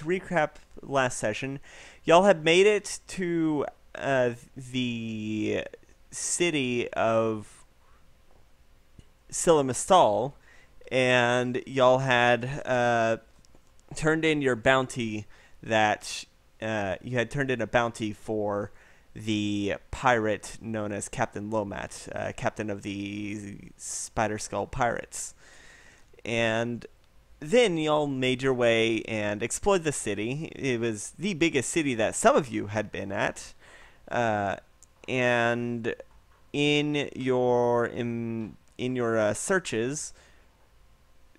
recap last session, y'all had made it to the city of Silimistal, and y'all had turned in your bounty that you had turned in a bounty for the pirate known as Captain Lomat, captain of the Spider Skull Pirates. And then y'all made your way and explored the city. It was the biggest city that some of you had been at. And in your searches,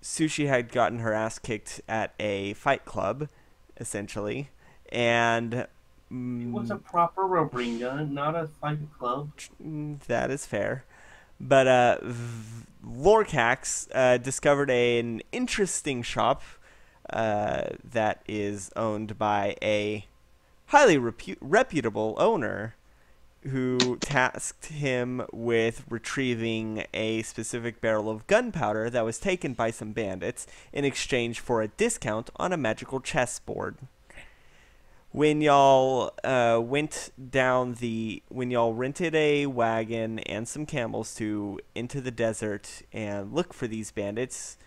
Sushi had gotten her ass kicked at a fight club, essentially, and It was a proper roping gun, not a fight club. that is fair. But Lorcax discovered an interesting shop that is owned by a highly reputable owner who tasked him with retrieving a specific barrel of gunpowder that was taken by some bandits in exchange for a discount on a magical chessboard. When y'all when y'all rented a wagon and some camels to into the desert and look for these bandits,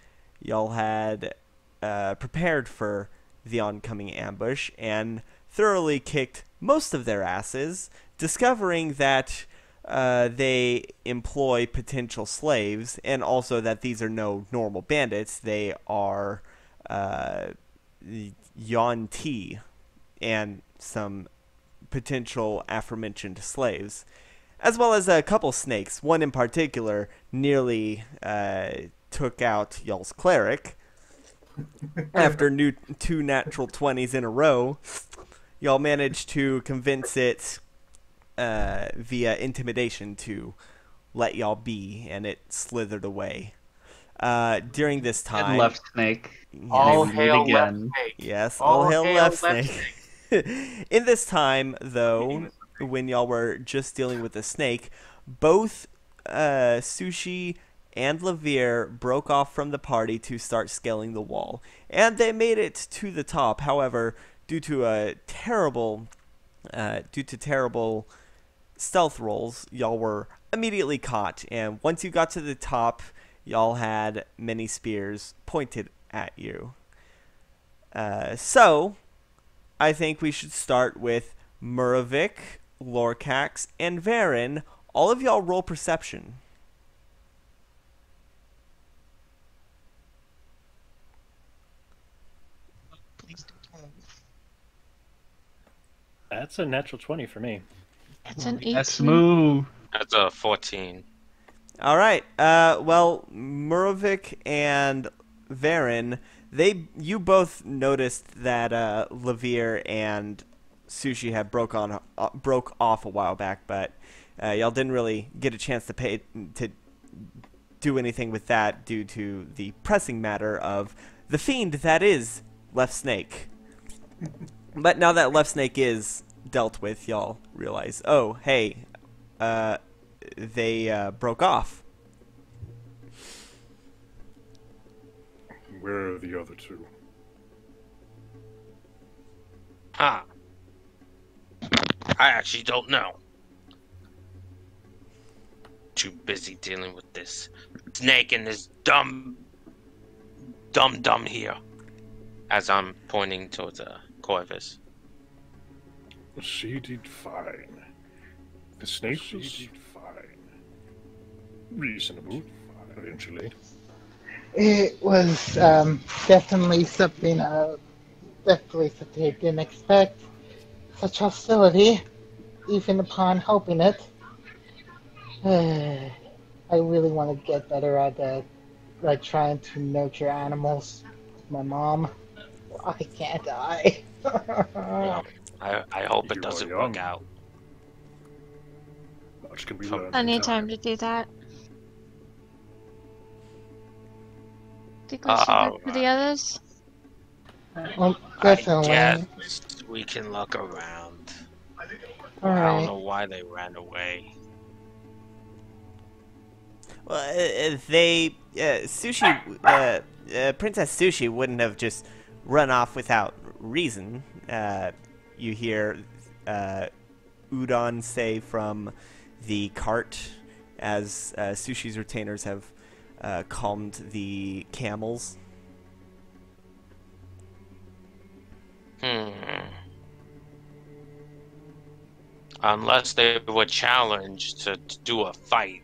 y'all had prepared for the oncoming ambush and thoroughly kicked most of their asses, discovering that they employ potential slaves, and also that these are no normal bandits. They are Yuan-Ti and some potential aforementioned slaves, as well as a couple snakes. One in particular nearly took out y'all's cleric. After two natural 20s in a row, y'all managed to convince it via intimidation to let y'all be, and it slithered away. During this time, Left Snake. All Maybe meet hail again. Left Snake. yes, all hail left snake. Snake. In this time, though, when y'all were just dealing with the snake, both Sushi and Levere broke off from the party to start scaling the wall, and they made it to the top. However, due to terrible stealth rolls, y'all were immediately caught. And once you got to the top, y'all had many spears pointed at you. So, I think we should start with Muravik, Lorcax, and Varen. All of y'all roll perception. Please don't. That's a natural 20 for me. That's an 18. That's smooth. That's a 14. All right. Well, Muravik and Varen, you both noticed that Levere and Sushi had broke off a while back, but y'all didn't really get a chance to do anything with that due to the pressing matter of the fiend that is Left Snake. But now that Left Snake is dealt with, y'all realize, oh, hey, they broke off. Where are the other two? Huh. I actually don't know. Too busy dealing with this snake and this dumb here. As I'm pointing towards Corvus. She did fine. The snake was fine. Reasonable, eventually. It was definitely something I didn't expect. Such hostility, even upon hoping it. I really want to get better at trying to nurture animals. My mom, I can't die. Yeah. I hope it You doesn't are work young. out. Much can be learned. Plenty in of time time. to do that. Think we should look for the others? Well, I definitely. guess we can look around. I don't Alright. know why they ran away. Well, Princess Sushi wouldn't have just run off without reason. You hear Udon say from the cart as Sushi's retainers have calmed the camels. Unless they were challenged to do a fight.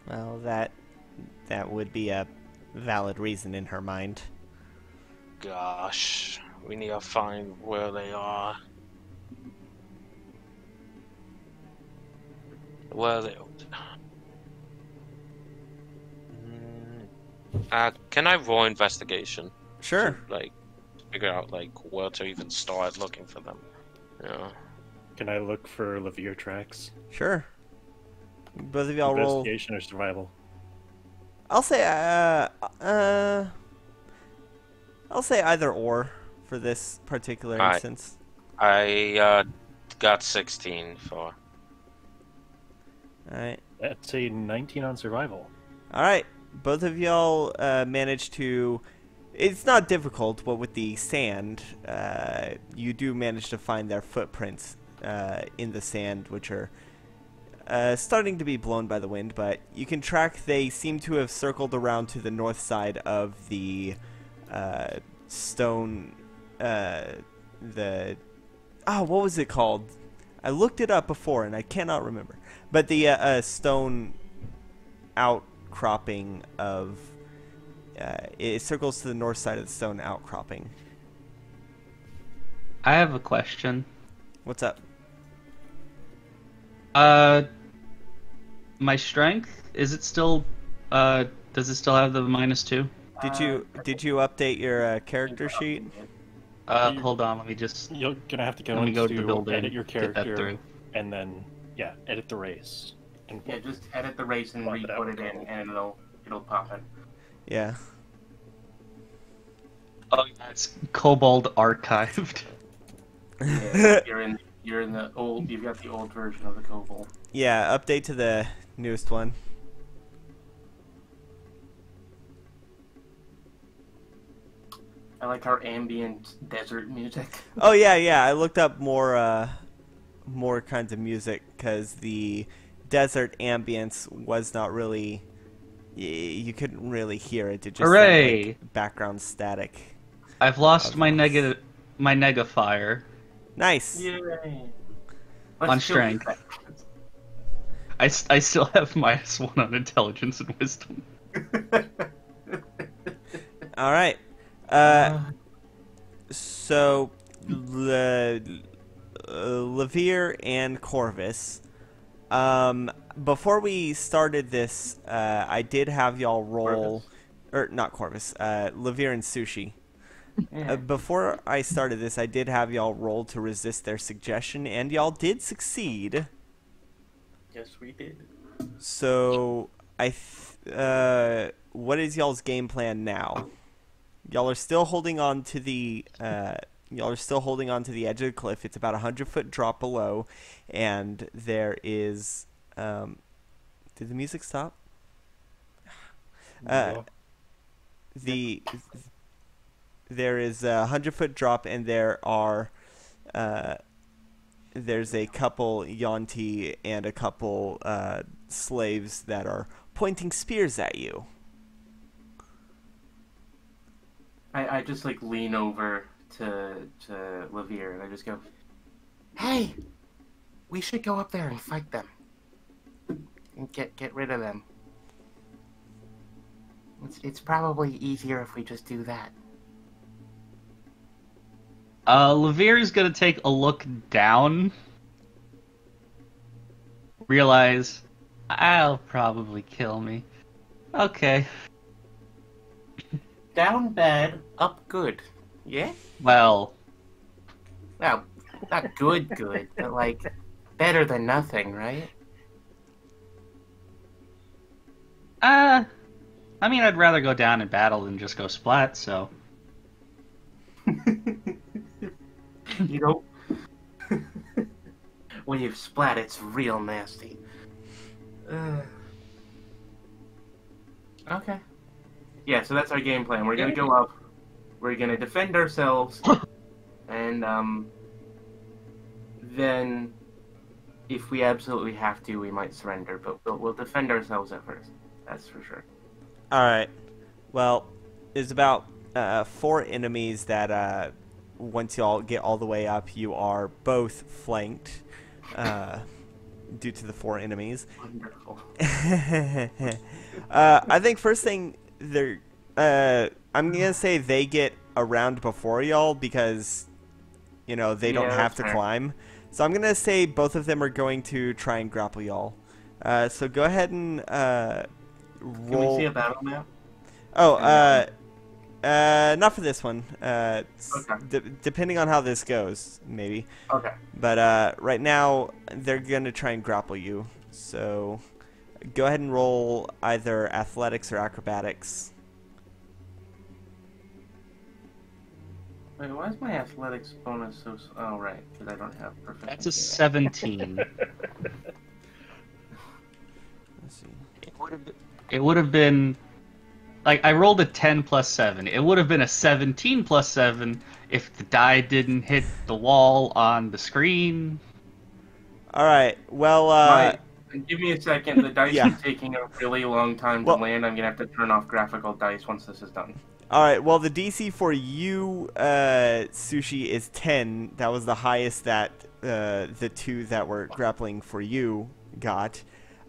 Well, that would be a valid reason in her mind. Gosh, we need to find where they are. Where they... can I roll investigation? Sure. To, like, figure out, like, where to even start looking for them. Yeah. Can I look for Levere tracks? Sure. Both of y'all roll. Investigation or survival? I'll say either or for this particular Alright. instance. I got 16 for... Alright. That's a 19 on survival. Alright. Both of y'all managed to... It's not difficult, but with the sand, you do manage to find their footprints in the sand, which are starting to be blown by the wind, but you can track they seem to have circled around to the north side of the stone, what was it called? I looked it up before and I cannot remember. But the stone outcropping of, it circles to the north side of the stone outcropping. I have a question. What's up? My strength, is it still, does it still have the -2? Did you update your character sheet? Hold on, let me just... You're gonna have to go Let me into go to the building, edit your get that character, through. and then, yeah, edit the race. And Yeah, just edit the race and Pop it re-put out. it in, and it'll pop in. Yeah. Oh, yeah, it's Kobold archived. Yeah, you're in the old. You've got the old version of the Kobold. Yeah, update to the newest one. I like our ambient desert music. Oh yeah. I looked up more kinds of music because the desert ambience was not really. You couldn't really hear it. It just Hooray! sounded like background static. I've lost my Otherwise. negafire Nice. Yay! on strength. I still have -1 on intelligence and wisdom. All right. So, Levere and Corvus. Before we started this, I did have y'all roll, or not Corvus. Levere and Sushi. Yeah. Before I started this, I did have y'all roll to resist their suggestion, and y'all did succeed. Yes, we did. So, what is y'all's game plan now? Y'all are still holding on to the edge of the cliff. It's about 100-foot drop below, and there is. Did the music stop? There is a 100-foot drop, and there's a couple Yonti and a couple slaves that are pointing spears at you. I just like lean over to Levere and I just go, "Hey, we should go up there and fight them. And get rid of them. It's probably easier if we just do that." Levere is gonna take a look down. Realize, I'll probably kill me. Okay. Down bad, up good. Yeah? Well, Well, not good, but like better than nothing, right? I mean, I'd rather go down in battle than just go splat, so. You know, when you splat, it's real nasty. Okay. yeah, so that's our game plan. We're gonna go up. We're gonna defend ourselves, and then if we absolutely have to, we might surrender. But we'll defend ourselves at first. That's for sure. All right. Well, there's about 4 enemies that once y'all get all the way up, you are both flanked due to the 4 enemies. Wonderful. I think first thing I'm gonna say they get around before y'all because they don't have to climb. So I'm gonna say both of them are going to try and grapple y'all. So go ahead and roll. Can we see a battle map? Oh, not for this one. Depending on how this goes, maybe. Okay. But right now, they're going to try and grapple you. So go ahead and roll either athletics or acrobatics. Wait, why is my athletics bonus so... Oh, right, because I don't have perfect... That's a 17. Let's see. It would have been... Like, I rolled a 10 plus 7. It would have been a 17 plus 7 if the die didn't hit the wall on the screen. All right. Well, give me a second. The dice Yeah. is taking a really long time to land. I'm going to have to turn off graphical dice once this is done. all right. Well, the DC for you, Sushi, is 10. That was the highest that the 2 that were grappling for you got.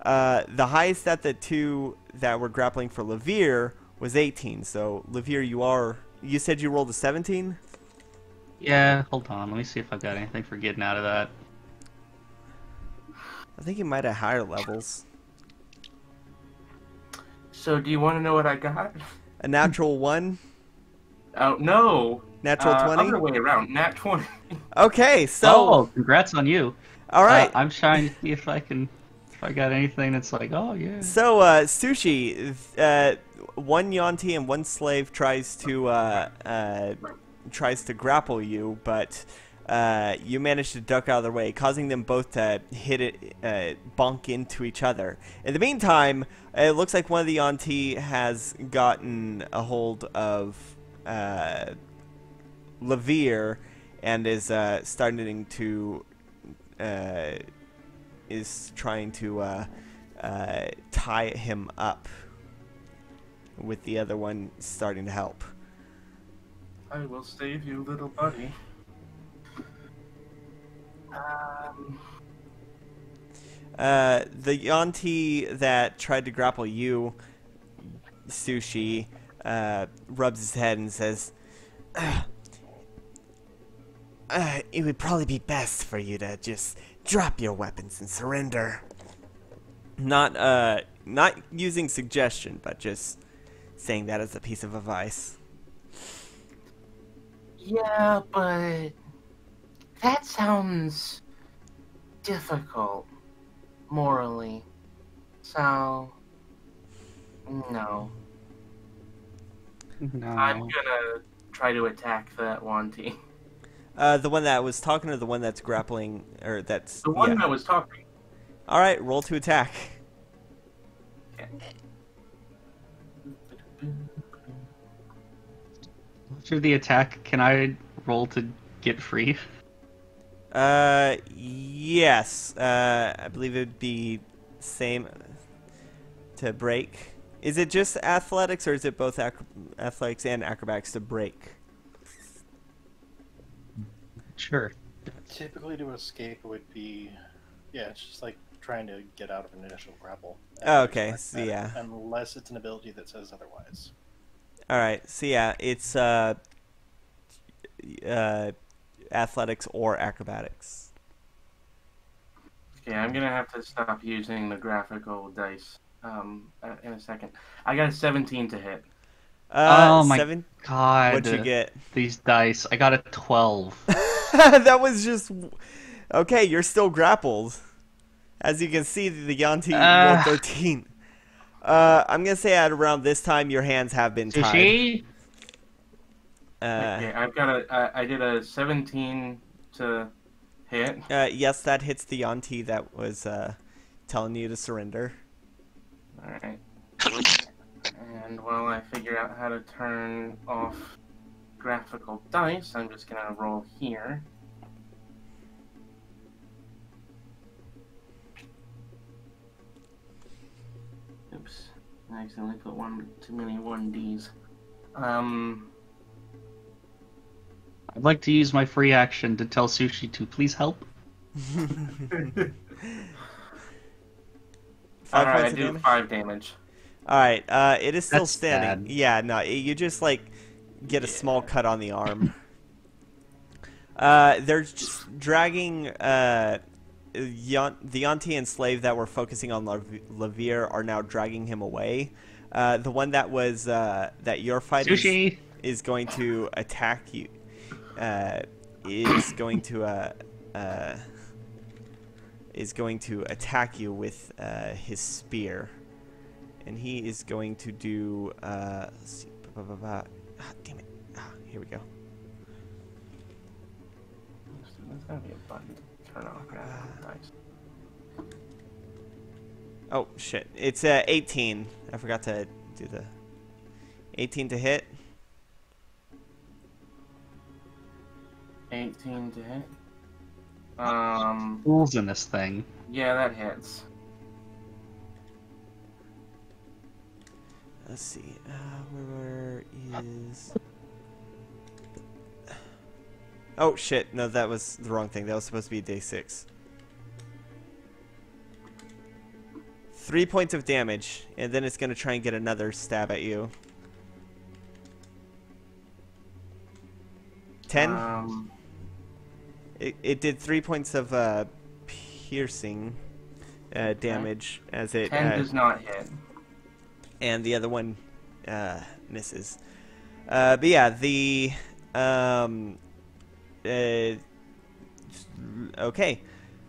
The highest that the 2 that were grappling for Levere was 18. So, Levere, you said you rolled a 17? Yeah, hold on. Let me see if I've got anything for getting out of that. I think you might have higher levels. So, do you want to know what I got? A natural 1? Oh, no. Natural 20? Other way around. Nat 20. Okay, so... Oh, congrats on you. all right. I'm trying to see if I got anything that's like, oh, yeah. So, Sushi, 1 Yanti and 1 slave tries to grapple you, but you manage to duck out of their way, causing them both to bonk into each other. In the meantime, it looks like one of the Yanti has gotten a hold of Levere and is starting to trying to tie him up, with the other one starting to help. I will save you, little buddy. The Yanti that tried to grapple you, Sushi, rubs his head and says, it would probably be best for you to just drop your weapons and surrender. Not using suggestion, but just saying that as a piece of advice. Yeah, but that sounds difficult morally. So, no. No. I'm gonna try to attack that Wanty. The one that was talking, or the one that's grappling, or that's... The one yeah. that was talking. Alright, roll to attack. After the attack, can I roll to get free? Yes. I believe it would be same to break. Is it just athletics, or is it both athletics and acrobatics to break? Sure. Typically, to escape would be, yeah, it's just like trying to get out of an initial grapple. Oh, okay, so yeah. Unless it's an ability that says otherwise. Alright, so yeah, it's athletics or acrobatics. Okay, I'm gonna have to stop using the graphical dice in a second. I got a 17 to hit. Oh my 7? god. What'd you get? These dice. I got a 12. That was just... Okay, you're still grappled. As you can see, the Yanti rolled 13. I'm going to say at around this time, your hands have been tied. She? Okay, I've got I did a 17 to hit. Yes, that hits the Yanti that was telling you to surrender. Alright. And while I figure out how to turn off graphical dice, I'm just gonna roll here. Oops. I accidentally put one too many 1Ds. I'd like to use my free action to tell Sushi to please help. Alright, I of do damage? 5 damage. Alright, it is still That's standing. sad. Yeah, no, you just, like, get a small cut on the arm. They're just dragging, the Yanti slave that were focusing on Lavir are now dragging him away. The one that was, that you're fighting Sushi! is going to attack you. Is going to attack you with his spear, and he is going to do. Let's see, damn it! Here we go. There's gotta be a button to turn off graphical dice. Oh shit! It's 18. I forgot to do the 18 to hit. 18 to hit. Rules in this thing. Yeah, that hits. Let's see. Where is? Oh shit! No, that was the wrong thing. That was supposed to be day 6. 3 points of damage, and then it's gonna try and get another stab at you. 10. It did 3 points of piercing damage as it 10 does not hit. and the other one misses. But yeah, the okay.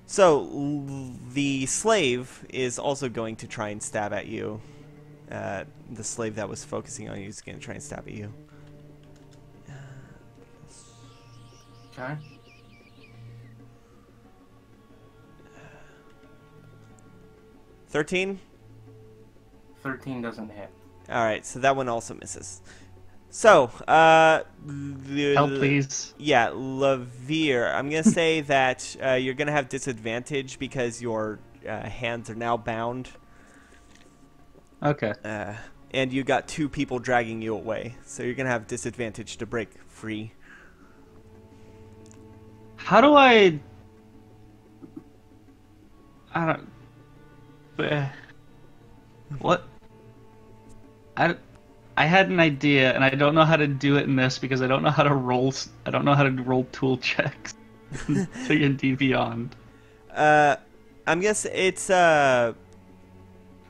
So the slave is also going to try and stab at you. The slave that was focusing on you is going to try and stab at you. Okay. 13? 13 doesn't hit. Alright, so that one also misses. So, Help, please. Yeah, Lavir, I'm going to say that you're going to have disadvantage because your hands are now bound. Okay. And you got 2 people dragging you away. So you're going to have disadvantage to break free. How do I don't... What? I had an idea, and I don't know how to do it in this because I don't know how to roll. I don't know how to roll tool checks to D&D Beyond. I'm guessing it's I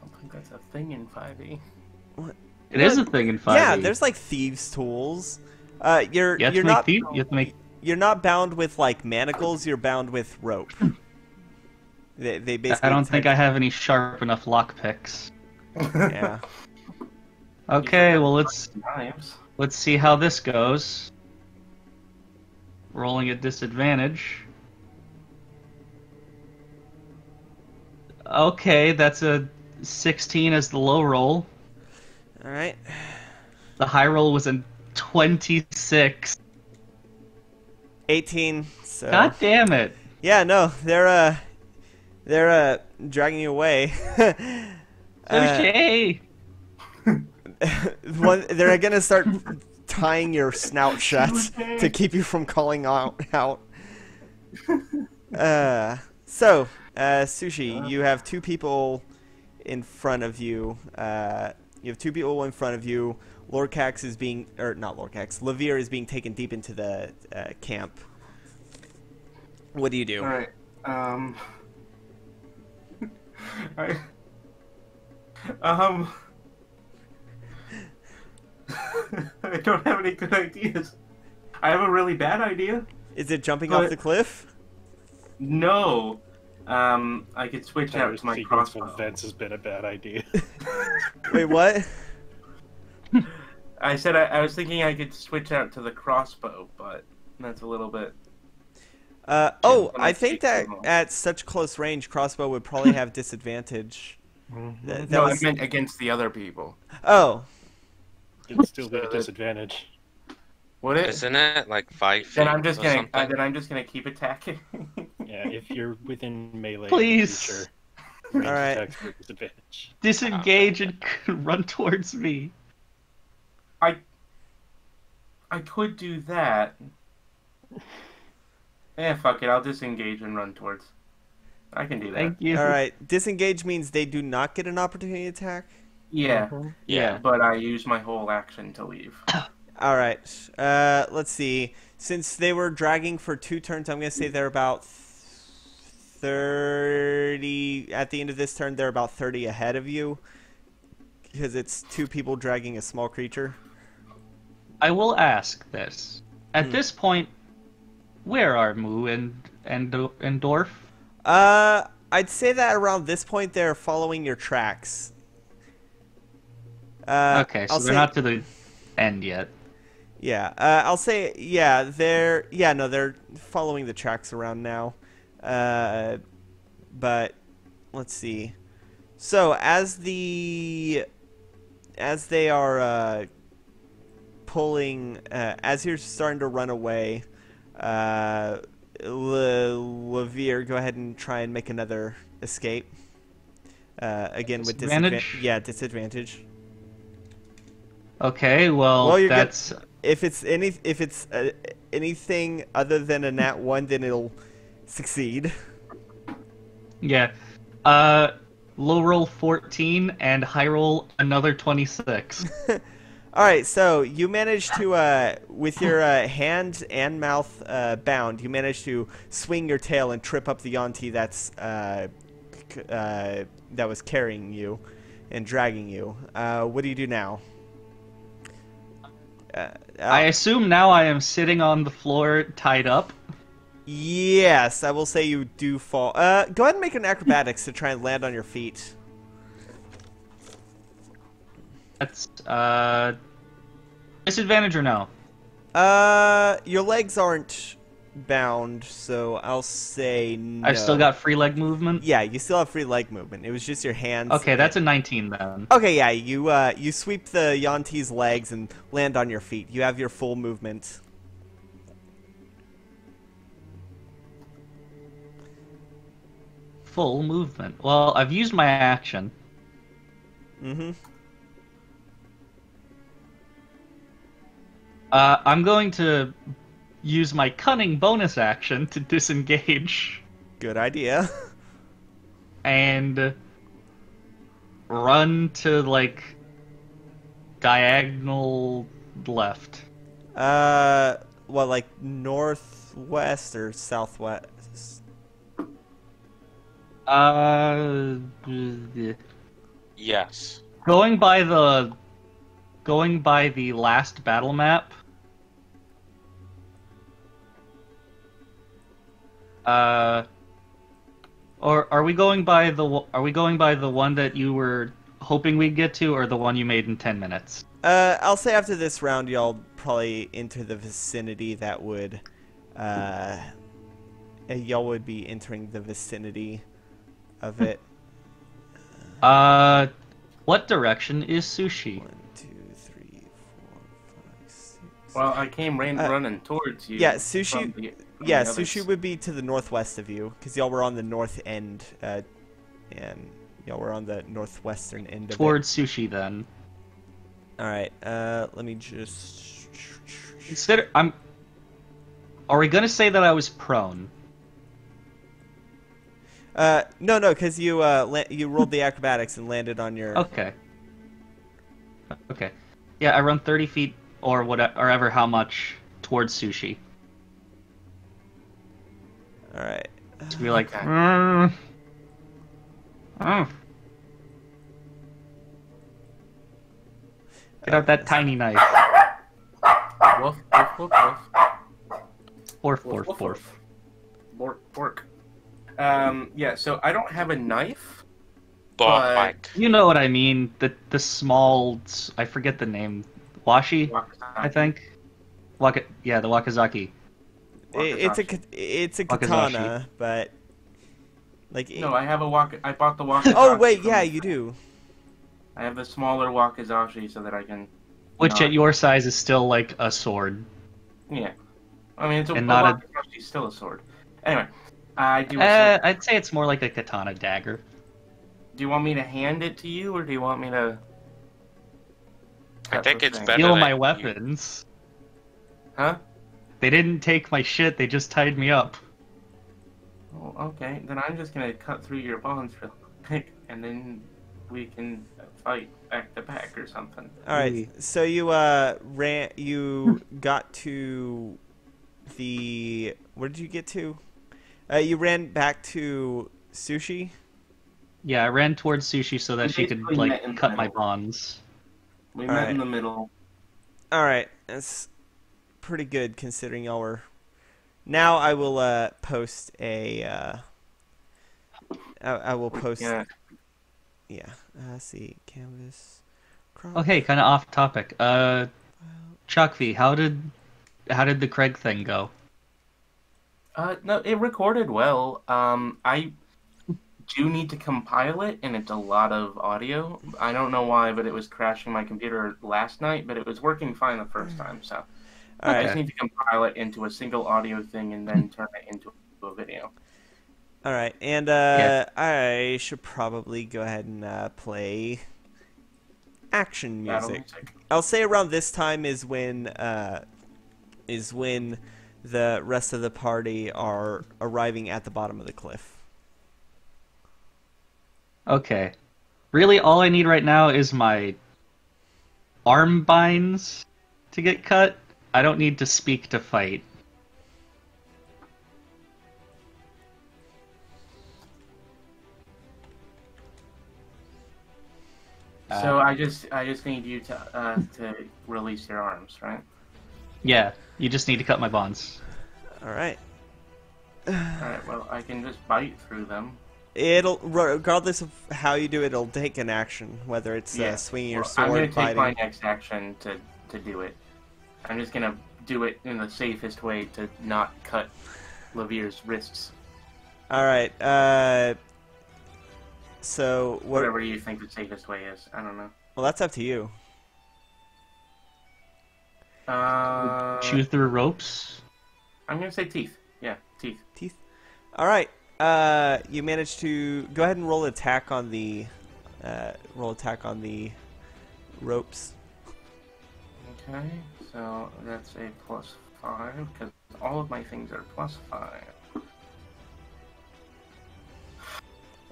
don't think that's a thing in 5e. It is a thing in 5e. Yeah, there's like thieves' tools. You're You have to not make you have to make. you're not bound with like manacles. You're bound with rope. They basically. I don't think I have any sharp enough lockpicks. Yeah. Okay, well Knives. let's see how this goes. Rolling at disadvantage. Okay, that's a 16 as the low roll. All right. The high roll was a 26. 18. So. God damn it! Yeah, no, they're dragging you away. Sushi! They're gonna start tying your snout shut to keep you from calling out. So, Sushi, you have 2 people in front of you. You have 2 people in front of you. Lorcax is being, or not Lorcax, Lavir is being taken deep into the camp. What do you do? Alright, I don't have any good ideas. I have a really bad idea. Is it jumping off the cliff? No. I could switch out to my crossbow. Fence has been a bad idea. Wait, what? I said I was thinking I could switch out to the crossbow, but that's a little bit... I think that at such close range, crossbow would probably have disadvantage. That No, was... I meant against the other people. Oh. It'd still be a disadvantage. Would it? Isn't it like 5 feet Then I'm just or gonna. something? Then I'm just gonna keep attacking. Yeah, if you're within melee Please. creature, range Alright. attacks are a disadvantage. Disengage and run towards me. I could do that. Fuck it. I'll disengage and run towards. I can do that. Thank you. All right. Disengage means they do not get an opportunity attack. Yeah. Yeah. But I use my whole action to leave. All right. Let's see. Since they were dragging for 2 turns, I'm gonna say they're about 30. At the end of this turn, they're about 30 ahead of you, because it's 2 people dragging a small creature. I will ask this. At this point, where are Moo and Dorf? I'd say that around this point they're following your tracks. Okay, so I'll they're say- not to the end yet. Yeah, I'll say they're following the tracks around now. But let's see. So as they are pulling, as you're starting to run away, Levere, go ahead and try and make another escape. Again with Disadvantage? disadvantage. Yeah, disadvantage. Okay, well, Well, you're good. that's If it's anything other than a nat 1, then it'll succeed. yeah. Low roll 14 and high roll another 26. All right, so you managed to, with your hand and mouth bound, you managed to swing your tail and trip up the Yonti that was carrying you and dragging you. What do you do now? I assume now I am sitting on the floor tied up. Yes, I will say you do fall. Go ahead and make an acrobatics to try and land on your feet. That's disadvantage or no? Your legs aren't bound, so I'll say no. I've still got free leg movement. Yeah, you still have free leg movement. It was just your hands. Okay, that's a 19 then. Okay, yeah, you sweep the Yonti's legs and land on your feet. You have your full movement. Full movement. Well, I've used my action. Mm-hmm. I'm going to use my cunning bonus action to disengage Good idea. and run to like diagonal left. Well, like northwest or southwest? Yes. Going by the last battle map. Or are we going by the one that you were hoping we'd get to, or the one you made in 10 minutes? I'll say after this round, y'all probably enter the vicinity that would, y'all would be entering the vicinity of it. What direction is Sushi? 1, 2, 3, 4, 5, 6. Well, I came running towards you. Yeah, Sushi. from the Yeah, other Sushi would be to the northwest of you, because y'all were on the north end, and y'all were on the northwestern end of Towards Sushi then. it. Alright, let me just... Are we gonna say that I was prone? No, because you rolled the acrobatics and landed on your... Okay. Okay. Yeah, I run 30 feet or whatever, or ever how much towards Sushi. Alright. To be like, Okay. Oh. Get out that tiny knife. Woof, woof, woof, woof. Orf, Woof, orf, woof, orf. woof. Bork. Yeah, so I don't have a knife. But like, You know what I mean? The small, I forget the name. Washi, I think. The Wakazaki. It's a katana, but... Like, No, I have a I bought the Wakazashi. Oh, wait, from yeah, the- you do. I have the smaller Wakazashi so that I can. Which not- at your size is still like a sword. Yeah. I mean, it's a And not lot she's still a sword. Anyway, I do. A sword. I'd say it's more like a katana dagger. Do you want me to hand it to you, or do you want me to? I cut think the it's thing? better Steal that my you- weapons. Huh? They didn't take my shit, they just tied me up. Oh, okay. Then I'm just gonna cut through your bonds real quick, and then we can fight back to back or something. All right. So you you got to the. Where did you get to? You ran back to Sushi. Yeah, I ran towards Sushi so that she could Basically met in like the cut my middle. bonds. We All met right. in the middle. All right. That's pretty good considering y'all were. Now I will post a. I will post. Yeah. Yeah. See canvas. Okay, kind of off topic. Chuckvi, how did the Craig thing go? No, it recorded well. I do need to compile it, and it's a lot of audio. I don't know why, but it was crashing my computer last night, but it was working fine the first time. So All I right. just need to compile it into a single audio thing and then turn it into a video. All right. And Yeah. I should probably go ahead and play action Battle music. music. I'll say around this time is when the rest of the party are arriving at the bottom of the cliff. Okay. Really, all I need right now is my arm binds to get cut. I don't need to speak to fight. So I just need you to release your arms, right? Yeah, you just need to cut my bonds. All right. All right. Well, I can just bite through them. It'll, regardless of how you do it, it'll take an action, whether it's swinging your Well, sword, I'm gonna take biting. my next action to do it. I'm just gonna do it in the safest way to not cut Lavier's wrists. All right. So what? Whatever you think the safest way is. I don't know. Well, that's up to you. Chew through ropes? I'm gonna say teeth. Yeah, teeth. Teeth. All right. You managed to go ahead and roll attack on the ropes. Okay, so that's a +5 because all of my things are +5.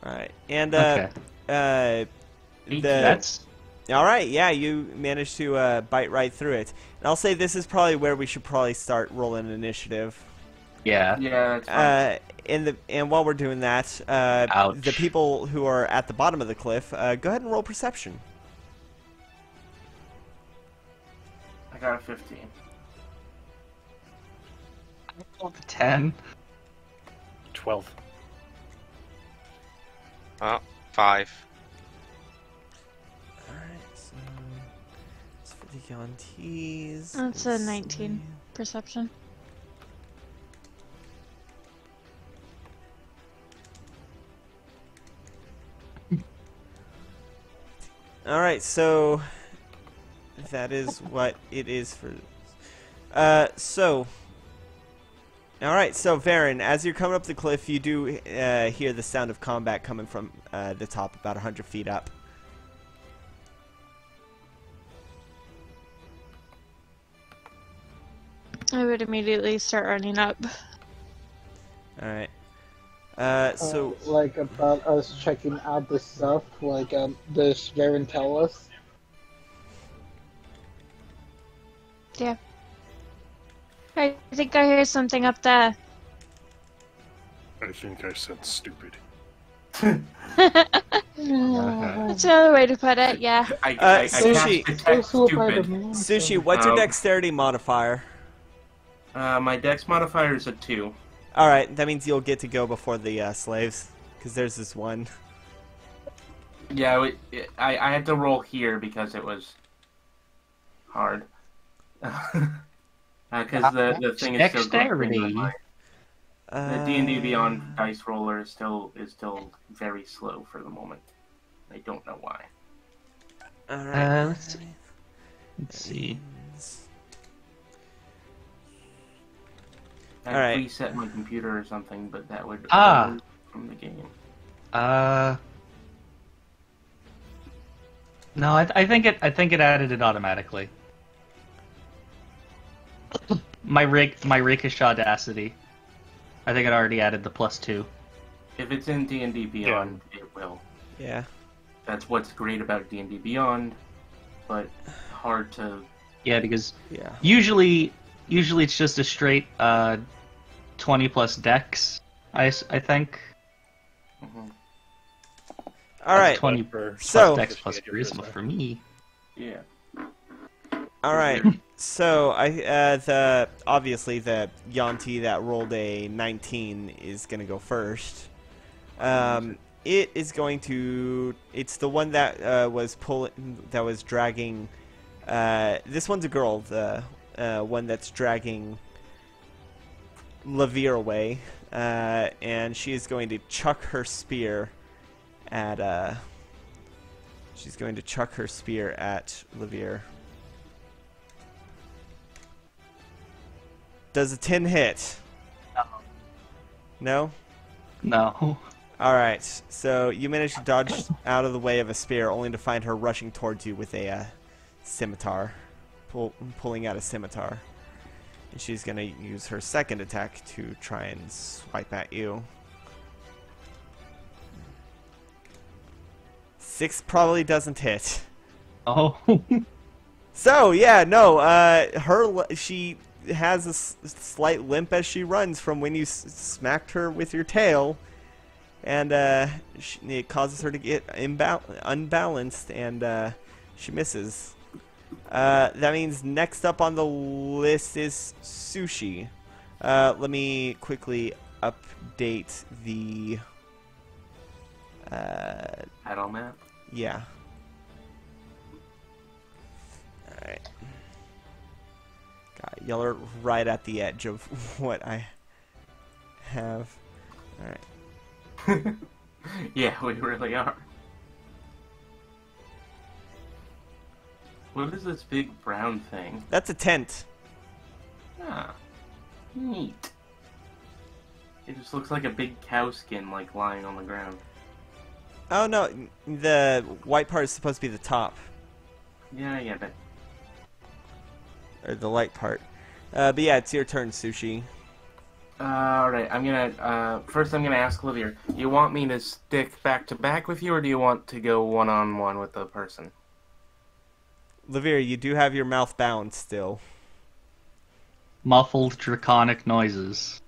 All right. And Okay. That's all right. Yeah, you managed to bite right through it. And I'll say this is probably where we should probably start rolling initiative. yeah. Yeah, that's fine. And while we're doing that, Ouch. the people who are at the bottom of the cliff, go ahead and roll perception. I got a 15. 10. 12. 5. All right. So it's for the Yantees. That's a 19 perception. All right, so that is what it is for. All right, so Varen, as you're coming up the cliff, you do hear the sound of combat coming from the top, about 100 feet up. I would immediately start running up. All right. So like about us checking out the stuff, like does Varen tell us? Yeah. I think I hear something up there. I think I said stupid. That's another way to put it, yeah. I Sushi. cast detect stupid. Sushi, what's your dexterity modifier? My dex modifier is a 2. All right, that means you'll get to go before the slaves, because there's this one. Yeah, I had to roll here because it was hard. Because the thing is still Dexterity. glitching. The D&D Beyond dice roller is still very slow for the moment. I don't know why. All right. Let's see. Let's see. I'd Alright. reset my computer or something, but that would Ah. from the game. No, I think it added it automatically. My rakish audacity. I think it already added the +2. If it's in D&D Beyond, it will. Yeah. That's what's great about D&D Beyond, but hard to... Yeah, because Yeah. usually it's just a straight 20 plus dex. I think. Mhm. All right. 20 For So- plus dex plus charisma for me. Yeah. All right. So obviously the Yanti that rolled a 19 is gonna go first. It is going to. It's the one that was dragging. This one's a girl. The one that's dragging Lavir away, and she is going to chuck her spear at. She's going to chuck her spear at Lavir. Does a 10 hit? No? No. Alright, so you manage to dodge out of the way of a spear, only to find her rushing towards you with a scimitar. Pulling out a scimitar. And she's going to use her second attack to try and swipe at you. 6 probably doesn't hit. Oh. So, yeah, no, she has a slight limp as she runs from when you smacked her with your tail. And it causes her to get unbalanced, and she misses. That means next up on the list is Sushi. Let me quickly update the... Battle map. yeah. Alright. God, y'all are right at the edge of what I have. Alright. Yeah, we really are. What is this big brown thing? That's a tent. Ah, neat. It just looks like a big cow skin, like, lying on the ground. Oh no, the white part is supposed to be the top. Yeah, I get it. Or the light part. But yeah, it's your turn, Sushi. Alright, I'm gonna, first I'm gonna ask Olivia, you want me to stick back to back with you, or do you want to go one-on-one with the person? Lavir, you do have your mouth bound still. Muffled draconic noises.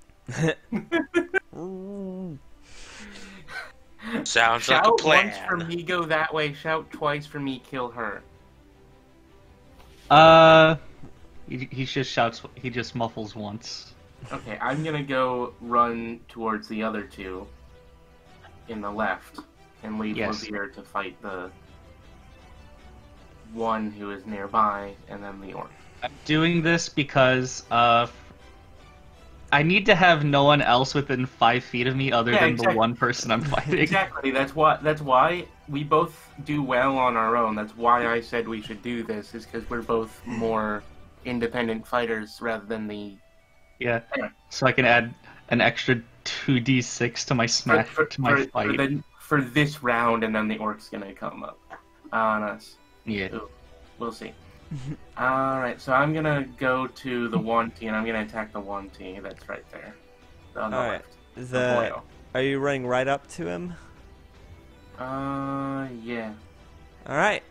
Sounds like a Shout plan. once for me, go that way. Shout twice for me, kill her. He just shouts. He just muffles once. Okay, I'm gonna go run towards the other two in the left and leave Yes. Lavir to fight the one who is nearby, and then the orc. I'm doing this because I need to have no one else within 5 feet of me other Yeah, than exactly. the one person I'm fighting. Exactly. That's why we both do well on our own. That's why I said we should do this. Is because we're both more independent fighters rather than the. Yeah. So I can add an extra 2d6 to my smack to my fight. For this round, and then the orc's gonna come up on us. Yeah. Ooh, we'll see. Alright, so I'm gonna go to the 1T, and I'm gonna attack the 1T that's right there. On the Alright. left. Are you running right up to him? Yeah. Alright.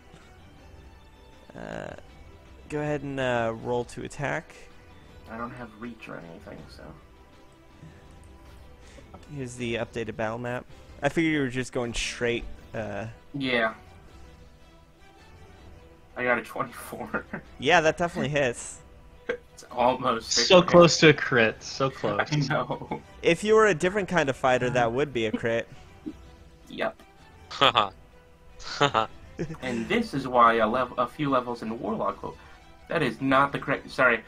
Go ahead and roll to attack. I don't have reach or anything, so. Here's the updated battle map. I figured you were just going straight. Yeah. I got a 24. Yeah, that definitely hits. It's almost. So crit. close to a crit. So close. I know. If you were a different kind of fighter, that would be a crit. Yep. Haha. Haha. And this is why a few levels in Warlock will. That is not the correct. Sorry.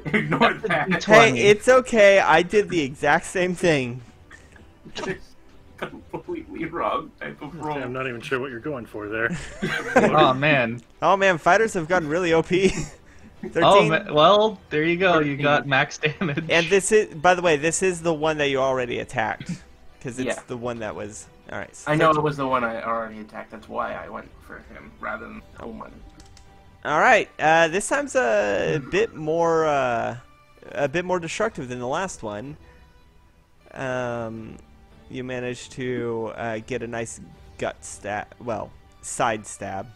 Ignore that. Hey, it's okay. I did the exact same thing. It's completely completely wrong type of roll. I'm not even sure what you're going for there. Oh man. Oh man, fighters have gotten really OP. 13. Oh well, there you go. You 13. got max damage. And this is, by the way, this is the one that you already attacked, because it's Yeah. the one that was. All right. I know it was the one I already attacked. That's why I went for him rather than Omen. All right. This time's a bit more destructive than the last one. You managed to get a nice gut stab. Well, side stab.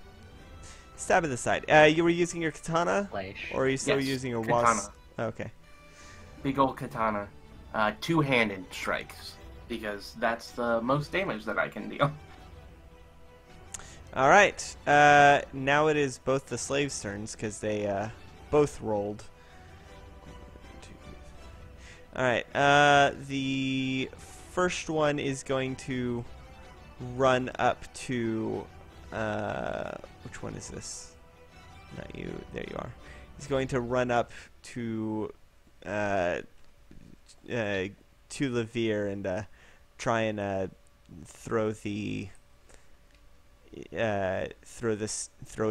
Stab in the side. You were using your katana, Flash. or are you still Yes, using your katana. Okay. Big old katana. Two-handed strikes. Because that's the most damage that I can deal. All right. Now it is both the slaves' turns because they both rolled. All right. The first one is going to run up to. Which one is this? Not you. There you are. He's going to run up to Levere and try and throw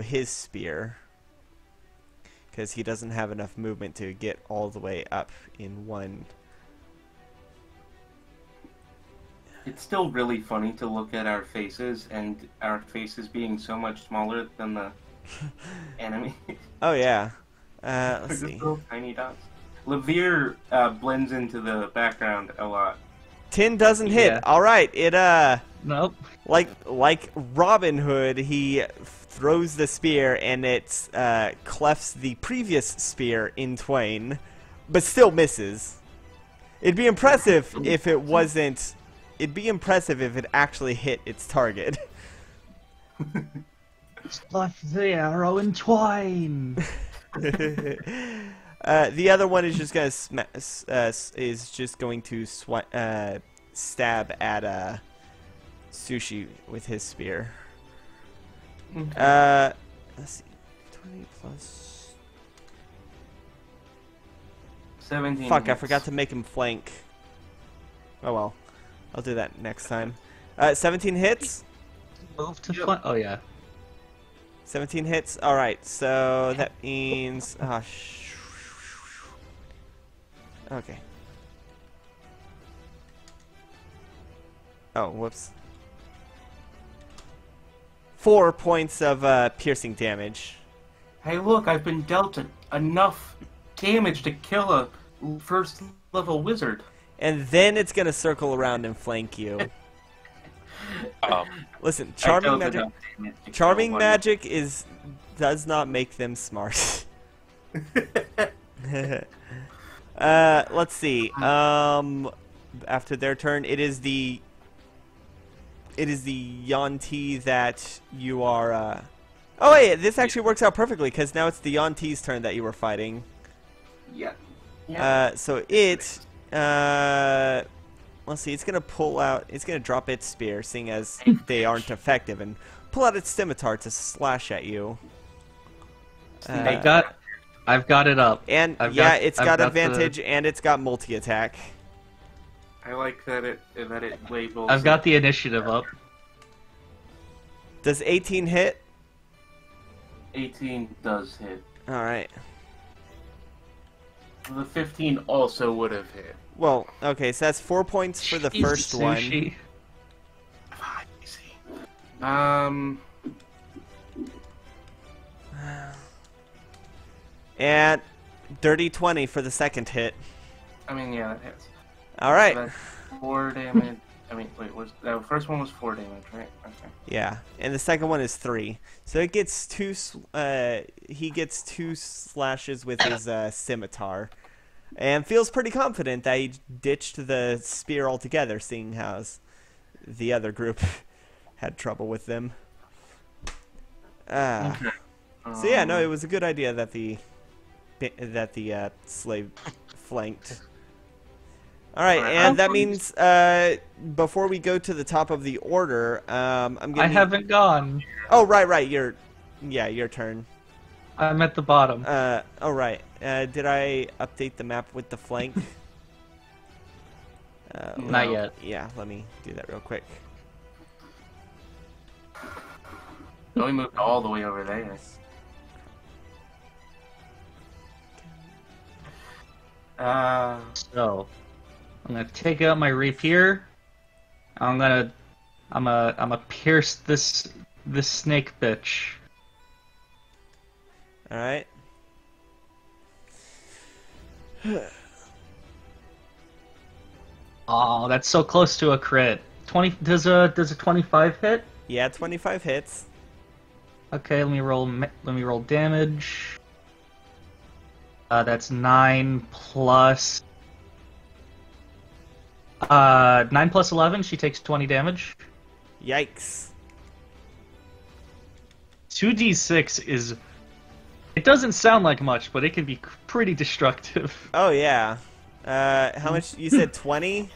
his spear, because he doesn't have enough movement to get all the way up in one. It's still really funny to look at our faces and our faces being so much smaller than the enemy. Oh yeah. They're Let's just see. little tiny dots. Levere blends into the background a lot. 10 doesn't hit. Yeah. All right. It Nope. like Robin Hood, he throws the spear and it clefts the previous spear in twain, but still misses. It'd be impressive if it wasn't. It'd be impressive if it actually hit its target. Left the arrow in twine. The other one is just gonna stab at Sushi with his spear. Let's see, 20 plus. 17. Fuck! I hits. forgot to make him flank. Oh well, I'll do that next time. 17 hits. Move to flank. Oh yeah. 17 hits. All right, so that means. Okay. Oh, whoops. 4 points of piercing damage. Hey, look! I've been dealt enough damage to kill a first level wizard. And then it's gonna circle around and flank you. Listen, I charming dealt magic. enough damage to Charming kill one. magic does not make them smart. Let's see. After their turn, it is the Yanti that you are. Oh wait, this actually works out perfectly because now it's the Yanti's turn that you were fighting. Yeah. So it. Let's see. It's gonna pull out. It's gonna drop its spear, seeing as they aren't effective, and pull out its scimitar to slash at you. I've got it up. And I've it's got the- advantage, and it's got multi-attack. I like that it labels. I've got the initiative up. Does 18 hit? 18 does hit. All right. The 15 also would have hit. Well, okay, so that's 4 points for the Jesus, first one. Sushi. And dirty 20 for the second hit. I mean, yeah, that hits. All right. So that's 4 damage. I mean, wait, the first one was 4 damage, right? Okay. Yeah, and the second one is 3. So it gets he gets 2 slashes with his scimitar, and feels pretty confident that he ditched the spear altogether, seeing how the other group had trouble with them. Okay. So yeah, no, it was a good idea that the slave flanked. All right, and that means before we go to the top of the order, I'm gonna. I haven't gone. Oh right, your turn. I'm at the bottom. Oh right. Did I update the map with the flank? Not yet. Yeah, let me do that real quick. Oh, we moved all the way over there. So, I'm gonna take out my rapier. I'm gonna pierce this snake bitch. All right. Oh, that's so close to a crit. 20 does a 25 hit? Yeah, 25 hits. Okay, let me roll damage. That's 9 plus 11. She takes 20 damage. Yikes. 2d6 is. It doesn't sound like much, but it can be pretty destructive. Oh yeah. How much? You said 20?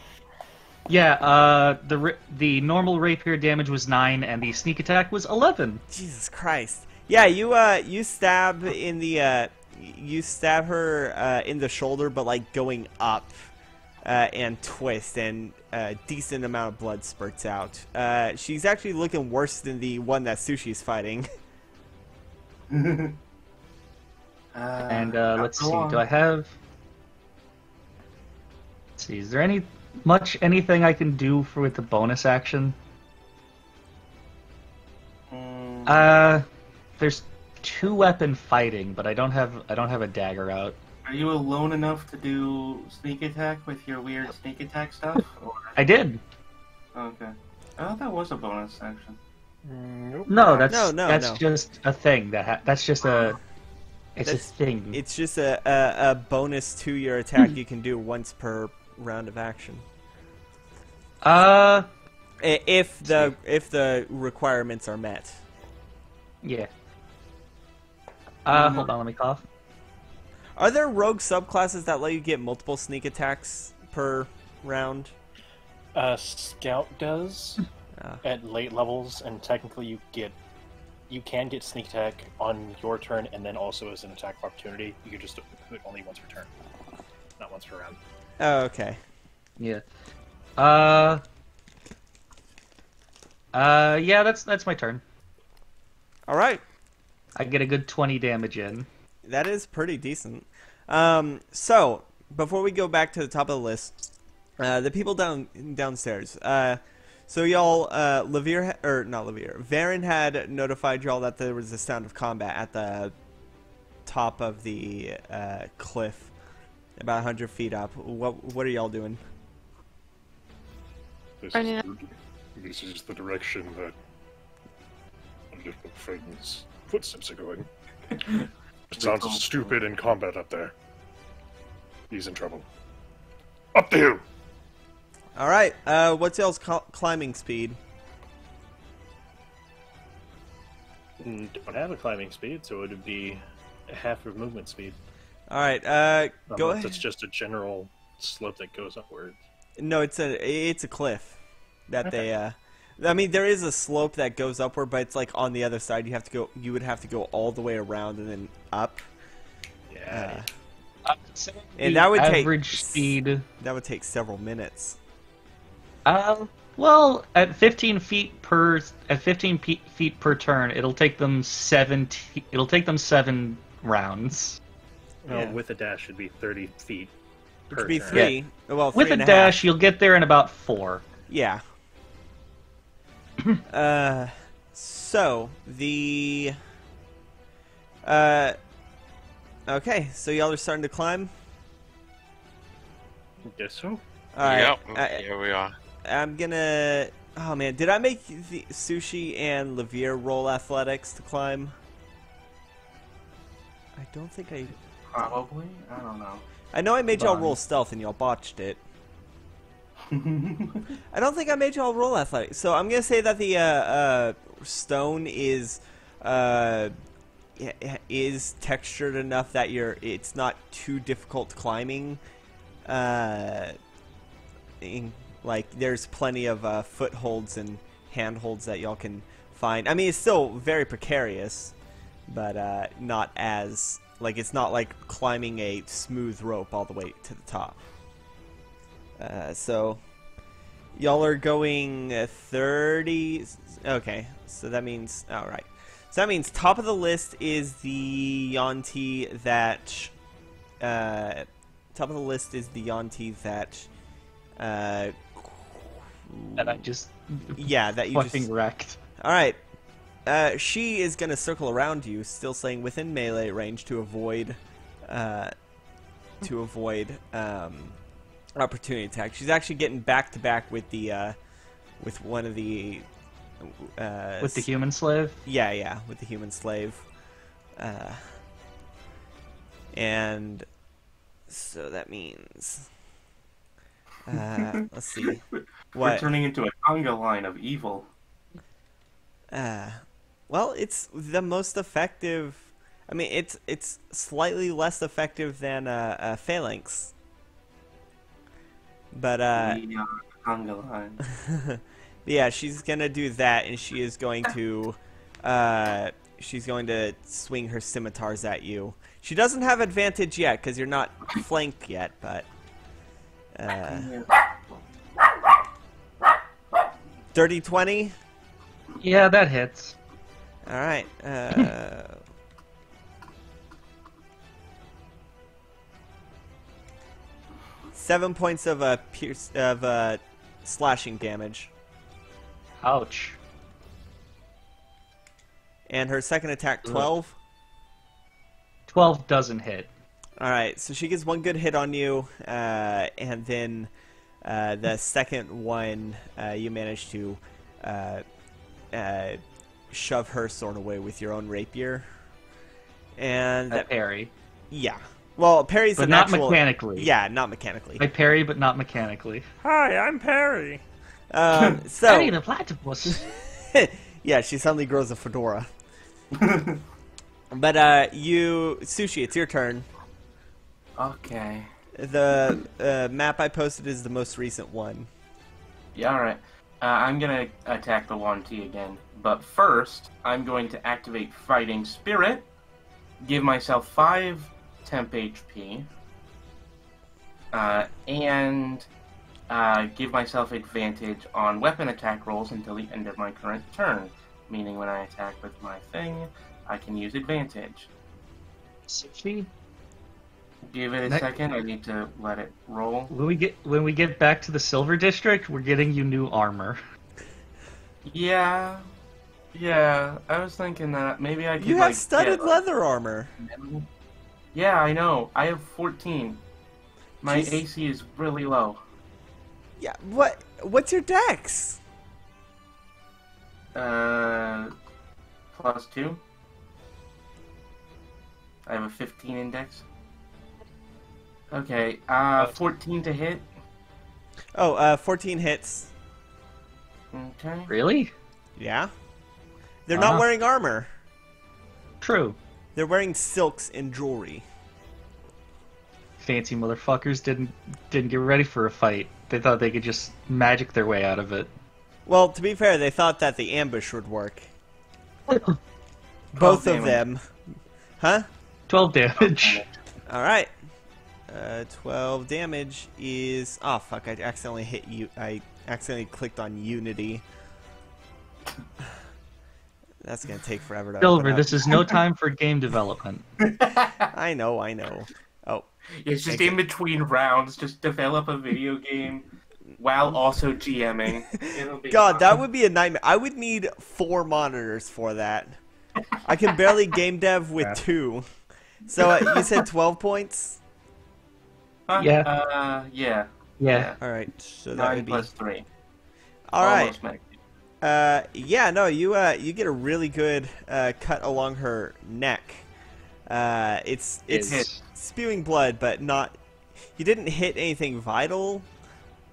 Yeah. The normal rapier damage was 9, and the sneak attack was 11. Jesus Christ. Yeah, you stab in the you stab her in the shoulder, but like going up and twist, and a decent amount of blood spurts out. She's actually looking worse than the one that Sushi's fighting. And let's see. Do I have? Let's see. Is there anything I can do with the bonus action? There's 2-weapon fighting, but I don't have a dagger out. Are you alone enough to do sneak attack with your weird sneak attack stuff? Or... I did. Okay. Oh, that was a bonus action. Nope. No, that's No. just a thing. That's just a. It's That's- a thing. It's just a bonus to your attack you can do once per round of action. If the requirements are met. Yeah. Hold on, let me cough. Are there rogue subclasses that let you get multiple sneak attacks per round? Scout does at late levels, and technically you can get sneak attack on your turn, and then also as an attack of opportunity. You can just do it only once per turn, not once per round. Oh, okay. Yeah. Yeah, that's my turn. All right. I get a good 20 damage in. That is pretty decent. So before we go back to the top of the list, the people downstairs. So y'all, Varen had notified y'all that there was a sound of combat at the top of the cliff, about 100 feet up. What are y'all doing? This is the direction that little Faden's footsteps are going. It sounds stupid in combat up there. He's in trouble. Up to you! All right. What's y'all's climbing speed? Don't have a climbing speed, so it would be half of movement speed. All right. Go Unless ahead. it's just a general slope that goes upwards. No, it's a cliff that Okay. I mean, there is a slope that goes upward, but it's like on the other side. You would have to go all the way around and then up. Yeah. And that would take average speed. That would take several minutes. Well, at 15 feet per feet per turn, it'll take them 7 rounds. Well, Yeah. with a dash, it'd be 30 feet Which per would be turn. 3. Well, With 3 a and dash, half. you'll get there in about 4. Yeah. So the okay, so y'all are starting to climb. Guess so. All right. Yep, here we are. I'm gonna. Oh man, did I make the Sushi and Levere roll athletics to climb? I don't think I. Probably? I don't know. I know I made y'all Fine. roll stealth and y'all botched it. I don't think I made y'all roll athletics. So I'm gonna say that the stone is textured enough that it's not too difficult climbing. Like there's plenty of footholds and handholds that y'all can find. I mean, it's still very precarious, but not as like it's not like climbing a smooth rope all the way to the top. So y'all are going 30. Okay, so that means all right. So that means top of the list is the Yonti that. Top of the list is the Yonti that. That I just Yeah, that you fucking just. wrecked. All right. She is gonna circle around you, still staying within melee range to avoid. Opportunity attack. She's actually getting back to back with the. With one of the. With the human slave? Yeah, with the human slave. And so that means let's see. We're What? turning into a Conga line of evil. Well, it's the most effective. I mean, it's slightly less effective than Phalanx. But The Conga line. yeah, she's gonna do that, and she is going to swing her scimitars at you. She doesn't have advantage yet because you're not flanked yet, but dirty 20. Yeah, that hits. All right. 7 points of slashing damage. Ouch. And her second attack, 12. 12 doesn't hit. All right, so she gets one good hit on you, and then the second one, you manage to shove her sword away with your own rapier. And I parry. yeah. Well, parry's But an not actual... mechanically. Yeah, not mechanically. I parry, but not mechanically. Hi, I'm Parry. Parry So, the platypus. yeah, she suddenly grows a fedora. But Sushi, it's your turn. Okay. The map I posted is the most recent one. Yeah, alright. I'm gonna attack the Wanti again. But first, I'm going to activate Fighting Spirit, give myself 5 temp HP, and give myself advantage on weapon attack rolls until the end of my current turn. Meaning when I attack with my thing, I can use advantage. Sushi? Give it a second, I need to let it roll. When we get back to the Silver District, we're getting you new armor. Yeah, I was thinking that maybe I could You have like, studded get, leather armor. Yeah, I know. I have 14. My Jeez. AC is really low. Yeah, what's your dex? +2. I have a 15 index. Okay, 14 to hit. Oh, 14 hits. Okay. Really? Yeah. They're not wearing armor. True. They're wearing silks and jewelry. Fancy motherfuckers didn't get ready for a fight. They thought they could just magic their way out of it. Well, to be fair, they thought that the ambush would work. Both of them. Huh? 12 damage. Alright. 12 damage is... Oh, fuck, I accidentally hit you. I accidentally clicked on Unity. That's gonna take forever to Silver, open up. this is no time for game development. I know. Oh. It's just in between rounds, just develop a video game while also GMing. It'll be God, awesome. that would be a nightmare. I would need 4 monitors for that. I can barely game dev with 2. So you said 12 points? Huh? Yeah. Yeah. Alright, so that 9 would be... plus 3. Alright. Almost max. Yeah, no, you get a really good cut along her neck. It's hit. spewing blood, but not... You didn't hit anything vital,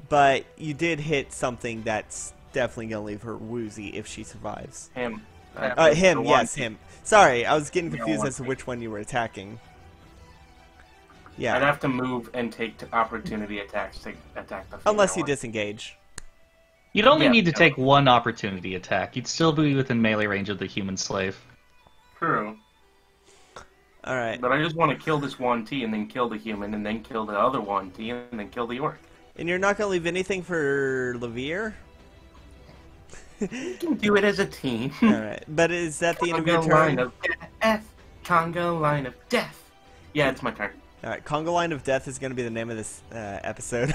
but you did hit something that's definitely going to leave her woozy if she survives. Him. Him, The yes, one. him. Sorry, I was getting Yeah, confused one as to thing. which one you were attacking. I'd Yeah, have to move and take opportunity attacks to attack the female unless you one. disengage. You'd only Yeah. need to take one opportunity attack. You'd still be within melee range of the human slave. True. Alright, But I just want to kill this one T and then kill the human and then kill the other one T and then kill the orc. and you're not going to leave anything for Levere? You can do it as a team. All right, but is that the end of your Conga line turn? of death. Conga line of death. Yeah, it's my turn. All right, Conga line of death is going to be the name of this episode.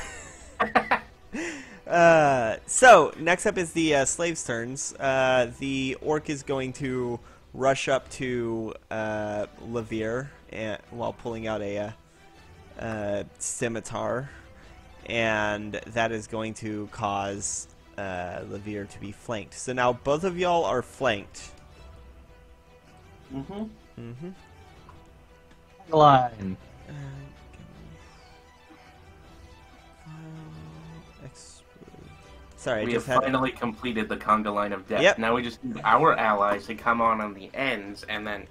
So next up is the slaves' turns. The orc is going to rush up to Levere while pulling out a scimitar, and that is going to cause Levere to be flanked. So now both of y'all are flanked. Mm-hmm. Mm-hmm. Line. Sorry, We I have just had... finally completed the Conga line of death. Yep. Now we just need our allies to come on the ends, and then...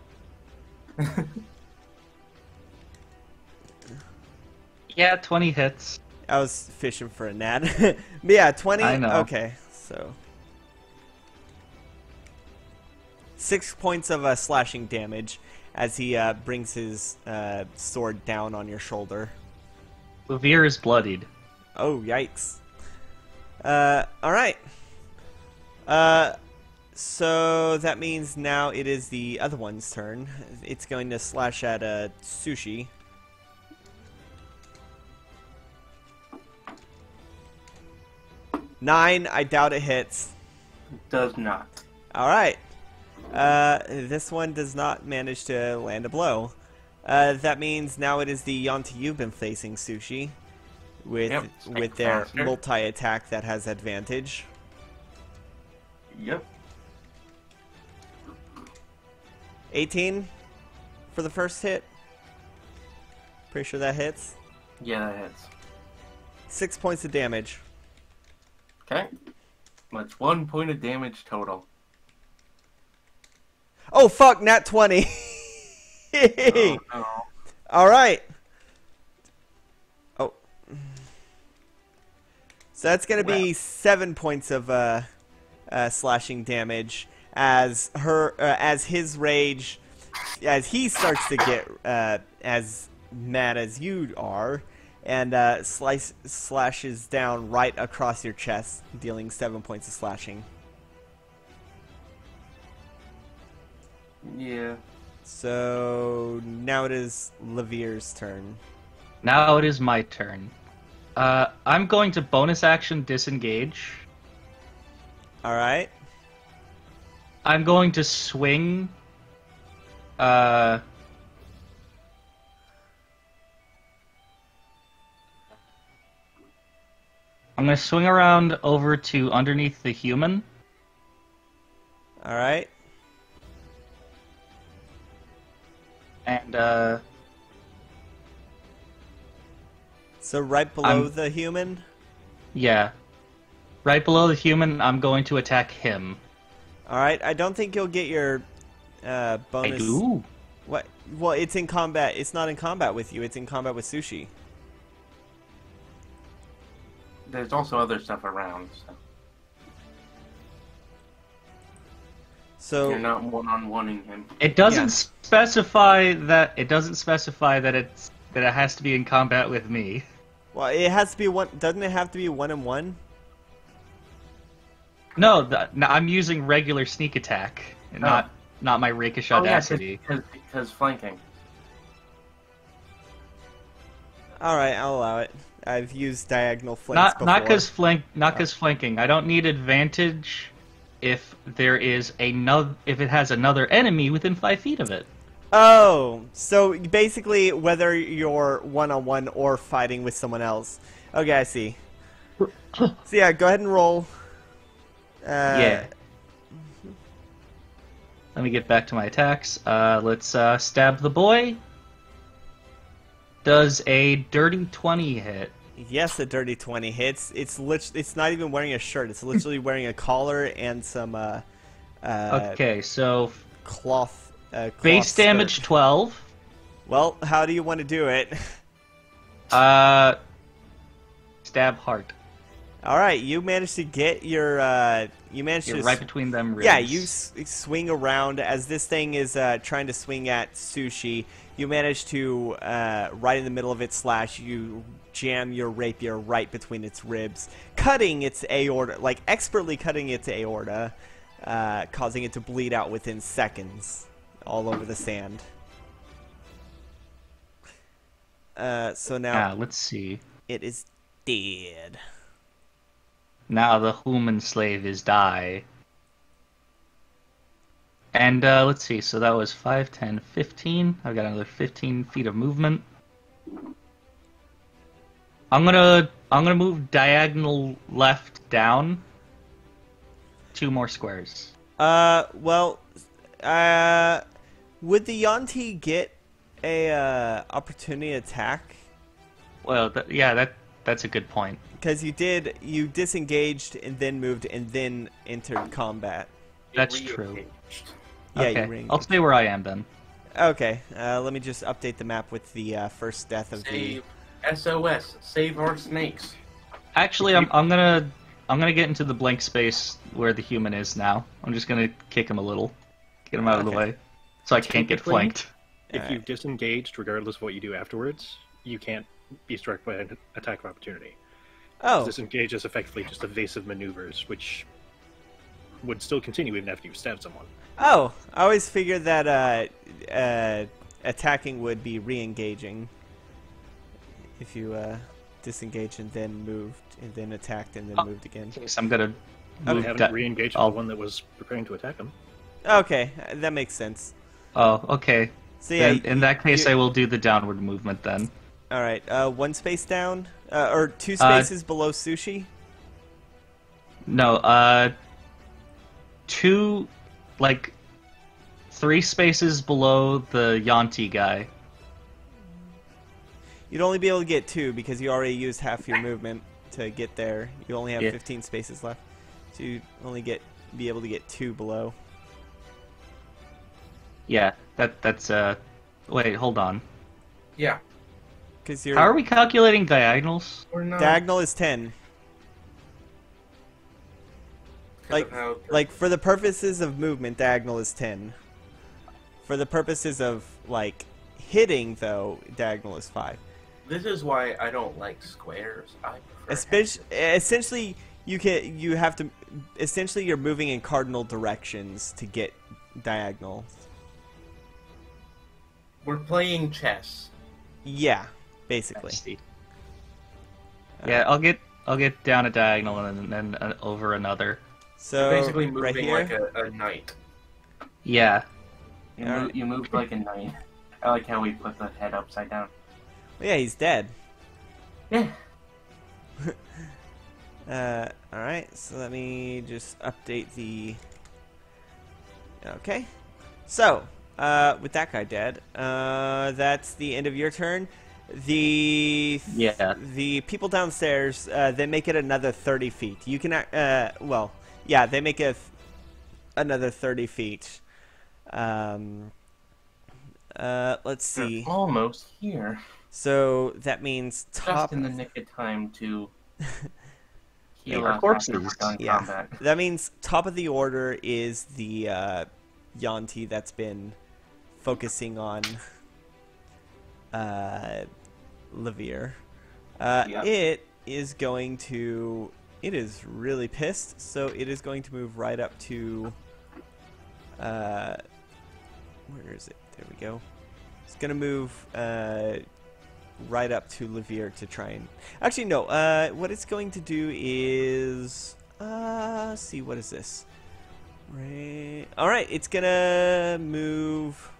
Yeah, 20 hits. I was fishing for a gnat. But yeah, 20? I know. Okay, so... 6 points of slashing damage as he brings his sword down on your shoulder. Levere is bloodied. Oh, yikes. Alright. So that means now it is the other one's turn. It's going to slash at Sushi. Nine, I doubt it hits. Does not. Alright. This one does not manage to land a blow. That means now it is the Yonta you've been facing, Sushi. With their faster. multi-attack that has advantage. Yep. 18 for the first hit. Pretty sure that hits. Yeah, that hits. 6 points of damage. Okay. That's 1 point of damage total. Oh fuck, nat 20. Oh, no. Alright. Oh. So that's gonna be 7 points of slashing damage as his rage, as he starts to get as mad as you are, and slashes down right across your chest, dealing 7 points of slashing. Yeah. So now it is Levere's turn. Now it is my turn. I'm going to bonus action disengage. Alright. I'm going to swing. I'm going to swing around over to underneath the human. Alright. And, So right below the human? yeah. Right below the human, I'm going to attack him. Alright, I don't think you'll get your bonus. I do. What? Well, it's in combat. It's not in combat with you. It's in combat with Sushi. There's also other stuff around, so... So You're not one-on-oneing him. It doesn't Yeah. specify that. It doesn't specify that it has to be in combat with me. well, it has to be one. Doesn't it have to be 1-on-1? No, I'm using regular sneak attack, and not my rakish audacity. Because flanking. Alright, I'll allow it. I've used diagonal flanks before. Not because flanking. I don't need advantage if there is if it has another enemy within 5 feet of it. Oh, so basically whether you're 1-on-1 or fighting with someone else. Okay, I see. So yeah, go ahead and roll. Yeah. Let me get back to my attacks. Let's stab the boy. Does a dirty 20 hit? Yes, a dirty 20 hits. It's not even wearing a shirt. It's literally wearing a collar and some Okay, so cloth base skirt. damage 12. Well, how do you want to do it? Stab heart. All right, you managed to get your You're right between them ribs. Yeah, you swing around as this thing is trying to swing at Sushi. you manage to, right in the middle of its slash, you jam your rapier right between its ribs, cutting its aorta, like expertly cutting its aorta, causing it to bleed out within seconds, all over the sand. So now, let's see. it is dead. Now the human slave is die. And let's see, so that was 5, 10, 15. I've got another 15 feet of movement. I'm gonna move diagonal left down 2 more squares. Well, would the Yanti get a opportunity attack? Well, that's a good point. Because you disengaged and then moved and then entered combat. That's true. Yeah, Okay, you re-engaged. I'll stay where I am then. Okay, let me just update the map with the first death of Save SOS. Save our snakes. Actually, I'm gonna get into the blank space where the human is now. I'm just gonna kick him a little, get him out of the way, so I can't get Technically, flanked. If Alright. you've disengaged, regardless of what you do afterwards, you can't be struck by an attack of opportunity. Oh, Disengage is effectively just evasive maneuvers, which would still continue even after you've stabbed someone. oh! I always figured that attacking would be re-engaging if you disengaged and then moved and then attacked and then moved again. Okay, so I'm gonna You move haven't re-engaged I'll- the one that was preparing to attack him. Okay, that makes sense. Oh, okay. So yeah, Then, in that case, I will do the downward movement then. all right. 1 space down, or 2 spaces below sushi. No, 2, like 3 spaces below the Yanti guy. You'd only be able to get 2 because you already used half your movement to get there. You only have Yeah. 15 spaces left, so you only be able to get 2 below. Yeah, that's Wait, hold on. Yeah. Because How are we calculating diagonals? Or not. diagonal is 10. Like for the purposes of movement, diagonal is 10. For the purposes of like hitting, though, diagonal is 5. This is why I don't like squares. I prefer Essentially, you have to. Essentially, you're moving in cardinal directions to get diagonal. We're playing chess. Yeah, basically. Let's see. Yeah, I'll get down a diagonal and then over another. So Basically moving right here. like a knight. Yeah. You moved like a knight. I like how we put the head upside down. Well, yeah, he's dead. Yeah. Alright, so let me just update the... Okay. So, with that guy dead, that's the end of your turn. The people downstairs, they make it another 30 feet. You can, well, yeah, they make it another 30 feet. Let's see. We're almost here. So that means top... Just in the nick of time to heal Our up corpses. after we're done Yeah. combat. That means top of the order is the Yanti that's been focusing on Levere. Yeah. It is going to... It is really pissed, so it is going to move right up to... where is it? There we go. It's going to move right up to Levere to try and... Actually, no. What it's going to do is... let's see, what is this? Right. Alright, it's going to move...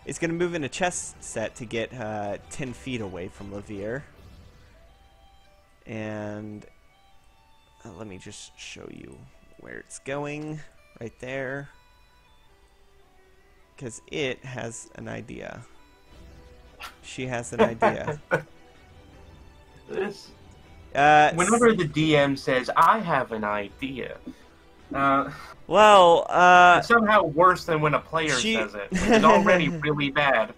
It's going to move in a chess set to get 10 feet away from Levere. And let me just show you where it's going. Right there. Because it has an idea. She has an idea. This. Whenever Whenever the DM says, "I have an idea," well, it's somehow worse than when a player says it, which is already really bad.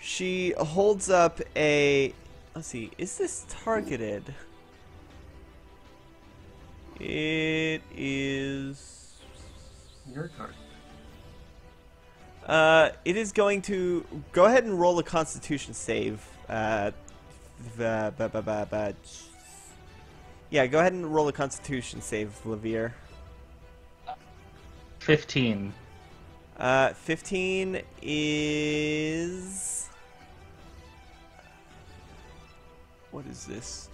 she holds up a... Let's see, is this targeted? It is... Your card. It is going to go ahead and roll a Constitution save. Yeah, go ahead and roll a Constitution save, Levere. 15. 15 is... What is this?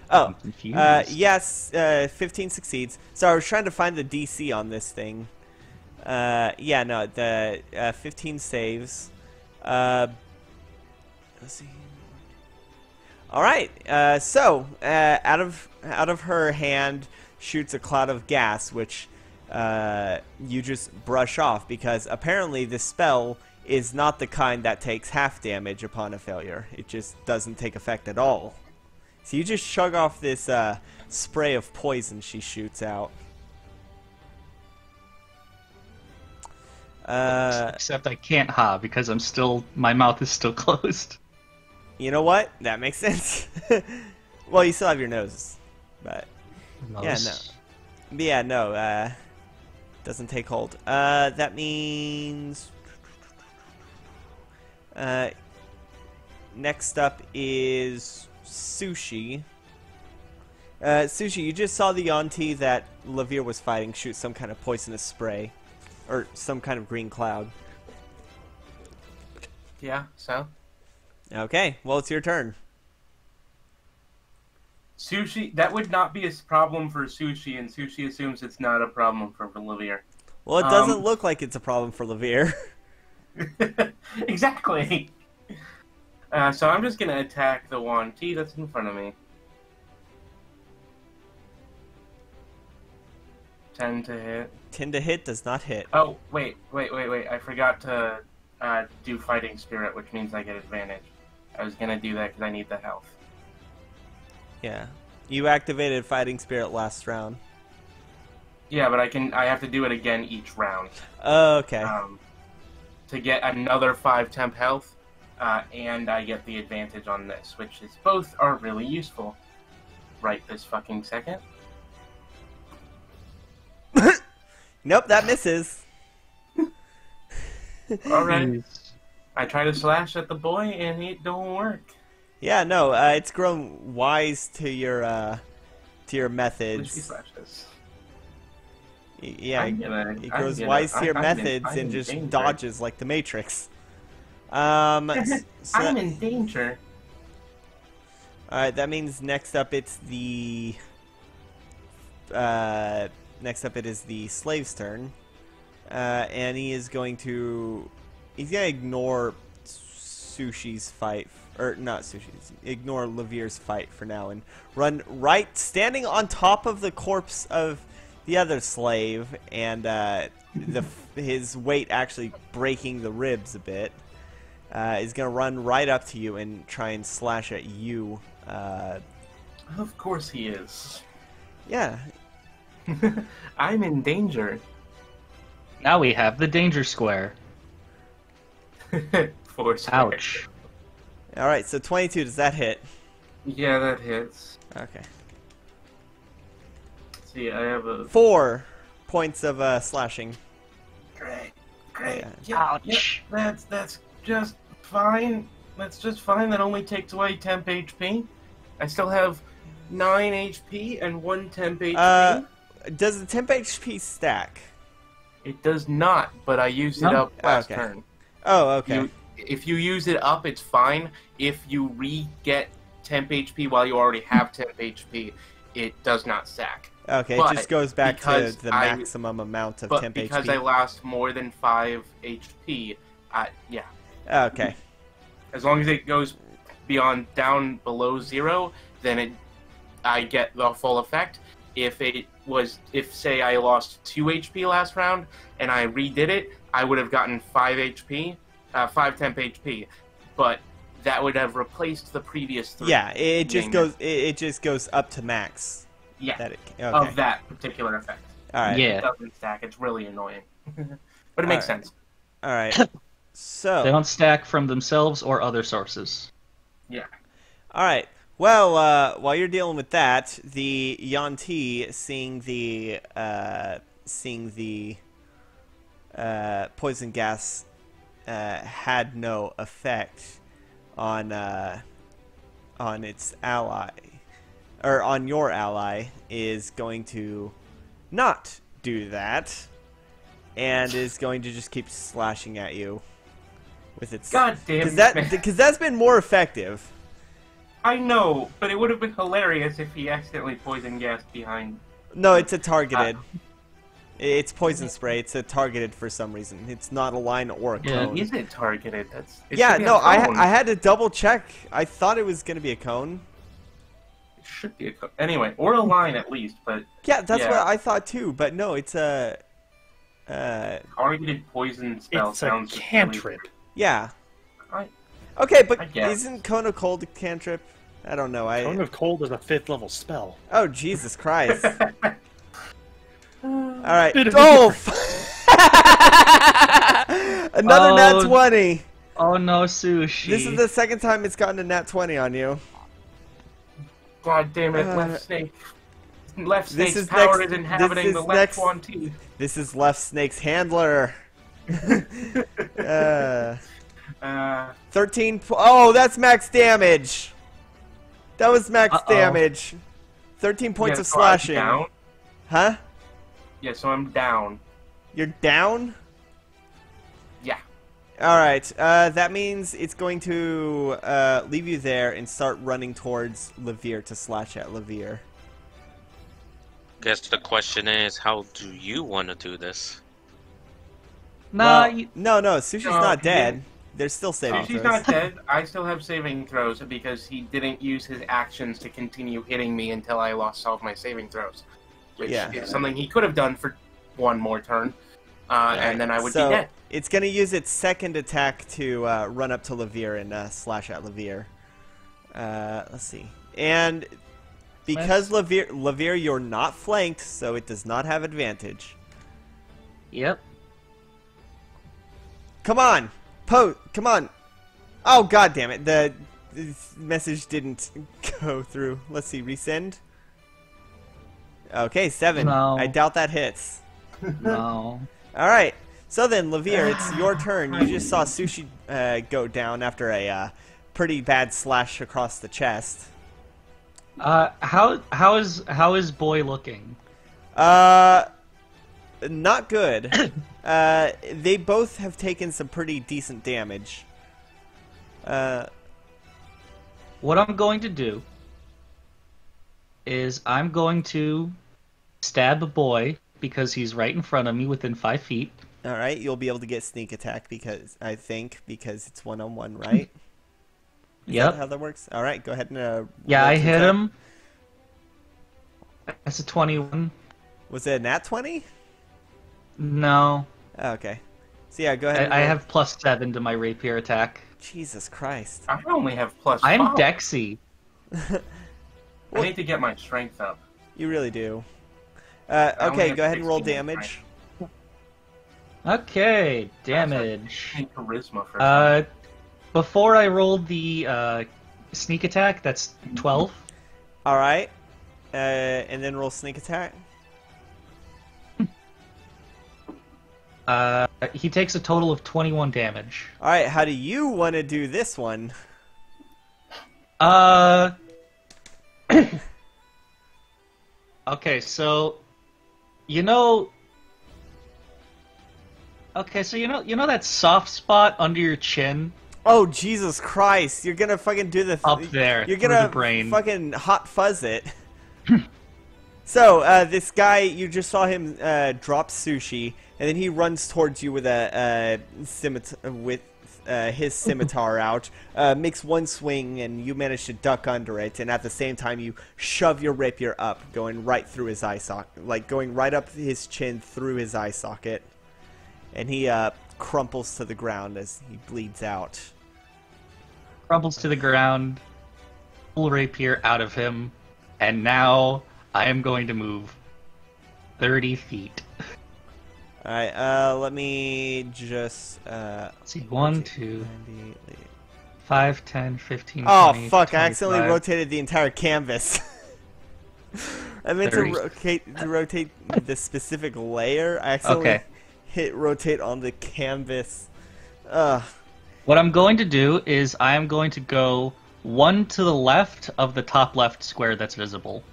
Oh, yes, 15 succeeds. So I was trying to find the DC on this thing. Yeah, no, the 15 saves. Let's see. All right. So out of her hand shoots a cloud of gas, which you just brush off because apparently this spell is not the kind that takes half damage upon a failure. It just doesn't take effect at all. So you just chug off this spray of poison she shoots out. Except I can't ha because my mouth is still closed. You know what? That makes sense. Well, you still have your nose, but yeah, no, doesn't take hold. That means next up is Sushi. Sushi, you just saw the Yonti that Levere was fighting shoot some kind of poisonous spray, or some kind of green cloud. Yeah, so? Okay, well, it's your turn. Sushi, that would not be a problem for Sushi, and Sushi assumes it's not a problem for Levere. Well, it doesn't look like it's a problem for Levere. Exactly. So I'm just going to attack the Wanti that's in front of me. 10 to hit. 10 to hit does not hit. Oh, wait. I forgot to do Fighting Spirit, which means I get advantage. I was going to do that because I need the health. Yeah. You activated Fighting Spirit last round. Yeah, but I have to do it again each round. Oh, okay. To get another 5 temp health, and I get the advantage on this, which is both are really useful. Right this fucking second. Nope, that misses. Alright. I try to slash at the boy, and it don't work. Yeah, no, it's grown wise to your methods. Slashes. Yeah, it grows wise to your methods and just danger. dodges like the Matrix. I'm in danger. Alright, that means next up it's the slave's turn. And he's gonna ignore Sushi's fight, or not Sushi's, ignore Levere's fight for now and run right, standing on top of the corpse of the other slave, and his weight actually breaking the ribs a bit. Is gonna run right up to you and try and slash at you. Of course he is. Yeah. I'm in danger. Now we have the danger square. 4 square. Ouch. Alright, so 22, does that hit? Yeah, that hits. Okay. See, I have a 4 points of slashing. Great. Ouch. Yeah, that's just fine. That's just fine. That only takes away temp HP. I still have 9 HP and 1 temp HP. Does the temp HP stack? It does not, but I used it up last turn. Oh, okay. If you use it up, it's fine. If you re-get temp HP while you already have temp HP, it does not stack. Okay, But it just goes back to the I- maximum amount of But temp because HP. I lost more than 5 HP, yeah. Okay. As long as it goes down below 0, then I get the full effect. If say I lost 2 HP last round and I redid it, I would have gotten 5 HP, 5 temp HP, but that would have replaced the previous 3. Yeah, it just goes up to max. Yeah, Okay. of that particular effect. All right. Yeah. It doesn't stack. It's really annoying, but it makes sense. All right. They So. don't stack from themselves or other sources. Yeah. All right. Well, while you're dealing with that, the Yanti, seeing the seeing the poison gas had no effect on its ally, or on your ally, is going to not do that, and is going to just keep slashing at you with its. God damn it! Because that's been more effective. I know, but it would have been hilarious if he accidentally poison gassed behind. No, it's a targeted. It's poison spray. It's a targeted for some reason. It's not a line or a cone. Is it targeted? It Yeah, should be no, a cone. I had to double check. I thought it was going to be a cone. It should be a cone. Anyway, or a line at least, but... Yeah, that's what I thought too, but no, it's a... targeted poison spell It's sounds... a cantrip. Yeah. I Okay, but I guess. isn't Cone of Cold a cantrip? I don't know. Cone of Cold is a 5th level spell. Oh, Jesus Christ. Alright. Bit of Oh! Another nat 20! Oh no, Sushi. This is the second time it's gotten a nat 20 on you. God damn it, Left Snake. Left this Snake's is power next- is inhabiting this the is left next- one teeth. This is Left Snake's handler. 13. Oh, that's max damage. That was max damage. 13 points yeah, of so I'm slashing. down. Huh? Yeah, so I'm down. You're down? Yeah. Alright, that means it's going to leave you there and start running towards Levere to slash at Levere. Guess the question is, how do you want to do this? Nah, Well, no, Sushi's No, not he dead. didn't. There's still saving Sushi's throws. not dead. I still have saving throws because he didn't use his actions to continue hitting me until I lost all of my saving throws. Which is something he could have done for one more turn. And then I would be dead. It's going to use its second attack to run up to Levere and slash at Levere. Let's see. And because Levere, you're not flanked, so it does not have advantage. Yep. Come on! Come on! Oh, god damn it. The message didn't go through. Let's see, resend. Okay, 7. No. I doubt that hits. No. Alright, so then, Levere, it's your turn. You just saw Sushi go down after a pretty bad slash across the chest. How is Boy looking? Not good. They both have taken some pretty decent damage. What I'm going to do is I'm going to stab Boy because he's right in front of me within 5 feet. Alright, you'll be able to get sneak attack because it's one-on-one, right? Is Yep. that how that works? Alright, go ahead and Yeah, roll I to hit attack. him. That's a 21. Was it a nat 20? No. Oh, okay. So yeah, go ahead and I roll. have +7 to my rapier attack. Jesus Christ. I only have +5. I'm Dexy. I need to get my strength up. You really do. only Okay, have go ahead and roll 16 damage. Okay, damage. And charisma for Before I rolled the sneak attack, that's 12. Alright. And then roll sneak attack. He takes a total of 21 damage. Alright, how do you want to do this one? Okay, so you know that soft spot under your chin Oh, Jesus Christ. You're gonna fucking do the... up there You're through gonna the brain. fucking hot fuzz it. So, this guy, you just saw him drop Sushi, and then he runs towards you with his scimitar out, makes one swing, and you manage to duck under it, and at the same time you shove your rapier up, going right through his eye socket, like going right up his chin through his eye socket, and he crumples to the ground as he bleeds out. Crumbles to the ground, pull rapier out of him, and now I am going to move 30 feet. Alright, let me just, Let's see, 1, 2, 90, 5, 10, 15, Oh, 20, fuck, I 25. accidentally rotated the entire canvas. I meant to 30. rotate the specific layer. I accidentally Okay. hit rotate on the canvas. What I'm going to do is I am going to go one to the left of the top left square that's visible.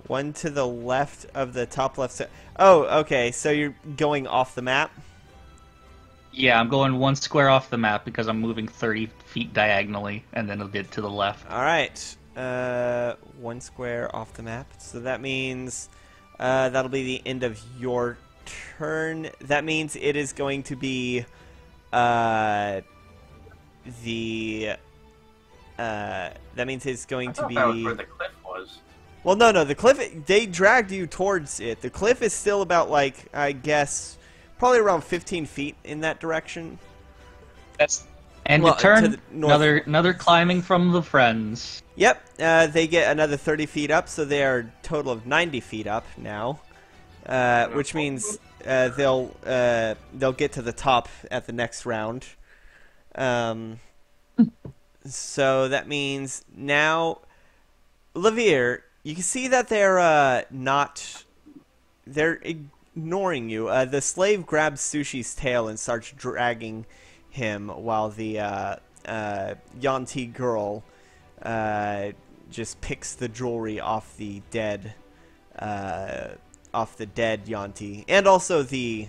One to the left of the top left. Oh, okay. So you're going off the map. Yeah, I'm going one square off the map because I'm moving 30 feet diagonally, and then it'll get to the left. All right. One square off the map. So that means that'll be the end of your turn. That means it is going to be that means it's going to be. That was where the cliff was. Well, no, the cliff. They dragged you towards it. The cliff is still about I guess, probably around 15 feet in that direction. And Well, to turn, to the north. another climbing from the friends. Yep, they get another 30 feet up, so they are a total of 90 feet up now, which means they'll get to the top at the next round. So that means now, Levere, you can see that they're ignoring you. The slave grabs Sushi's tail and starts dragging him, while the Yanti girl just picks the jewelry off the dead Yanti, and also the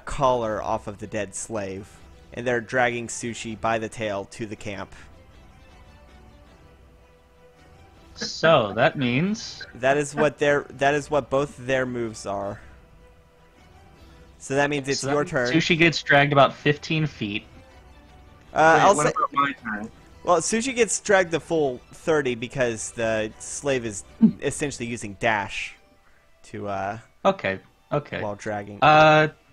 collar off of the dead slave, and they're dragging Sushi by the tail to the camp. So that means That is what both their moves are. So that means it's your turn. Sushi gets dragged about 15 feet. I'll What say, about my turn? well, Sushi gets dragged the full 30 because the slave is essentially using dash to Okay. while dragging.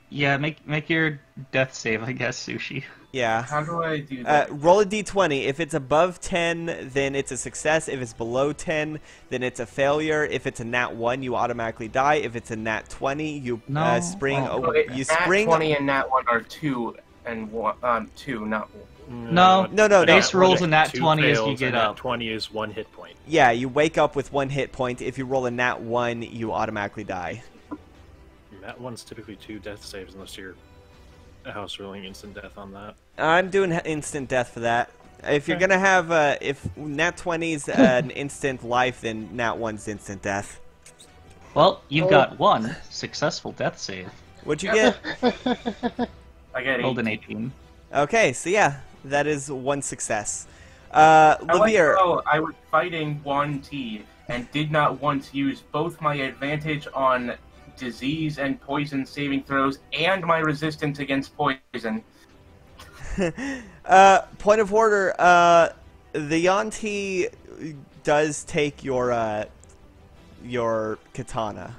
Yeah, make your death save, I guess, Sushi. Yeah. How do I do that? Roll a d20. If it's above 10, then it's a success. If it's below 10, then it's a failure. If it's a nat 1, you automatically die. If it's a nat 20, you spring. No. You Nat spring. 20 and Nat 1 are 2 and 1, 2, not 1. No, base rolls a nat Two 20 as you fails, get and nat up. 20 is 1 hit point. Yeah, you wake up with 1 hit point. If you roll a nat 1, you automatically die. Nat 1's typically 2 death saves unless you're house ruling instant death on that. I'm doing instant death for that. If you're gonna have if nat 20's an instant life, then nat 1's instant death. Well, you've got one successful death save. What'd you get? I got Rolled an 18. 18. Okay, so yeah, that is 1 success. I like Levere, how I was fighting 1T and did not once use both my advantage on disease and poison saving throws and my resistance against poison. point of order, the Yanti does take your katana.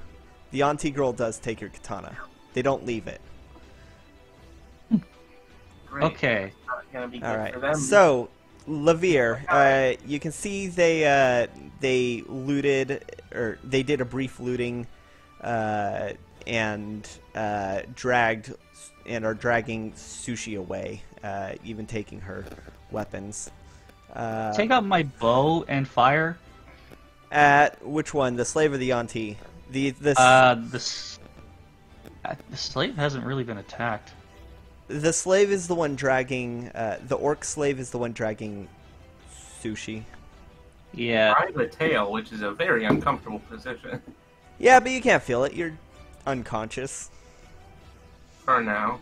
The Yanti girl does take your katana. They don't leave it. Great. Okay. Not gonna be good All for right. them. So, Levere, you can see they looted, or they did a brief looting, and dragged and are dragging Sushi away, even taking her weapons. Take out my bow and fire. At which one? The slave or the Yanti? The slave hasn't really been attacked. The slave is the one dragging. The orc slave is the one dragging Sushi. Yeah. By the tail, which is a very uncomfortable position Yeah, but you can't feel it. You're unconscious. for now.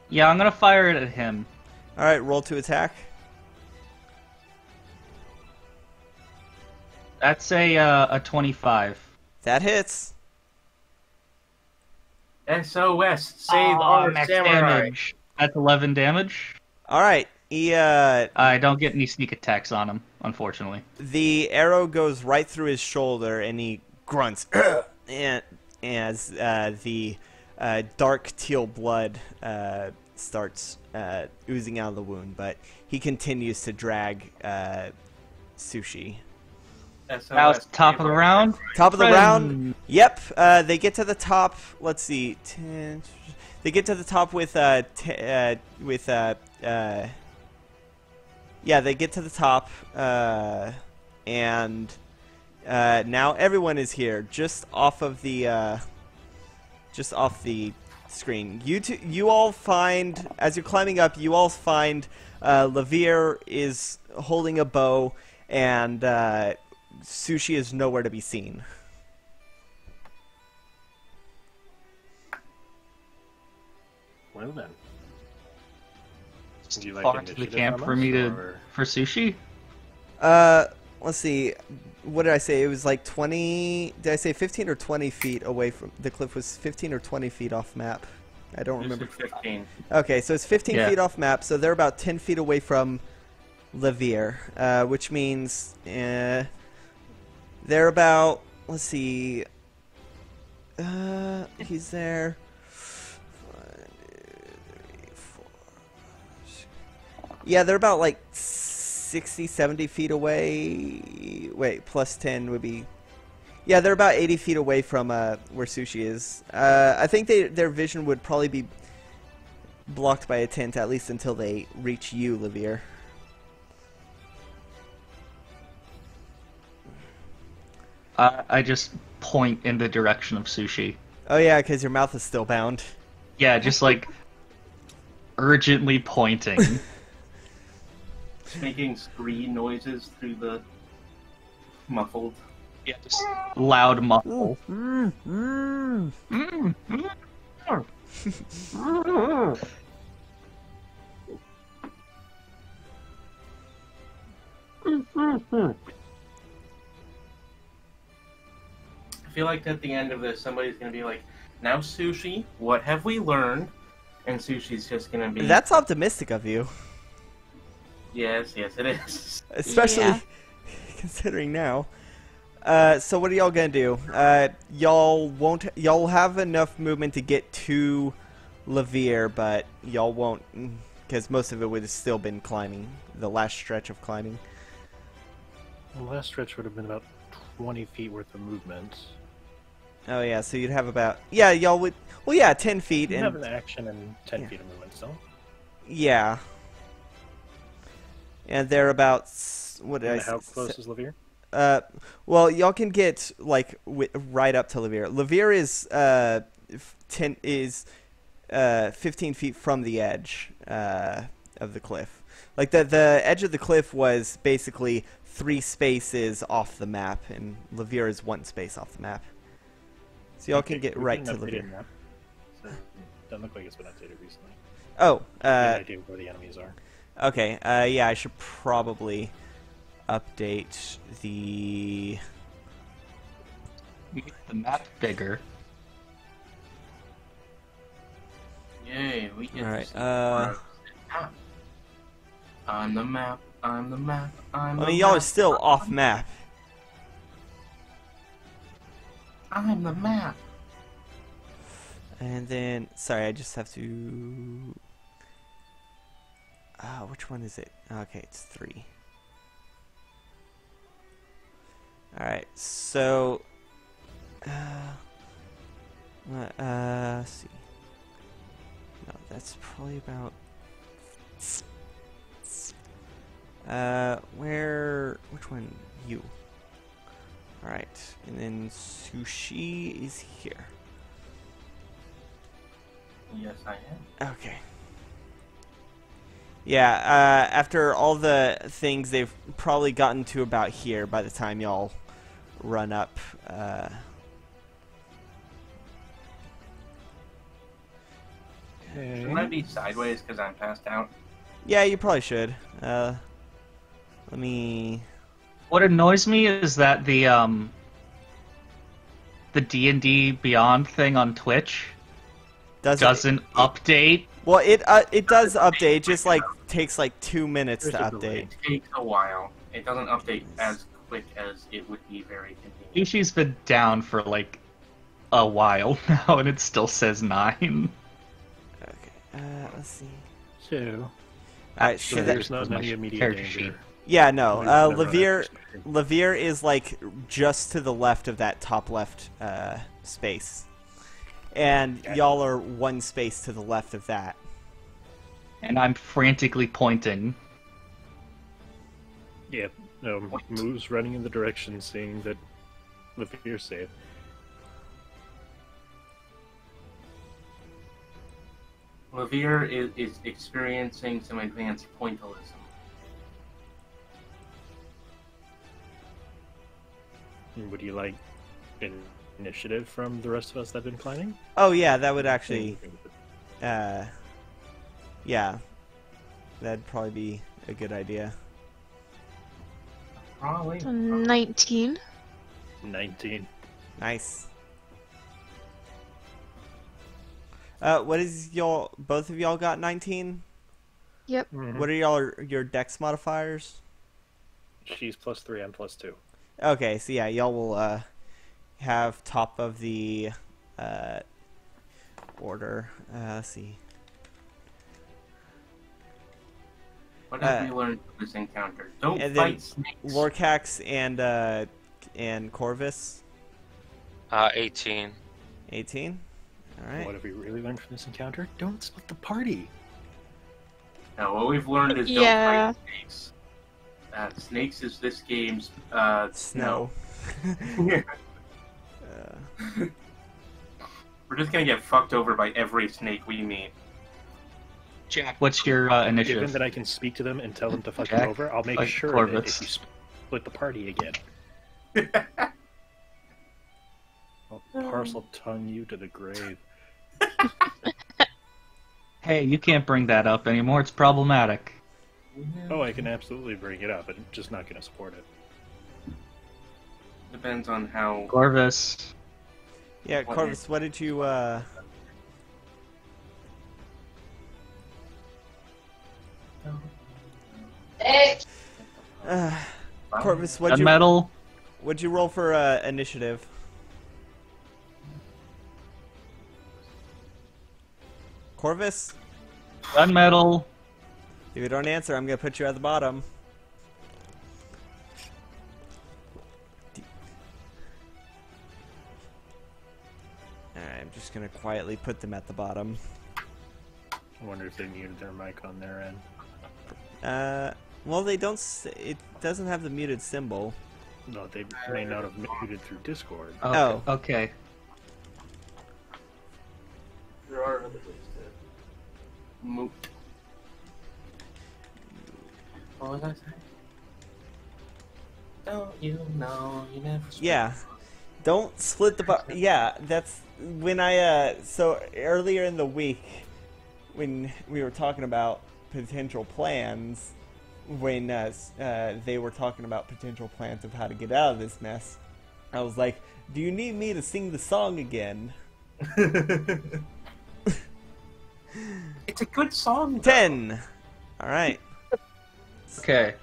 Yeah, I'm gonna fire it at him. All right, roll to attack. That's a 25. That hits. SOS, save our max samurai. damage. That's 11 damage. All right. He I don't get any sneak attacks on him, unfortunately. the arrow goes right through his shoulder, and he grunts, and as the dark teal blood starts oozing out of the wound. But he continues to drag Sushi. SOS, Now it's top save of the our round. Top of the Friend. round. Yep. They get to the top. Let's see. 10, they get to the top with yeah. They get to the top and now everyone is here, just off the screen. You all find, as you're climbing up, you all find Lavir is holding a bow, and Sushi is nowhere to be seen. Well then. Do you like Far to the initiative camp from for us, me to or- for sushi. Let's see. What did I say? It was like 20. Did I say 15 or 20 feet away from the cliff? Was 15 or 20 feet off map? I don't remember. 15. Okay, so it's 15 Yeah. feet off map, so they're about 10 feet away from Lavir, which means they're about. Let's see. He's there. 1, 2, 3, 4. Yeah, they're about like 60, 70 feet away. Wait, plus 10 would be... Yeah, they're about 80 feet away from where Sushi is. I think their vision would probably be blocked by a tent, at least until they reach you, Lavir. I just point in the direction of Sushi. Oh yeah, because your mouth is still bound. Yeah, just like urgently pointing. Just making scream noises through the muffled. Yeah, just loud muffle. I feel like at the end of this, somebody's gonna be like, "Now, Sushi, what have we learned?" And Sushi's just gonna be, That's optimistic of you, "Yes, yes, it is." especially Yeah. considering now. So what are y'all gonna do? Y'all have enough movement to get to Lavir, but y'all won't, because most of it would have still been climbing, the last stretch of climbing. The last stretch would have been about 20 feet worth of movement. Oh yeah, so you'd have about, yeah, y'all would, well yeah, 10 feet, You and have an action and 10 Yeah. feet of movement still. yeah. And they're about, what did I And how say? close is Lavir? Well, y'all can get like right up to Lavir. Lavir is 15 feet from the edge of the cliff. Like the edge of the cliff was basically 3 spaces off the map, and Lavir is 1 space off the map. So y'all can Okay, get we right didn't to update Lavir. map, so it doesn't look like it's been updated recently. Oh, I have no idea where the enemies are. okay. Yeah, I should probably update the. Make the map bigger. Yay, we get Alright, to see more of the map. I'm the map. I'm the map. I'm I the mean, y'all are map, still off map. I'm the map. And then, sorry, I just have to. Which one is it? Okay, it's 3. All right, so. Let's see. No, that's probably about. Which one? You. All right, and then Sushi is here. Yes, I am. Okay. Yeah, after all the things, they've probably gotten to about here by the time y'all run up. Shouldn't I be sideways because I'm passed out? Yeah, you probably should. Let me... What annoys me is that the D&D Beyond thing on Twitch doesn't update. Well, it does update. It just like takes like 2 minutes to There's a update. It takes a while. It doesn't update as quick as it would be very convenient. Sushi's been down for like a while now, and it still says 9. Okay, let's see. So, Alright, so should that... there's not was my any immediate character danger. sheet. Yeah, no. We've never Lavir had Lavir is like just to the left of that top left space, and y'all are 1 space to the left of that. And I'm frantically pointing. Yeah, Moo's running in the direction, seeing that Lafayette's safe. Lavere is experiencing some advanced pointillism. Would you like an initiative from the rest of us that have been planning? Oh yeah, that would actually, yeah, that'd probably be a good idea. Probably. 19. 19. Nice. What is both of y'all got 19? Yep. Mm-hmm. What are your dex modifiers? She's +3, I'm +2. Okay, so yeah, y'all will have top of the order. Let's see. What have we learned from this encounter? Don't And fight then snakes. Lorcax and Corvus. 18. 18. All right. What have we really learned from this encounter? Don't split the party. Now, what we've learned is Yeah. don't fight snakes. Snakes is this game's Snow. We're just gonna get fucked over by every snake we meet. Jack. What's your Given initiative? that I can speak to them and tell them to fuck you Jack, over, I'll make like sure that Corvus. if you split the party again, I'll parcel tongue you to the grave. Hey, you can't bring that up anymore. It's problematic. Oh, I can absolutely bring it up, but I'm just not going to support it. Depends on how. Corvus. Yeah, Corvus, what did you Corvus, Gunmetal. what'd you roll for initiative? Corvus? Gunmetal. If you don't answer, I'm gonna put you at the bottom. Alright, I'm just gonna quietly put them at the bottom. I wonder if they muted their mic on their end. Well, they don't. It doesn't have the muted symbol. No, they may not have muted through Discord. Oh. Okay. There are other ways to move. What was I saying? Don't you know you never. Yeah. Don't split the yeah, that's when I so earlier in the week when we were talking about potential plans, when they were talking about potential plans of how to get out of this mess, I was like, "Do you need me to sing the song again?" It's a good song. 10. All right. Okay.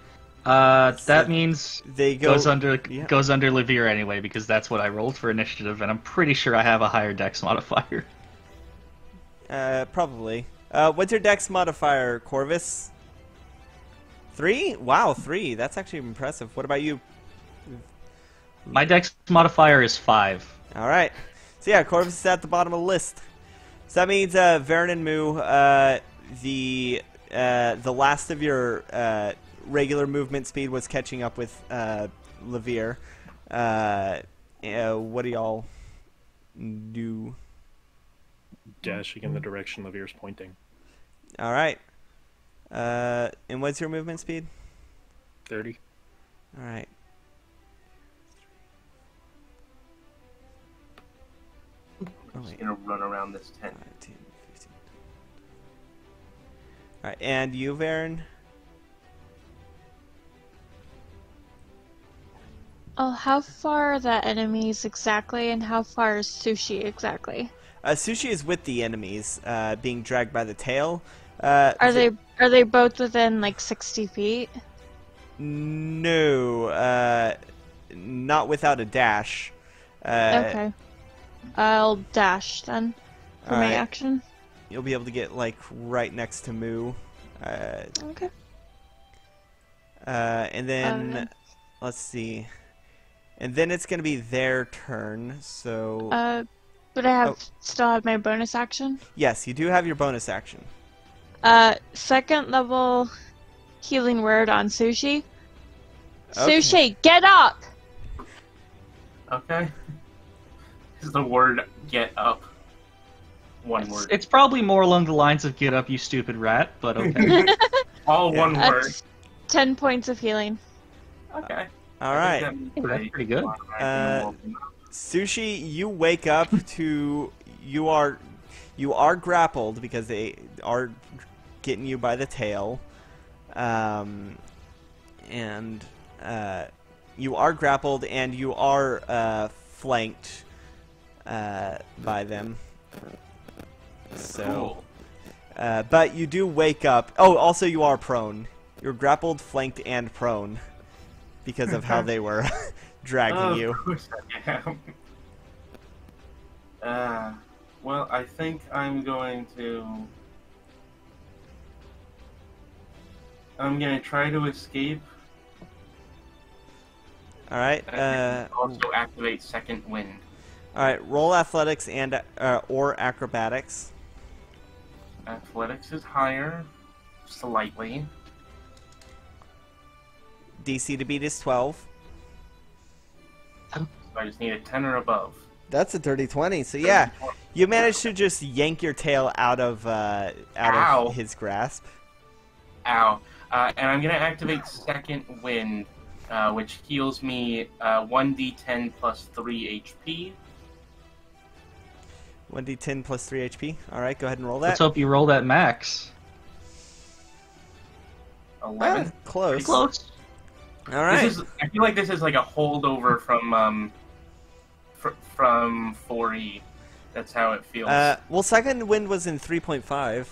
So That means they go goes under yeah. Levere anyway because that's what I rolled for initiative, and I'm pretty sure I have a higher dex modifier. Probably. What's your dex modifier, Corvus? 3? Wow, 3. That's actually impressive. What about you? My dex modifier is 5. All right. So yeah, Corvus is at the bottom of the list. So that means Varen and Moo, the last of your regular movement speed was catching up with Levere. What do y'all do? Dashing in the direction Levere's pointing. All right. And what's your movement speed? 30. All right. I'm just gonna run around this tent. 15. All right, and you, Varen? Oh, how far are the enemies exactly, and how far is Sushi exactly? Sushi is with the enemies, being dragged by the tail. Are they both within like 60 feet? No, not without a dash. Okay. I'll dash then for my Alright. action. You'll be able to get like right next to Moo. Okay. And then let's see. And then it's gonna be their turn. So But I still have my bonus action. yes, you do have your bonus action. Second level healing word on Sushi. Sushi, get up! Okay. Is the word "get up" one word? It's probably more along the lines of "get up, you stupid rat," but okay. All one word. That's 10 points of healing. Okay. All right. That's pretty good. Sushi, you wake up to you are grappled because they are getting you by the tail, and you are grappled and you are flanked by them. So, but you do wake up. Oh, also you are prone. You're grappled, flanked, and prone because of how they were dragging you. Of course I am. Well, I think I'm going to try to escape. All right. And also activate second wind. All right. Roll athletics and or acrobatics. Athletics is higher, slightly. DC to beat is 12. So I just need a 10 or above. That's a dirty 20. So yeah, you managed to just yank your tail out of Ow. his grasp. Ow. And I'm going to activate second wind, which heals me 1d10 plus 3 HP. 1d10 plus 3 HP. All right, go ahead and roll that. Let's hope you roll that max. 11. Ah, close. Close. All right. I feel like this is like a holdover from 4E. That's how it feels. Well, second wind was in 3.5.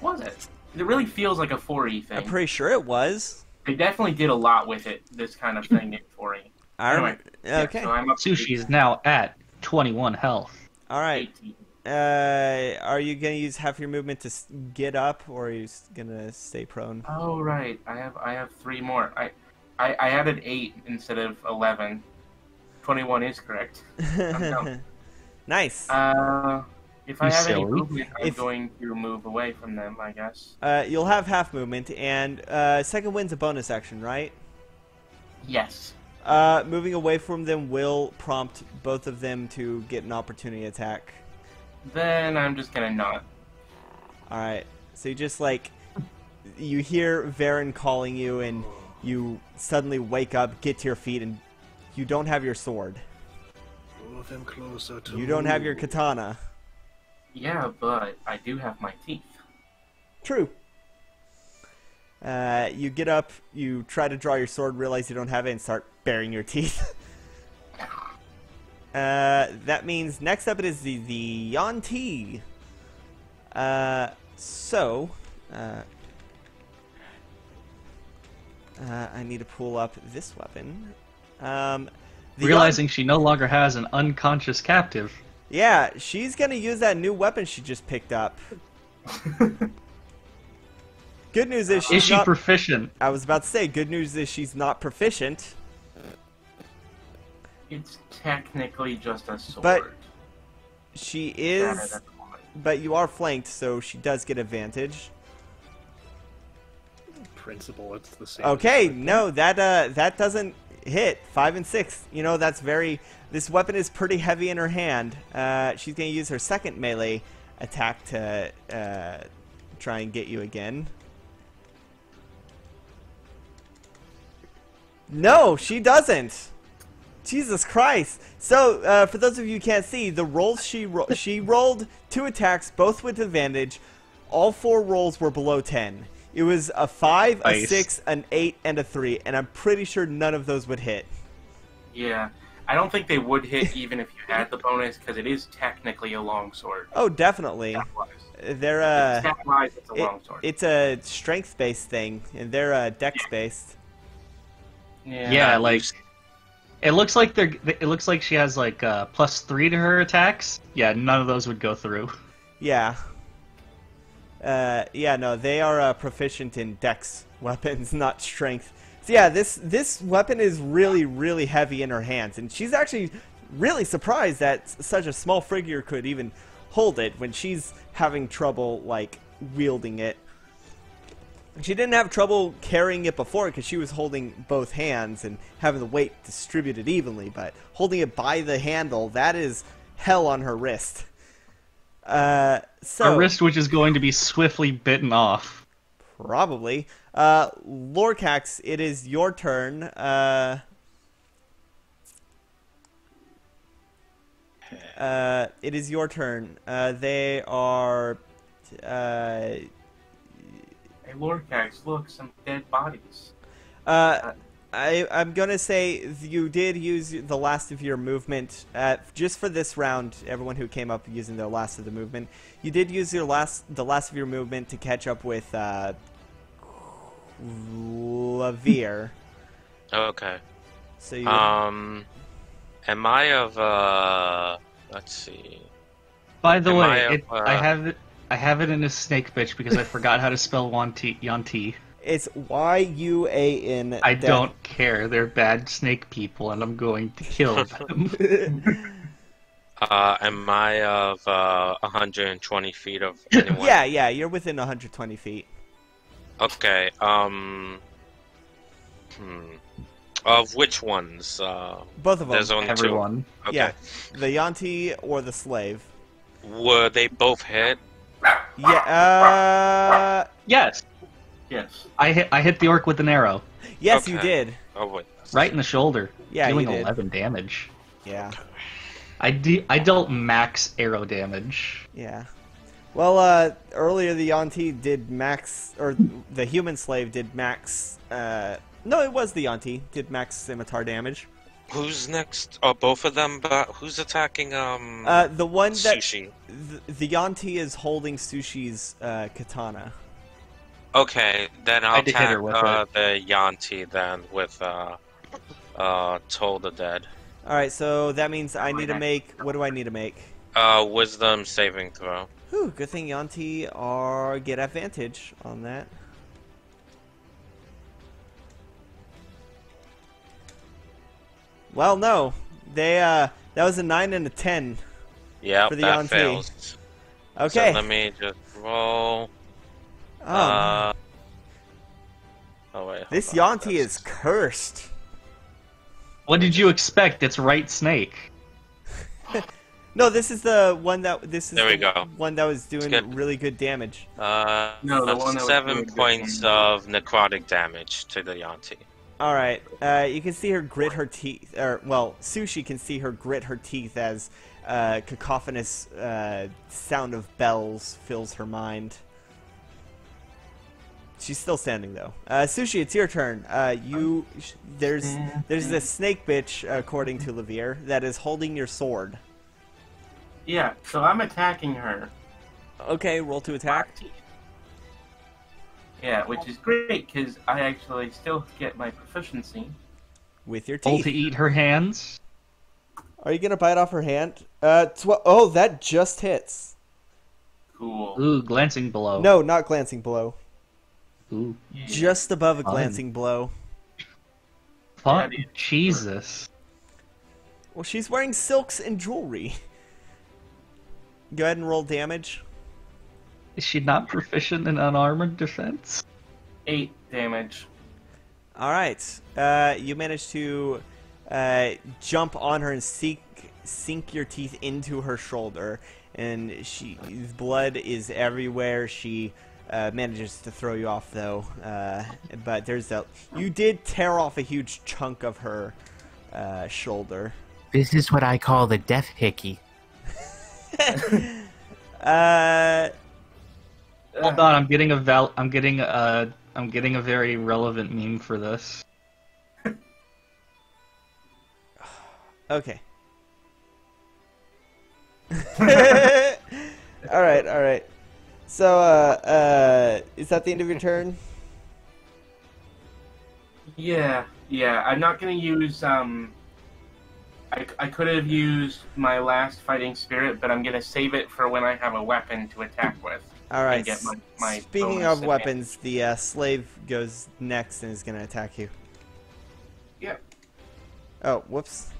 Was it? It really feels like a 4E thing. I'm pretty sure it was. They definitely did a lot with it, this kind of thing in 4E. Anyway, okay. so I'm up to Sushi is now at 21 health. All right. 18. Are you gonna use half your movement to get up, or are you gonna stay prone? Oh right, I have 3 more. I added 8 instead of 11. 21 is correct. Nice. If I You have any silly. movement, I'm If- going to move away from them, I guess. You'll have half movement, and second wind's a bonus action, right? Yes. Moving away from them will prompt both of them to get an opportunity attack. Then I'm just gonna not. Alright, so you just you hear Varen calling you, and you suddenly wake up, get to your feet, and you don't have your sword. Move him closer to You don't have your katana. Yeah, but I do have my teeth. True. You get up, you try to draw your sword, realize you don't have it, and start baring your teeth. That means next up it is the Yanti. I need to pull up this weapon. Realizing she no longer has an unconscious captive. Yeah, she's gonna use that new weapon she just picked up. Good news is she's Is she not... proficient? I was about to say, good news is she's not proficient. It's technically just a sword. But she That is... at the moment. But you are flanked, so she does get advantage. principle. It's the same. Okay, no, that doesn't hit. 5 and 6. You know, that's very... This weapon is pretty heavy in her hand. She's going to use her second melee attack to try and get you again. No, she doesn't. Jesus Christ. So, for those of you who can't see, the rolls she rolled 2 attacks, both with advantage. All 4 rolls were below 10. It was a 5, a Nice. 6, an 8, and a 3, and I'm pretty sure none of those would hit. Yeah. I don't think they would hit even if you had the bonus, because it is technically a longsword. Oh, definitely. Stat-wise. They're Stat-wise, it's a longsword. it's a strength-based thing, and they're dex-based. Yeah, like it looks like it looks like she has like +3 to her attacks. Yeah, none of those would go through. Yeah. Yeah, no, they are proficient in dex weapons, not strength. So yeah, this weapon is really, really heavy in her hands, and she's actually really surprised that such a small figure could even hold it when she's having trouble, like, wielding it. She didn't have trouble carrying it before because she was holding both hands and having the weight distributed evenly, but holding it by the handle, that is hell on her wrist. A wrist which is going to be swiftly bitten off. Probably. Lorcax, it is your turn. It is your turn. They are... Hey, Lorcax, look, some dead bodies. I'm gonna say you did use the last of your movement just for this round. Everyone who came up using the last of the movement, you did use the last of your movement to catch up with Lavir. Okay. So you. Am I of Let's see. By the Am way, I I have it in a snake bitch because I forgot how to spell Yanti. It's Y-U-A-N. I don't care. They're bad snake people, and I'm going to kill them. Am I of 120 feet of anyone? Yeah, you're within 120 feet. Okay. Of which ones? Both of them. There's only Everyone. two. Okay. Yeah, the Yanti or the slave. Were they both hit? Yeah. Yes. Yes. I hit the orc with an arrow. Yes, Okay. you did. Oh wait. Right in the shoulder. Yeah, doing you did. 11 damage. Yeah. I dealt max arrow damage. Yeah. Well, earlier the Yanti did max, or the human slave did max. No, it was the Yanti did max scimitar damage. Who's next? Oh, both of them. But who's attacking? The one that Sushi. the Yanti is holding Sushi's katana. Okay, then I I'll did hit her attack with it. the Yanti then with Toll the Dead. All right, so that means I need to make. What do I need to make? Wisdom saving throw. Whew, good thing Yanti get advantage on that. Well, no, they that was a 9 and a 10. Yeah, For the that Yanti. fails. Okay. So let me just roll. Oh, Oh wait. hold this on, Yanti is cursed. What did you expect? It's right snake. No, this is the one that There we go. one that was doing good. really good damage. No, the one that was 7 doing good points damage. of necrotic damage to the Yanti. All right, you can see her grit her teeth, or well, Sushi can see her grit her teeth as cacophonous sound of bells fills her mind. She's still standing though. Sushi, it's your turn. There's this snake bitch, according to Lavir, that is holding your sword. Yeah, so I'm attacking her. Okay, roll to attack. Yeah, which is great, because I actually still get my proficiency. With your Roll teeth. to eat her hands. Are you gonna bite off her hand? Oh, that just hits. Cool. Ooh, glancing blow. No, not glancing blow. Ooh, Just above a Fine. glancing blow. fun. Yeah, Jesus. Well, she's wearing silks and jewelry. Go ahead and roll damage. Is she not proficient in unarmored defense? 8 damage. All right. You managed to jump on her and sink your teeth into her shoulder, and blood is everywhere. She manages to throw you off though, but you did tear off a huge chunk of her shoulder. This is what I call the death hickey. Hold on, I'm getting a very relevant meme for this. Okay. All right. So, is that the end of your turn? Yeah. I'm not gonna use, I could have used my last fighting spirit, but I'm gonna save it for when I have a weapon to attack with. All right. Get my Speaking bonus of weapons, the slave goes next and is going to attack you. Yep. Oh, whoops.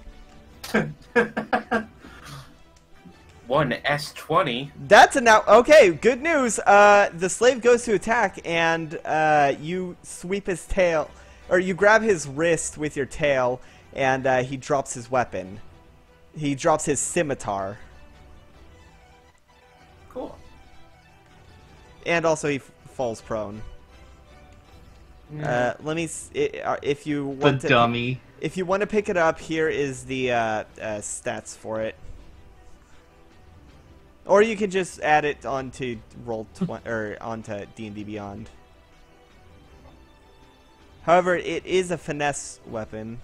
One S20. That's a now. Okay, good news. The slave goes to attack, and you sweep his tail, or you grab his wrist with your tail, and he drops his weapon. He drops his scimitar. Cool. And also he falls prone. Let me. If you want The to, dummy. if you want to pick it up, here is the stats for it. Or you can just add it onto or onto D&D Beyond. However, it is a finesse weapon.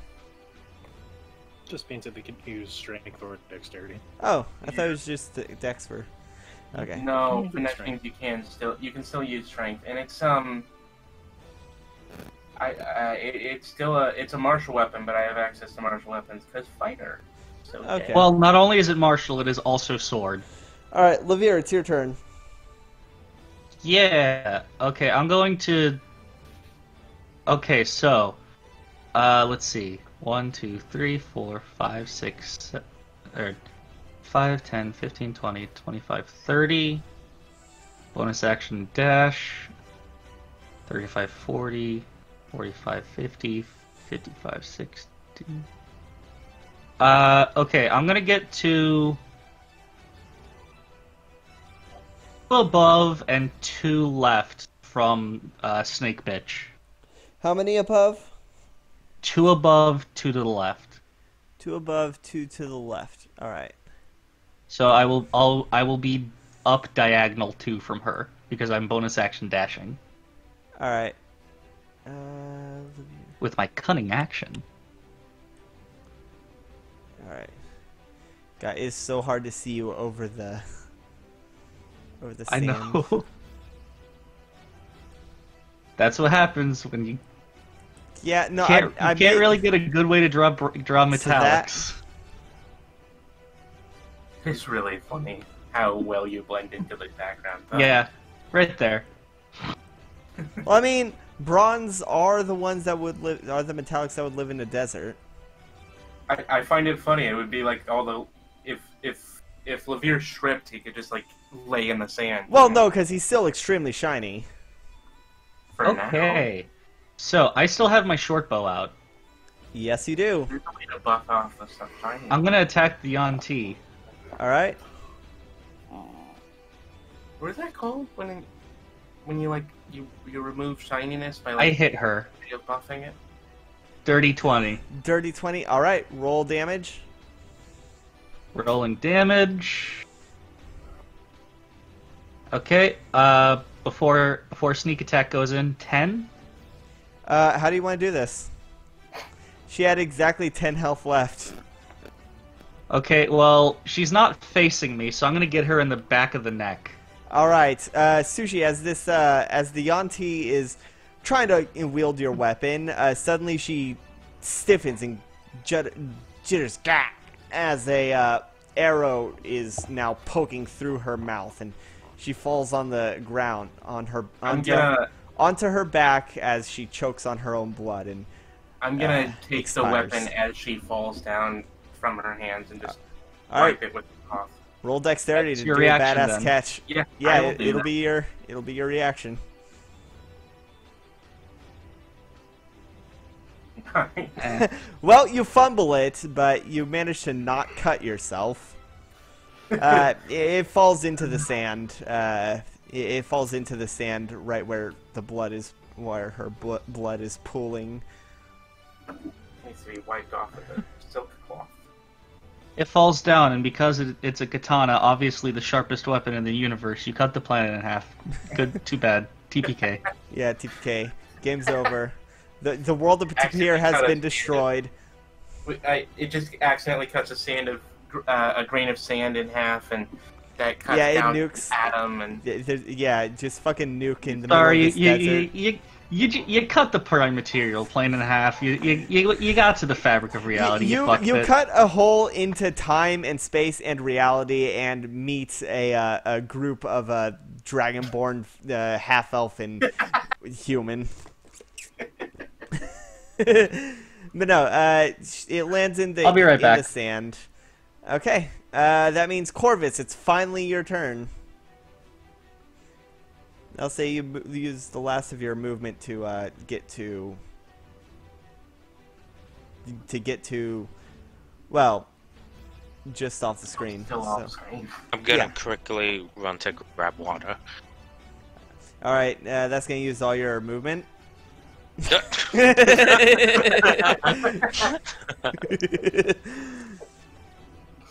Just means that they can use strength or dexterity. Oh, I thought it was just dex for. Okay. No, finesse means you can still use strength, and it's it's still a martial weapon, but I have access to martial weapons because fighter. So Okay. Well, not only is it martial, it is also sword. All right, Levere, it's your turn. Yeah. Okay, I'm going to. Okay, so, let's see. 1, 2, 3, 4, 5, 6, 7, or 5, 10, 15, 20, 25, 30. Bonus action dash. 35, 40, 45, 50, 55, 60. Okay, I'm gonna get to above and 2 left from Snake Bitch. How many above? 2 above, 2 to the left. 2 above, 2 to the left. All right. So I will be up diagonal 2 from her because I'm bonus action dashing All right. with my cunning action. All right. God, it's so hard to see you over the I sand. know. That's what happens when you Yeah, no, can't, I you can't made- really get a good way to draw metallics. it's really funny how well you blend into the background. Though. Yeah, right there. Well, I mean, bronze are the ones that would live, are the metallics that would live in the desert. I find it funny. It would be like all the if Levere stripped, he could just like lay in the sand. Well, no, because he's still extremely shiny. For now. Okay. So I still have my short bow out. Yes, you do. There's a way to buff off the stuff shiny. I'm gonna attack the Yuan-Ti. All right. What is that called when you like you remove shininess by I like hit her. buffing it? Dirty 20. Dirty 20. All right. Roll damage. Rolling damage. Okay. Before sneak attack goes in, 10. How do you want to do this? She had exactly 10 health left. Okay. Well, she's not facing me, so I'm gonna get her in the back of the neck. All right, Sushi. As the Yanti is trying to wield your weapon, suddenly she stiffens and jitters as a arrow is now poking through her mouth, and she falls on the ground onto her back as she chokes on her own blood, and I'm gonna take expires. the weapon as she falls down from her hands and just all right. wipe it with the cloth. Roll dexterity That's to your do a reaction, badass then. catch. Yeah, Yeah, I will do it'll that. be your reaction. Well, you fumble it, but you manage to not cut yourself. It falls into the sand. It falls into the sand right where the blood is, where her blood is pooling. Needs to be wiped off with a silk cloth. It falls down, and because it's a katana, obviously the sharpest weapon in the universe, you cut the planet in half. Good, too bad. TPK. Yeah, TPK. Game's over. The world of Tapir has cut been it. destroyed. It just accidentally cuts a grain of sand in half, and that cuts Yeah, it down nukes. Adam and Yeah, just fucking nuke in the Sorry, middle of this desert. you cut the prime material plane in half. You got to the fabric of reality. You You cut a hole into time and space and reality and meet a group of dragonborn half-elf and human. But no, it lands in the I'll be right back. the sand. Okay, That means Corvus, it's finally your turn. I'll say you use the last of your movement to get to well, just off the screen. Still off screen. I'm gonna Yeah. quickly run to grab water. All right, that's gonna use all your movement.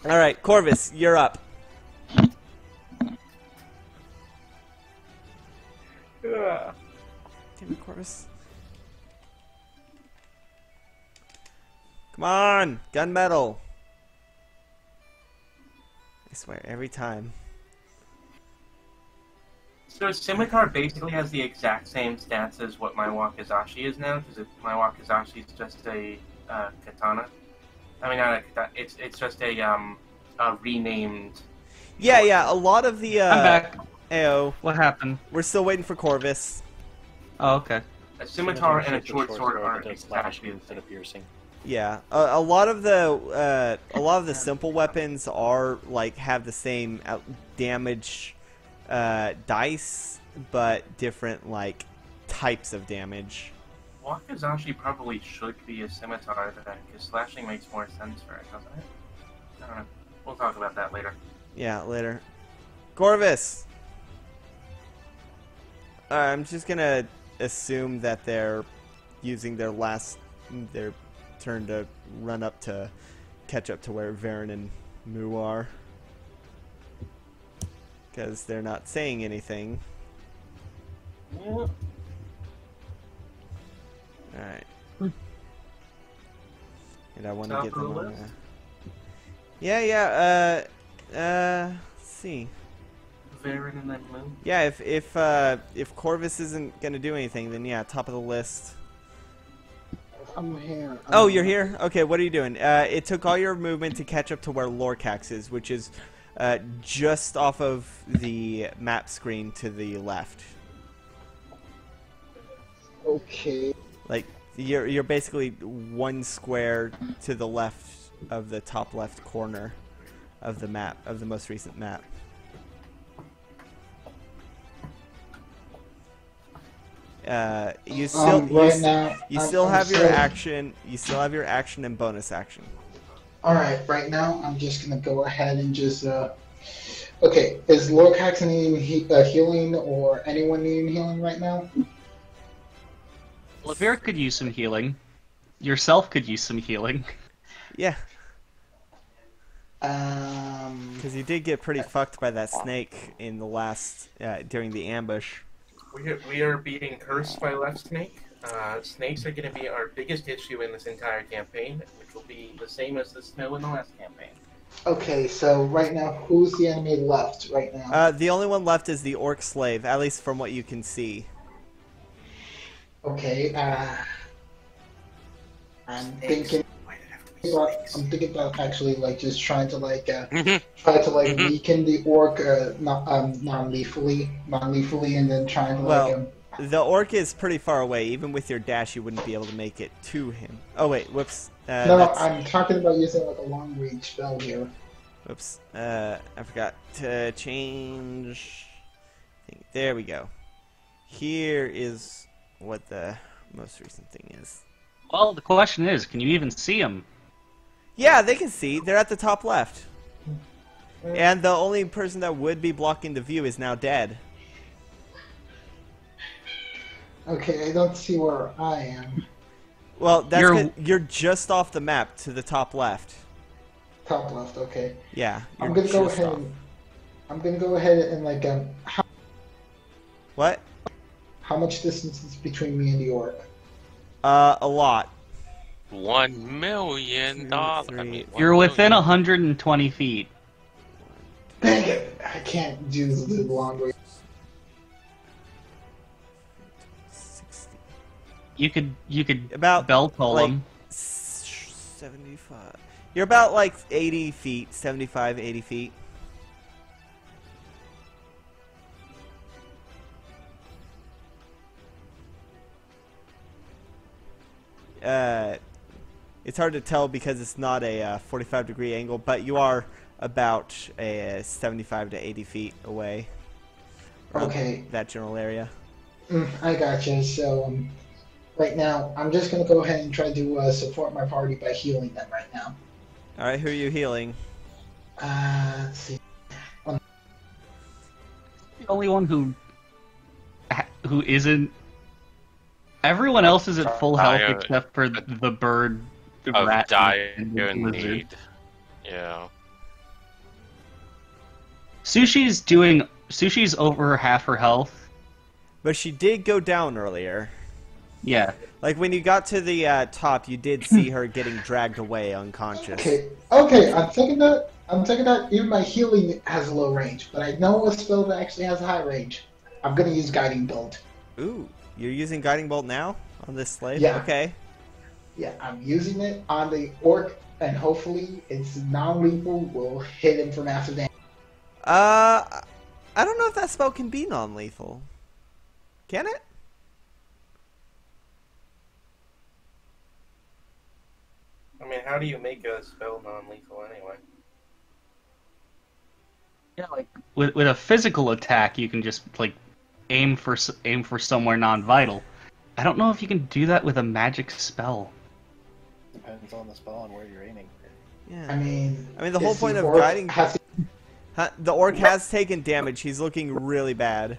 All right, Corvus, you're up. Damn it, Corvus. Come on, gunmetal. I swear, every time. So Scimitar basically has the exact same stats as what my Wakizashi is now, because my Wakizashi is just a katana. I mean, not a katana. It's just a renamed. Yeah. A lot of the. I'm back. Ayo. What happened? We're still waiting for Corvus. Oh, okay. A scimitar and a It's short sword are that does exactly slashing the instead same. of piercing. Yeah, a lot of the simple weapons are like have the same damage dice, but different like types of damage. Wakizashi probably should be a scimitar then, because slashing makes more sense for it, doesn't it? I don't know. We'll talk about that later. Yeah, later. Corvus. I'm just gonna assume that they're using their turn to run up to catch up to where Varen and Mu are, because they're not saying anything. Yeah. Alright. And I want to Top get of the them on list? let's see. Varen and then Moon. Yeah, if Corvus isn't gonna do anything, then yeah, top of the list. I'm here. Oh, you're here? Okay, what are you doing? It took all your movement to catch up to where Lorcax is, which is just off of the map screen to the left. Okay. Like you're basically one square to the left of the top left corner of the map, of the most recent map. You still right now, you I'm- still I'm have your still- action. You still have your action and bonus action. All right, right now I'm just gonna go ahead and just. Okay, is Lorcax needing healing or anyone needing healing right now? Lavere could use some healing. Yourself could use some healing. Yeah, Um. because you did get pretty fucked by that snake in the last during the ambush. We are being cursed by Left Snake. Snakes are going to be our biggest issue in this entire campaign, which will be the same as the snow in the last campaign. Okay, so right now, who's the enemy left right now? The only one left is the orc slave, at least from what you can see. Okay. I'm Snakes. thinking. Why did it have to be snakes? I'm thinking about actually like just trying to like Mhm. weaken the orc non-lethally, and then trying to Well, the orc is pretty far away. Even with your dash, you wouldn't be able to make it to him. Oh wait, whoops. No, That's- I'm talking about using like a long range spell here. Whoops. I forgot to change. There we go. Here is what the most recent thing is. Well, the question is, can you even see him? Yeah, they can see. They're at the top left. And the only person that would be blocking the view is now dead. Okay, I don't see where I am. Well, that's You're- good. You're just off the map to the top left. Top left. Okay. Yeah, you're I'm gonna go just ahead. off. I'm gonna go ahead and like What? how much distance is between me and the orc? A lot. $1 million. I mean, You're 1 within million. 120 feet. Dang it! I can't do the long range. 60. You could About bell toll like him. 75. You're about like 80 feet, 75, 80 feet. It's hard to tell because it's not a 45-degree angle, but you are about 75 to 80 feet away. Around Okay. that general area. I gotcha. So right now, I'm just gonna go ahead and try to support my party by healing them right now. All right, who are you healing? Let's see. The only one who isn't. Everyone else is at full health Dire- except for the bird, the Of rat, dire and the lizard. need. Yeah. Sushi's over half her health. But she did go down earlier. Yeah. Like when you got to the top, you did see her getting dragged away unconscious. Okay, I'm taking that. Even my healing has a low range, but I know a spell that actually has a high range. I'm gonna use Guiding Bolt. Ooh, you're using Guiding Bolt now on this slave? Yeah. Okay. Yeah, I'm using it on the orc, and hopefully it's non-lethal. Will hit him for massive damage. I don't know if that spell can be non-lethal. Can it? I mean, how do you make a spell non-lethal anyway? Yeah, like with a physical attack, you can just like aim for somewhere non-vital. I don't know if you can do that with a magic spell. Depends on the spell and where you're aiming. Yeah. I mean, the whole point of orc guiding. has to- The orc has taken damage. He's looking really bad.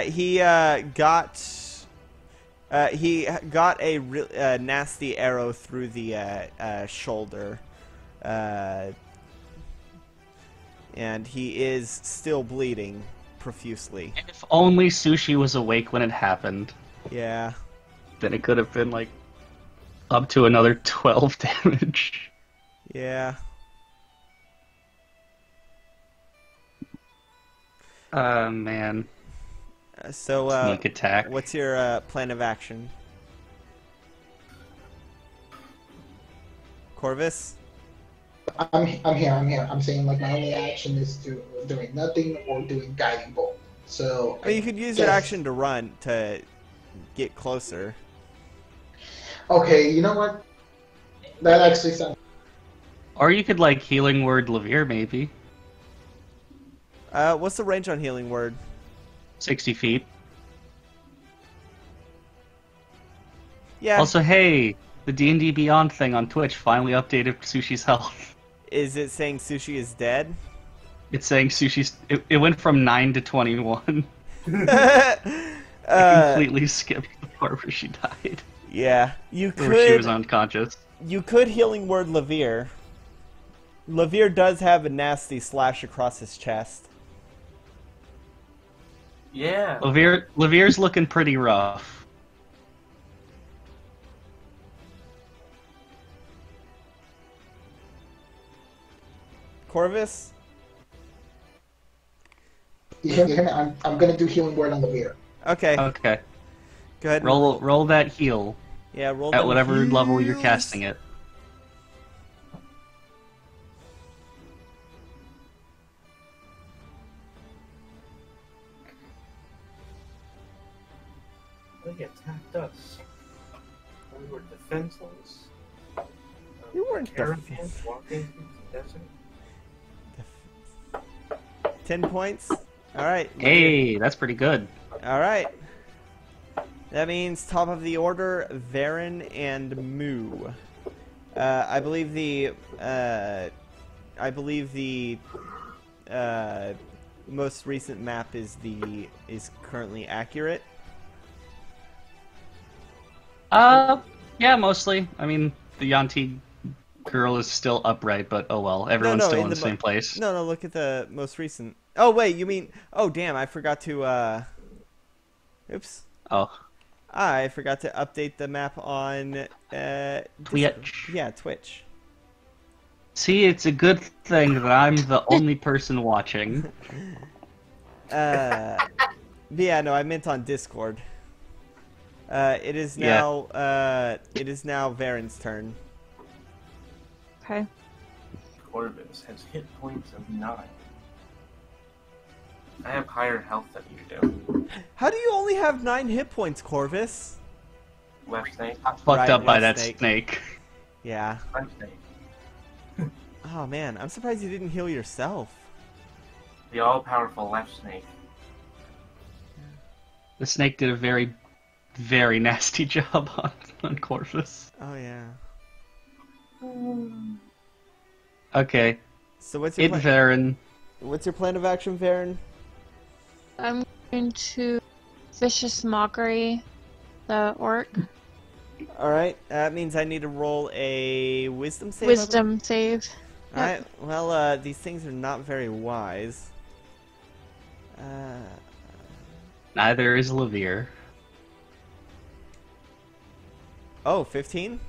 He got a nasty arrow through the shoulder, and he is still bleeding profusely. If only Sushi was awake when it happened, Yeah. then it could have been like up to another 12 damage. Yeah. Man. So, Sneak attack. what's your plan of action? Corvus? I'm here. I'm saying like my only action is doing nothing or doing Guiding Bolt. So. I mean, you could use your action to run to get closer. Okay, you know what? That actually sounds. Or you could like Healing Word Levere maybe. What's the range on Healing Word? 60 feet. Yeah. Also, hey, the D&D Beyond thing on Twitch finally updated Sushi's health. Is it saying Sushi is dead? It's saying Sushi's... It went from 9 to 21. I completely skipped the part where she died. Yeah. You could... Where she was unconscious. You could Healing Word Levere. Levere does have a nasty slash across his chest. Yeah. Levere's looking pretty rough. Corvus? You hear me? I'm gonna do Healing Word on the Levere. Okay. Okay. Go ahead. Roll that heal. Yeah, roll At them whatever level you're heals. casting it. They attacked us. We were defenseless. You weren't caravans walking through the desert. 10 points? Alright. Hey, that's pretty good. Alright. That means top of the order, Varen and Moo. I believe the most recent map is currently accurate. Yeah, mostly. I mean, the Yanti girl is still upright, but oh well. Everyone's still in the same place. No, look at the most recent. Oh, wait, you mean... Oh, damn, I forgot to, Oops. Oh. I forgot to update the map on, Twitch. Yeah, Twitch. See, it's a good thing that I'm the only person watching. Yeah, no, I meant on Discord. It is now, Varen's turn. Okay. Corvus has hit points of 9. I have higher health than you do. How do you only have 9 hit points, Corvus? Left snake. Fucked Right, up by left that snake. Yeah. I'm snake. Oh man, I'm surprised you didn't heal yourself. The all-powerful left snake. The snake did a very, very nasty job on Corvus. Oh yeah. Okay. So what's your plan? Varen. What's your plan of action, Varen? I'm going to vicious mockery the orc. All right, that means I need to roll a wisdom save. I believe? Wisdom save. All right. Well, these things are not very wise. Neither is Levere. Oh, 15?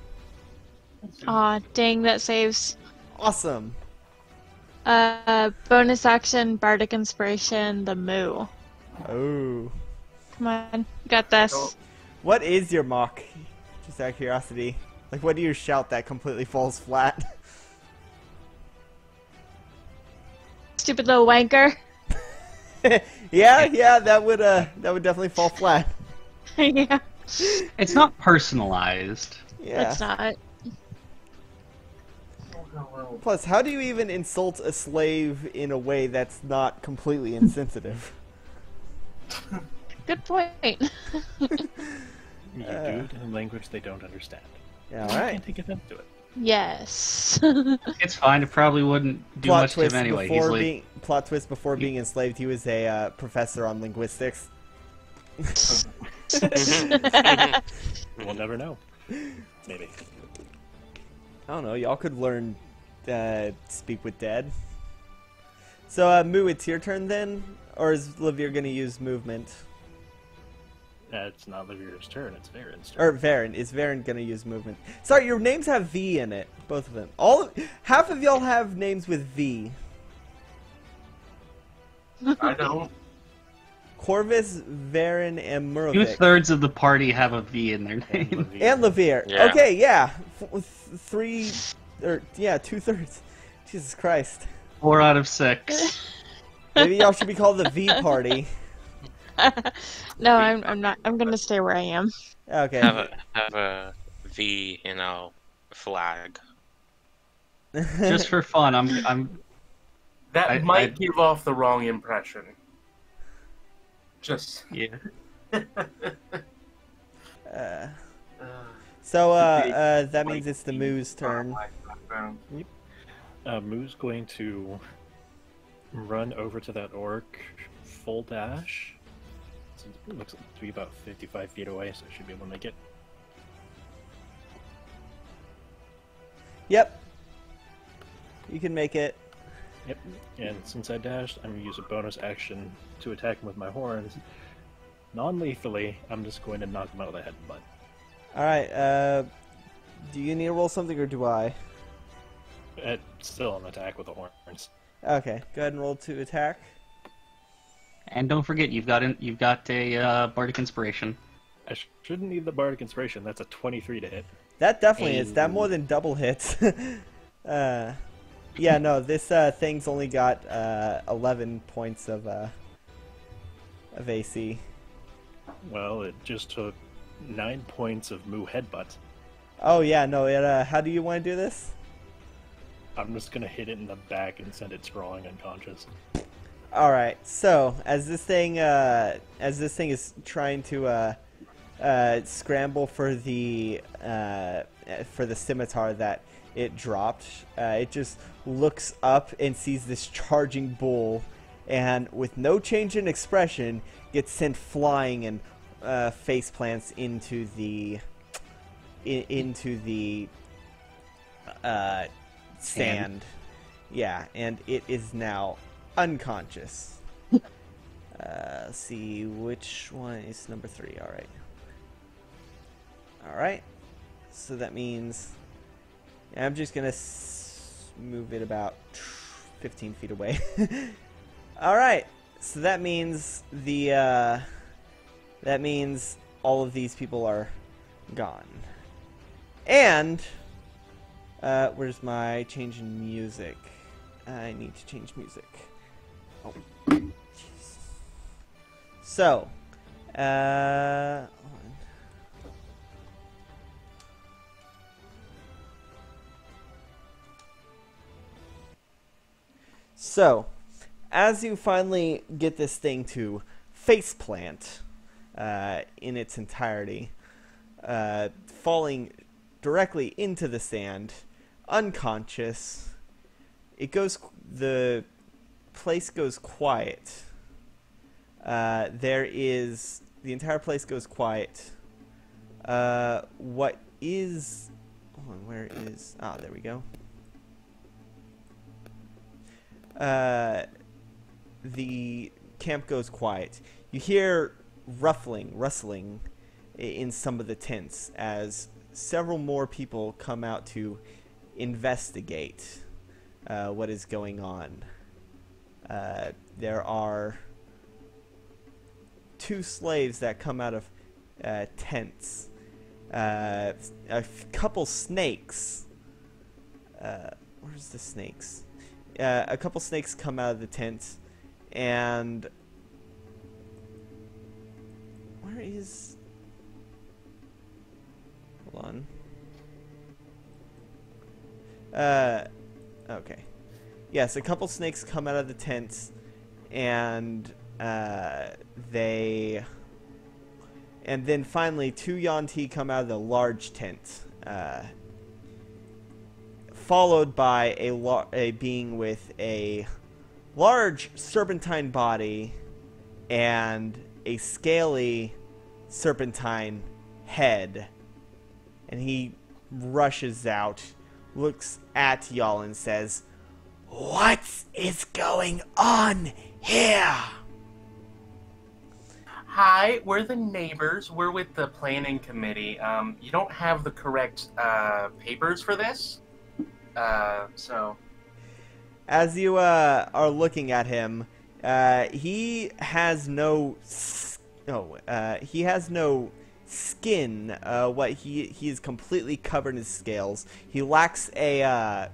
Aw, dang, that saves. Awesome. Bonus action, bardic inspiration, the moo. Oh. Come on, got this. What is your mock? Just out of curiosity. Like, what do you shout that completely falls flat? Stupid little wanker. yeah, that would definitely fall flat. Yeah. It's not personalized. Yeah. It's not. Plus, how do you even insult a slave in a way that's not completely insensitive? Good point. You do it in a language they don't understand. Yeah, You alright. can't take offense to it. Yes. It's fine. It probably wouldn't do much to him anyway. He's like, Plot twist, before being enslaved, he was a professor on linguistics. We'll never know. Maybe. I don't know, y'all could learn speak with dead. So, Moo, it's your turn then? Or is Levere gonna use movement? It's not Levere's turn, it's Varen's turn. Or Varen. Is Varen gonna use movement? Sorry, your names have V in it. Both of them. Half of y'all have names with V. I don't. Corvus, Varen, and Murovic. 2/3 of the party have a V in their name. And Levere. Yeah. Okay, yeah. 2/3. Jesus Christ. 4 out of 6. Maybe y'all should be called the V Party. No, I'm not. I'm gonna stay where I am. Okay. Have a V, flag. Just for fun, I'm That might give off the wrong impression. Just. yeah. So, that means it's the Moo's turn. Moo's going to run over to that orc, full dash. So it looks to be about 55 feet away, so I should be able to make it. Yep. You can make it. Yep. And since I dashed, I'm going to use a bonus action to attack him with my horns. Non-lethally, I'm just going to knock him out of the head and butt. Alright, do you need to roll something or do I? It's still an attack with the horns. Okay, go ahead and roll to attack. And don't forget, you've got a bardic inspiration. I shouldn't need the bardic inspiration. That's a 23 to hit. That definitely is. That more than double hits. Yeah, no, this thing's only got 11 points of AC. Well, it just took 9 points of Moo headbutt. Oh yeah, no. How do you want to do this? I'm just gonna hit it in the back and send it sprawling unconscious. All right. So as this thing is trying to scramble for the scimitar that it dropped, it just looks up and sees this charging bull, and with no change in expression, gets sent flying and face plants into the sand. Yeah, and it is now unconscious. Let's see, which one is number 3? Alright. Alright. So that means I'm just going to move it about 15 feet away. Alright. So that means that means all of these people are gone. And where's my change in music? I need to change music. Oh, jeez. So, hold on. So, as you finally get this thing to faceplant in its entirety, falling directly into the sand, unconscious, the place goes quiet. The entire place goes quiet. What is... Hold on, where is... Ah, there we go. The camp goes quiet. You hear rustling in some of the tents as several more people come out to investigate what is going on. There are 2 slaves that come out of tents. A couple snakes. Where's the snakes? A couple snakes come out of the tent, and where is... Hold on. Okay. Yes, a couple snakes come out of the tent, and and then finally 2 Yuan-ti come out of the large tent, followed by a being with a large serpentine body and a scaly serpentine head. And he rushes out, looks at y'all and says, "What is going on here?" Hi, we're the neighbors. We're with the planning committee. You don't have the correct papers for this, so... As you are looking at him, he has no skin. He is completely covered in scales. He lacks any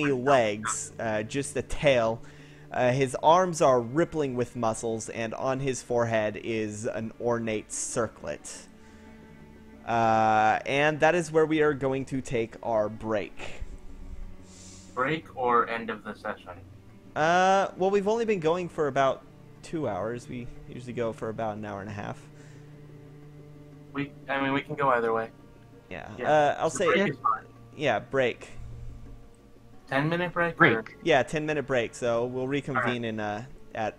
legs, just a tail. His arms are rippling with muscles, and on his forehead is an ornate circlet. And that is where we are going to take our break. Break or end of the session? Well, we've only been going for about 2 hours. We usually go for about an hour and a half. We can go either way. Yeah. I'll say, break is fine. Yeah, break. 10-minute break? Break. Or... Yeah, 10-minute break. So we'll reconvene in at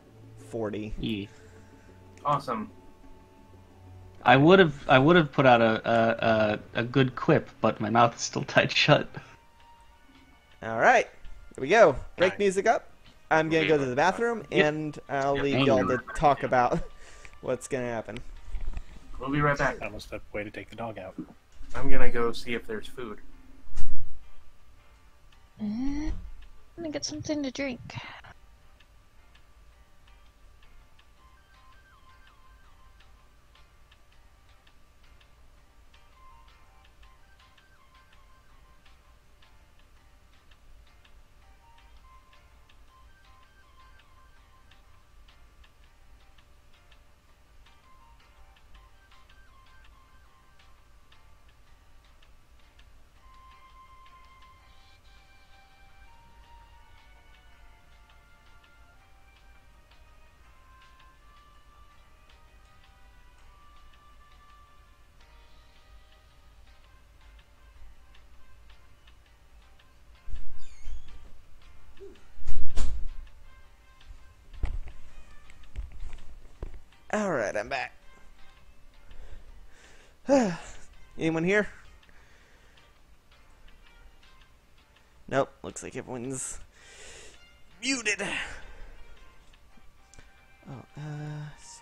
40. Yeah. Awesome. I would have put out a good quip, but my mouth is still tight shut. All right, here we go. Break music up. I'm gonna go to the bathroom, and I'll leave y'all to talk about what's gonna happen. We'll be right back. I almost have a way to take the dog out. I'm gonna go see if there's food. I'm gonna get something to drink. Alright, I'm back. Anyone here? Nope, looks like everyone's muted. Oh, let's see.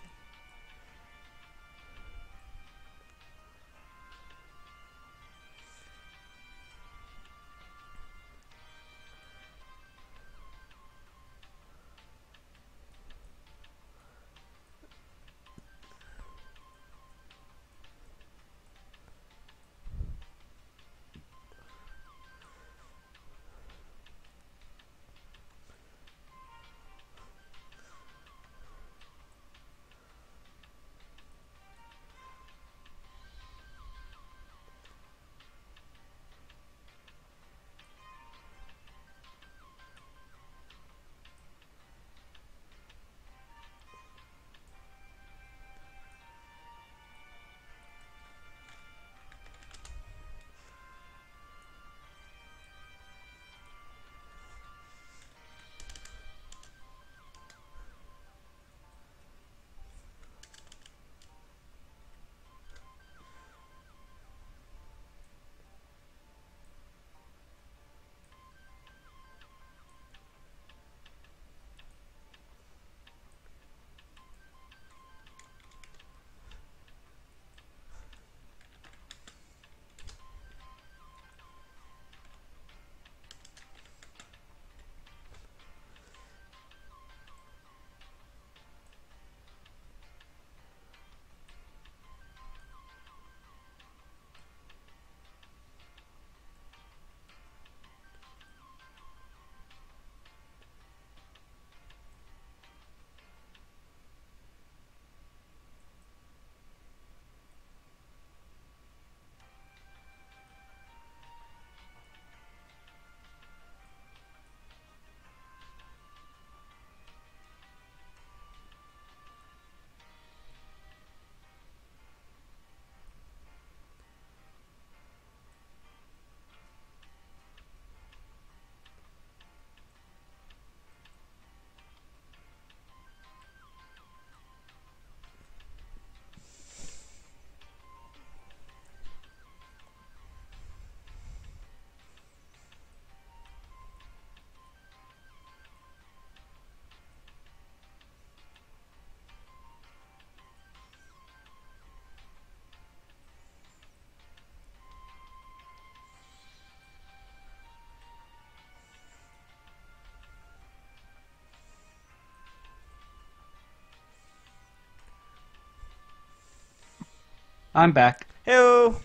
I'm back. Hey-o!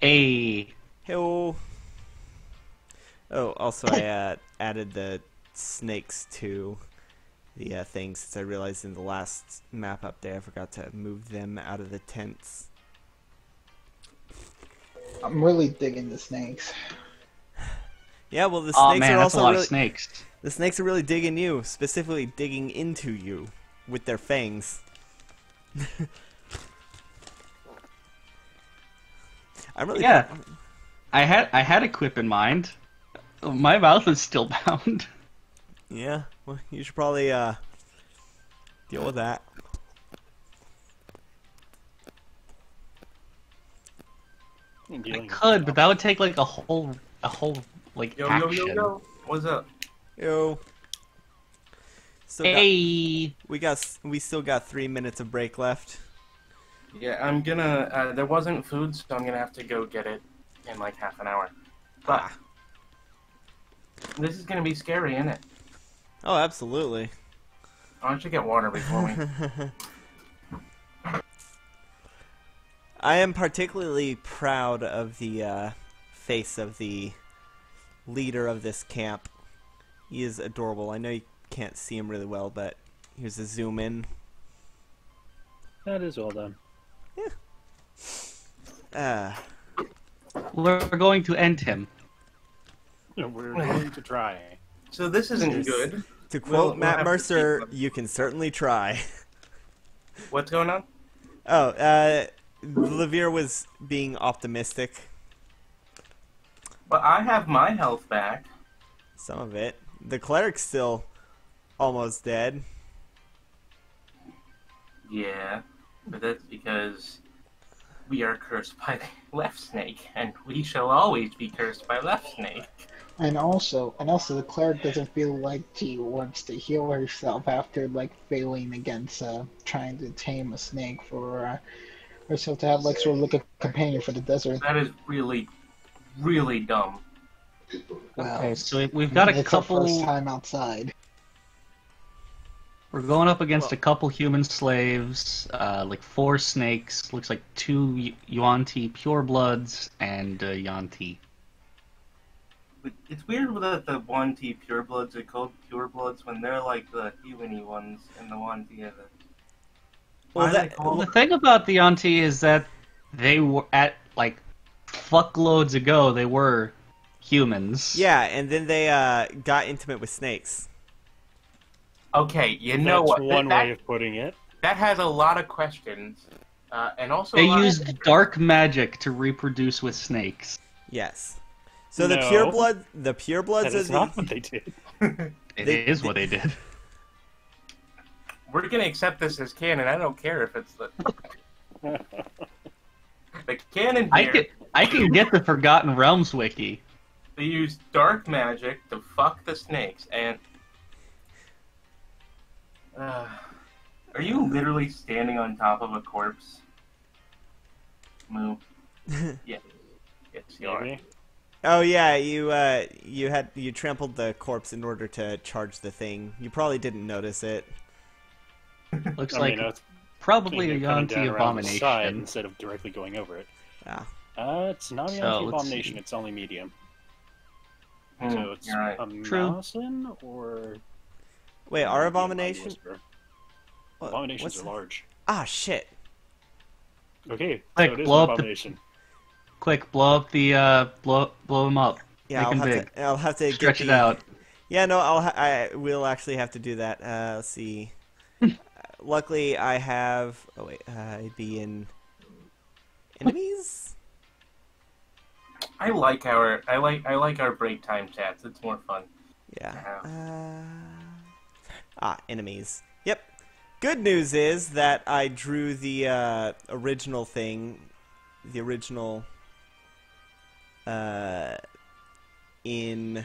Hey. Hey-o! Oh, also I added the snakes to the thing since I realized in the last map update I forgot to move them out of the tents. I'm really digging the snakes. Yeah, well the Oh snakes man, are that's a also lot really of snakes. the snakes are really digging you, specifically digging into you with their fangs. I'm really Yeah. I had a quip in mind. My mouth is still bound. Yeah, well you should probably deal with that. I could, but that would take like a whole like Yo, action. yo, yo, yo. What's up? Yo. Still Hey. we still got 3 minutes of break left. Yeah, I'm gonna. There wasn't food, so I'm gonna have to go get it in like half an hour. But this is gonna be scary, isn't it? Oh, absolutely. Why don't you get water before we? I am particularly proud of the face of the leader of this camp. He is adorable. I know you can't see him really well, but here's a zoom in. That is well done. We're going to end him. We're going to try. So this isn't good. To quote We'll have Matt to Mercer, keep them. you can certainly try. What's going on? Oh, Levere was being optimistic. But I have my health back. Some of it. The cleric's still almost dead. Yeah, but that's because we are cursed by the left snake, and we shall always be cursed by left snake. And also, the cleric doesn't feel like she wants to heal herself after like failing against trying to tame a snake for herself to have like sort of like a companion for the desert. That is really, really dumb. Well, Okay, so we've got a it's her couple. first time outside. We're going up against a couple human slaves, like 4 snakes. Looks like 2 Yuan-Ti purebloods and Yuan-Ti. It's weird that the Yuan-Ti purebloods are called purebloods when they're like the human-y ones and the Yuan-Ti are the... Well, Why are they Well, the called... thing about the Yuan-Ti is that they were at like fuckloads ago. They were humans. Yeah, and then they got intimate with snakes. Okay, you know That's what? one way of putting it. That has a lot of questions, and also They a lot of- used dark magic to reproduce with snakes. Yes. So the No. purebloods That are is not what they did. It is what they did. We're gonna accept this as canon. I don't care if it's the the canon here. I can get the Forgotten Realms wiki. They use dark magic to fuck the snakes, and are you literally standing on top of a corpse? Moo. Yeah. Yes, you are. Maybe. Oh yeah, you trampled the corpse in order to charge the thing. You probably didn't notice it. Looks I like mean, it's probably a coming Yuan-Ti down around the side abomination. instead of directly going over it. Ah. It's not a So, Yuan-Ti let's abomination. see. It's only medium. Hmm, So it's you're right. a True. mousing or Wait, are maybe a Mind abomination? Whisperer. What- Abominations what's- are large. Ah, shit. Okay, Quick, so it is blow an up the- abomination. Quick, blow up the blow them up. Yeah, Make 'em big. I'll have to Stretch get it out. Yeah, no, I will actually have to do that. Let's see. Luckily, I have. Oh wait, I'd be in enemies. I like our break time chats. It's more fun. Yeah. Enemies. Yep. Good news is that I drew the original thing, the original in.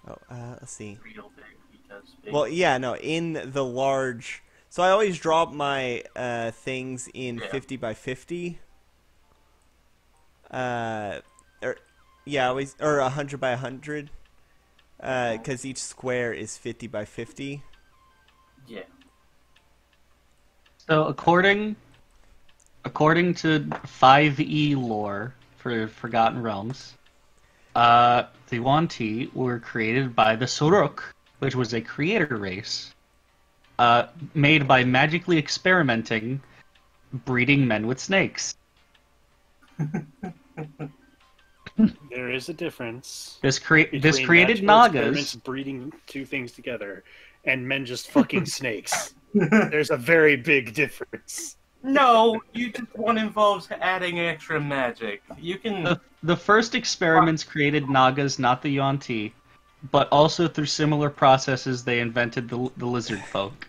Oh, let's see. Real big because big. Well, yeah, no, in the large. So I always draw my things in Yeah. 50 by 50. Always or 100 by 100. Because each square is 50 by 50. Yeah. So according according to 5e lore for Forgotten Realms, the Yuan-Ti were created by the Suruk, which was a creator race, made by magically experimenting, breeding men with snakes. There is a difference. This between created magical experiments Nagas. breeding two things together, and men just fucking snakes. There's a very big difference. No, one involves adding extra magic. You can. The first experiments created Nagas, not the Yuan-Ti, but also through similar processes they invented the lizard folk.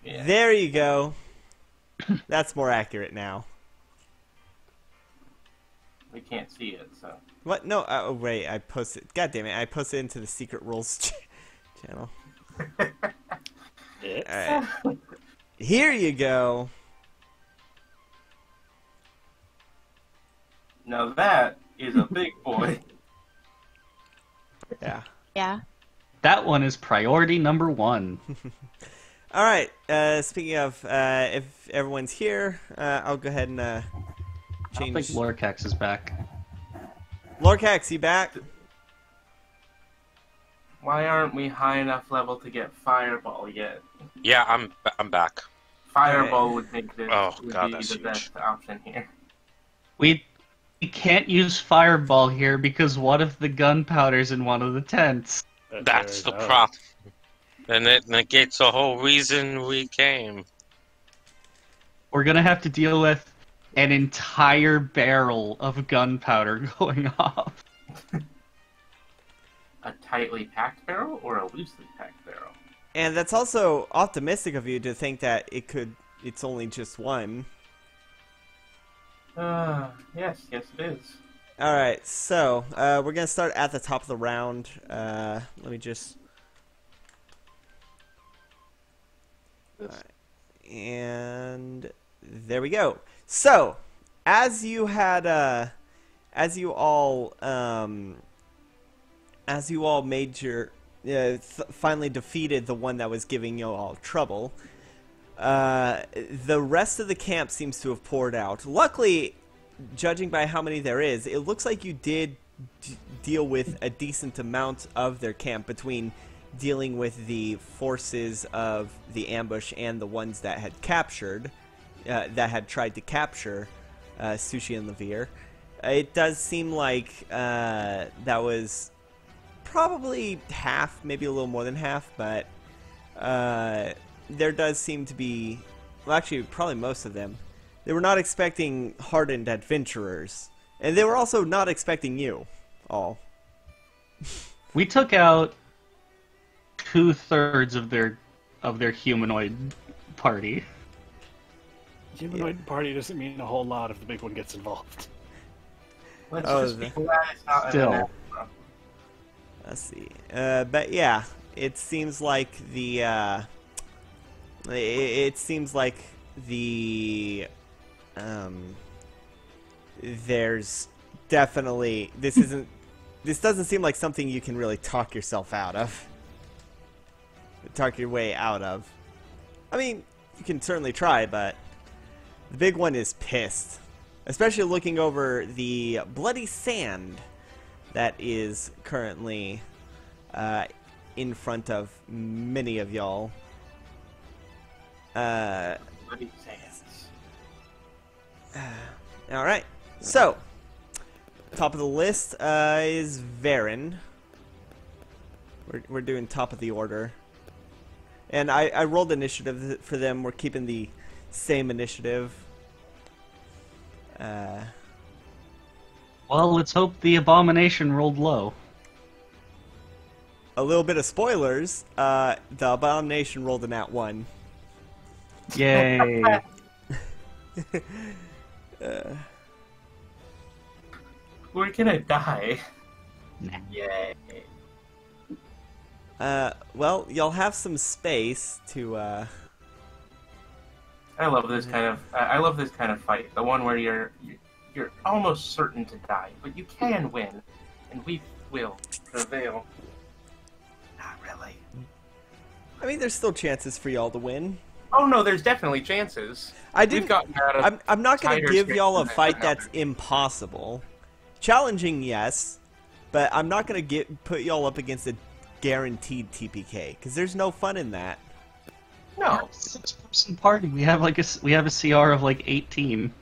Yeah. There you go. That's more accurate now. We can't see it, so. What? No. Oh wait, I posted. God damn it! I posted into the secret rules channel. All right. Here you go. Now that is a big boy. Yeah. Yeah. That one is priority number 1. All right. Speaking of, if everyone's here, I'll go ahead and I change. think Lorcax is back. Lorcax, you back? Why aren't we high enough level to get Fireball yet? Yeah, I'm back. Fireball would make this would God, be that's the huge. best option here. We can't use Fireball here because one of the gunpowder's in one of the tents. That's the problem. And it negates the whole reason we came. We're gonna have to deal with an entire barrel of gunpowder going off. A tightly packed barrel or a loosely packed barrel? And that's also optimistic of you to think that it's only just one. Yes, it is. All right, so we're gonna start at the top of the round. Let me just. All right. And there we go. So, as you had, as you all made your, finally defeated the one that was giving you all trouble. The rest of the camp seems to have poured out. Luckily, judging by how many there is, it looks like you did deal with a decent amount of their camp between dealing with the forces of the ambush and the ones that had captured, that had tried to capture Sushi and Levere. It does seem like that was probably half, maybe a little more than half, but there does seem to be, well, actually, probably most of them. They were not expecting hardened adventurers, and they were also not expecting you all. We took out 2/3 of their humanoid party. Humanoid party doesn't mean a whole lot if the big one gets involved. Let's Oh, just be glad it's not Still. an Let's see. But yeah, it seems like the there's definitely this doesn't seem like something you can really talk yourself out of. Talk your way out of. I mean, you can certainly try, but the big one is pissed. Especially looking over the bloody sand that is currently in front of many of y'all. bloody sands. Alright, so top of the list is Varen. We're doing top of the order. And I rolled initiative for them. We're keeping the same initiative. Well, let's hope the abomination rolled low. A little bit of spoilers. The abomination rolled a nat 1. Yay. We're gonna die. Nah. Yay. Well, y'all have some space to, I love this kind of. I love this kind of fight. The one where you're almost certain to die, but you can win, and we will prevail. Not really. I mean, there's still chances for y'all to win. Oh no, there's definitely chances. I We've didn't. gotten out of I'm not going to tighter give y'all a spaces fight than that's others. impossible. Challenging, yes, but I'm not going to put y'all up against a guaranteed TPK because there's no fun in that. No. 6-person party. We have like a CR of like 18.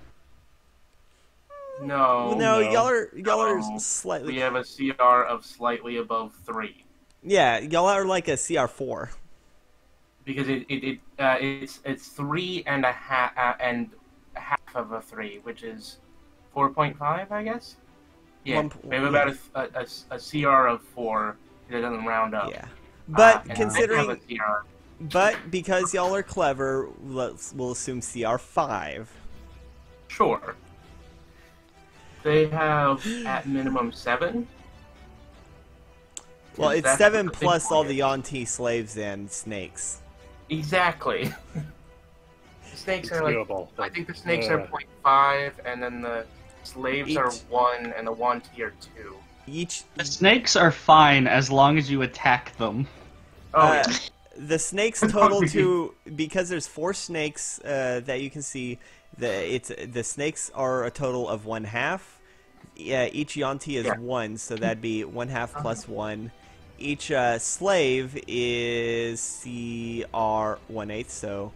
No. No, no. y'all are No. slightly. We have a CR of slightly above 3. Yeah, y'all are like a CR4. Because it's 3 and a half and half of a 3, which is 4.5, I guess. Yeah, we have about a CR of 4. It doesn't round up. Yeah, but And considering, I have a CR. but because y'all are clever, we'll assume CR5. Sure. They have at minimum 7. Well, it's That's 7 what the big plus all boy the is. Yonti slaves and snakes. Exactly. The snakes It's are like, doable. I think the snakes are 0.5, and then the slaves are 1, and the Wanti are 2. Each The snakes are fine as long as you attack them. Oh, Uh, yeah. the snakes total to, because there's 4 snakes that you can see. The snakes are a total of 1/2. Yeah, each Yonti is 1, so that'd be 1/2 plus 1. Each slave is CR 1/8. So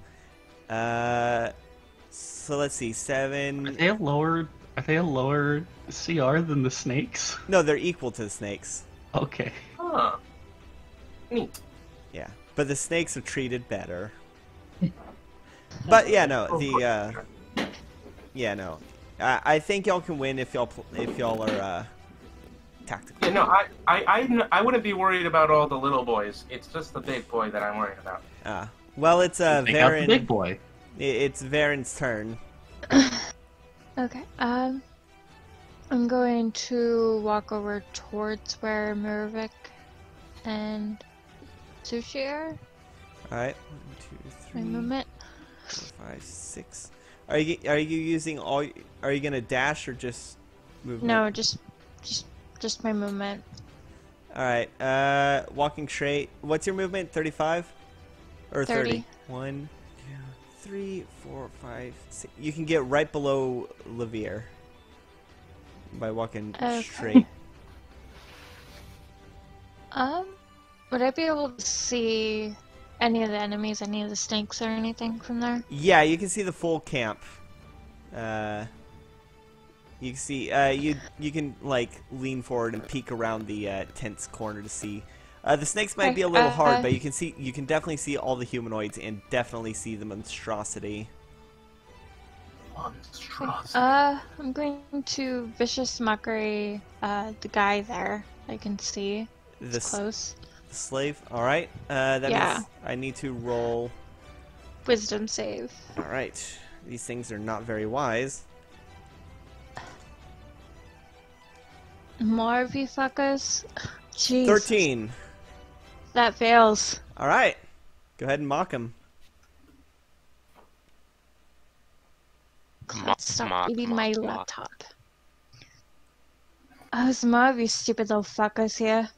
let's see, 7. Are they a lower CR than the snakes? No, they're equal to the snakes. Okay. Huh. Neat. Yeah, but the snakes are treated better. But yeah, no, yeah, no. I think y'all can win if y'all are tactical. Yeah, no, I wouldn't be worried about all the little boys. It's just the big boy that I'm worried about. Well, it's Take out the Varen. big boy. It's Varen's turn. Okay. I'm going to walk over towards where Mirvik and Sushi are. All right, 1, 2, My 3, movement. 4, 5, 6. Are you using all? Are you gonna dash or just move? No, just my movement. All right. Walking straight. What's your movement? 35 or 30? 30. 1, 2, 3, 4, 5, 6. You can get right below Levier by walking Okay. straight. Would I be able to see any of the enemies, any of the snakes or anything from there? Yeah, you can see the full camp. You can see. You can like lean forward and peek around the tent's corner to see. The snakes might be a little hard, but you can definitely see all the humanoids and definitely see the monstrosity. Monstrosity. I'm going to vicious mockery the guy there. I can see. It's The close. The slave. All right. That Yeah. means I need to roll. Wisdom save. All right. These things are not very wise. More of you fuckers. Jeez. 13. That fails. All right. Go ahead and mock him. God, stop mock, eating mock, my mock. laptop. Oh, there's more of you stupid little fuckers here.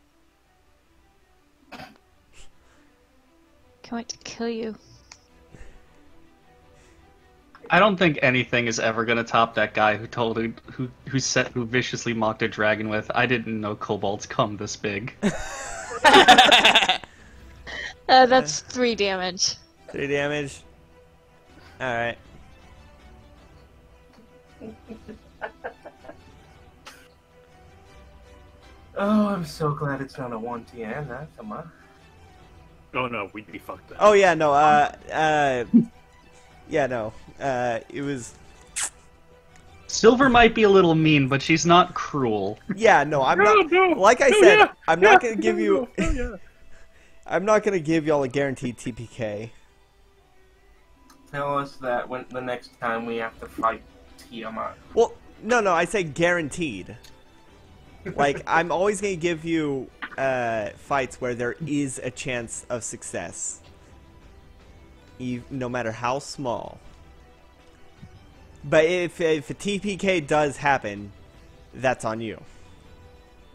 Can't wait to kill you. I don't think anything is ever gonna top that guy who viciously mocked a dragon with. I didn't know kobolds come this big. That's 3 damage. 3 damage. All right. Oh, I'm so glad it's not a 1TN. That's a month. Oh no, we'd be fucked up. Oh yeah, no. Yeah, no. It was. Silver might be a little mean, but she's not cruel. Yeah, no. I'm not. No. Like I No, said, yeah, I'm not yeah, gonna give no, you. no, yeah. I'm not gonna give y'all a guaranteed TPK. Tell us that when the next time we have to fight Tiamat. Well, no. I say guaranteed. Like I'm always gonna give you fights where there is a chance of success, no matter how small. But if a TPK does happen, that's on you.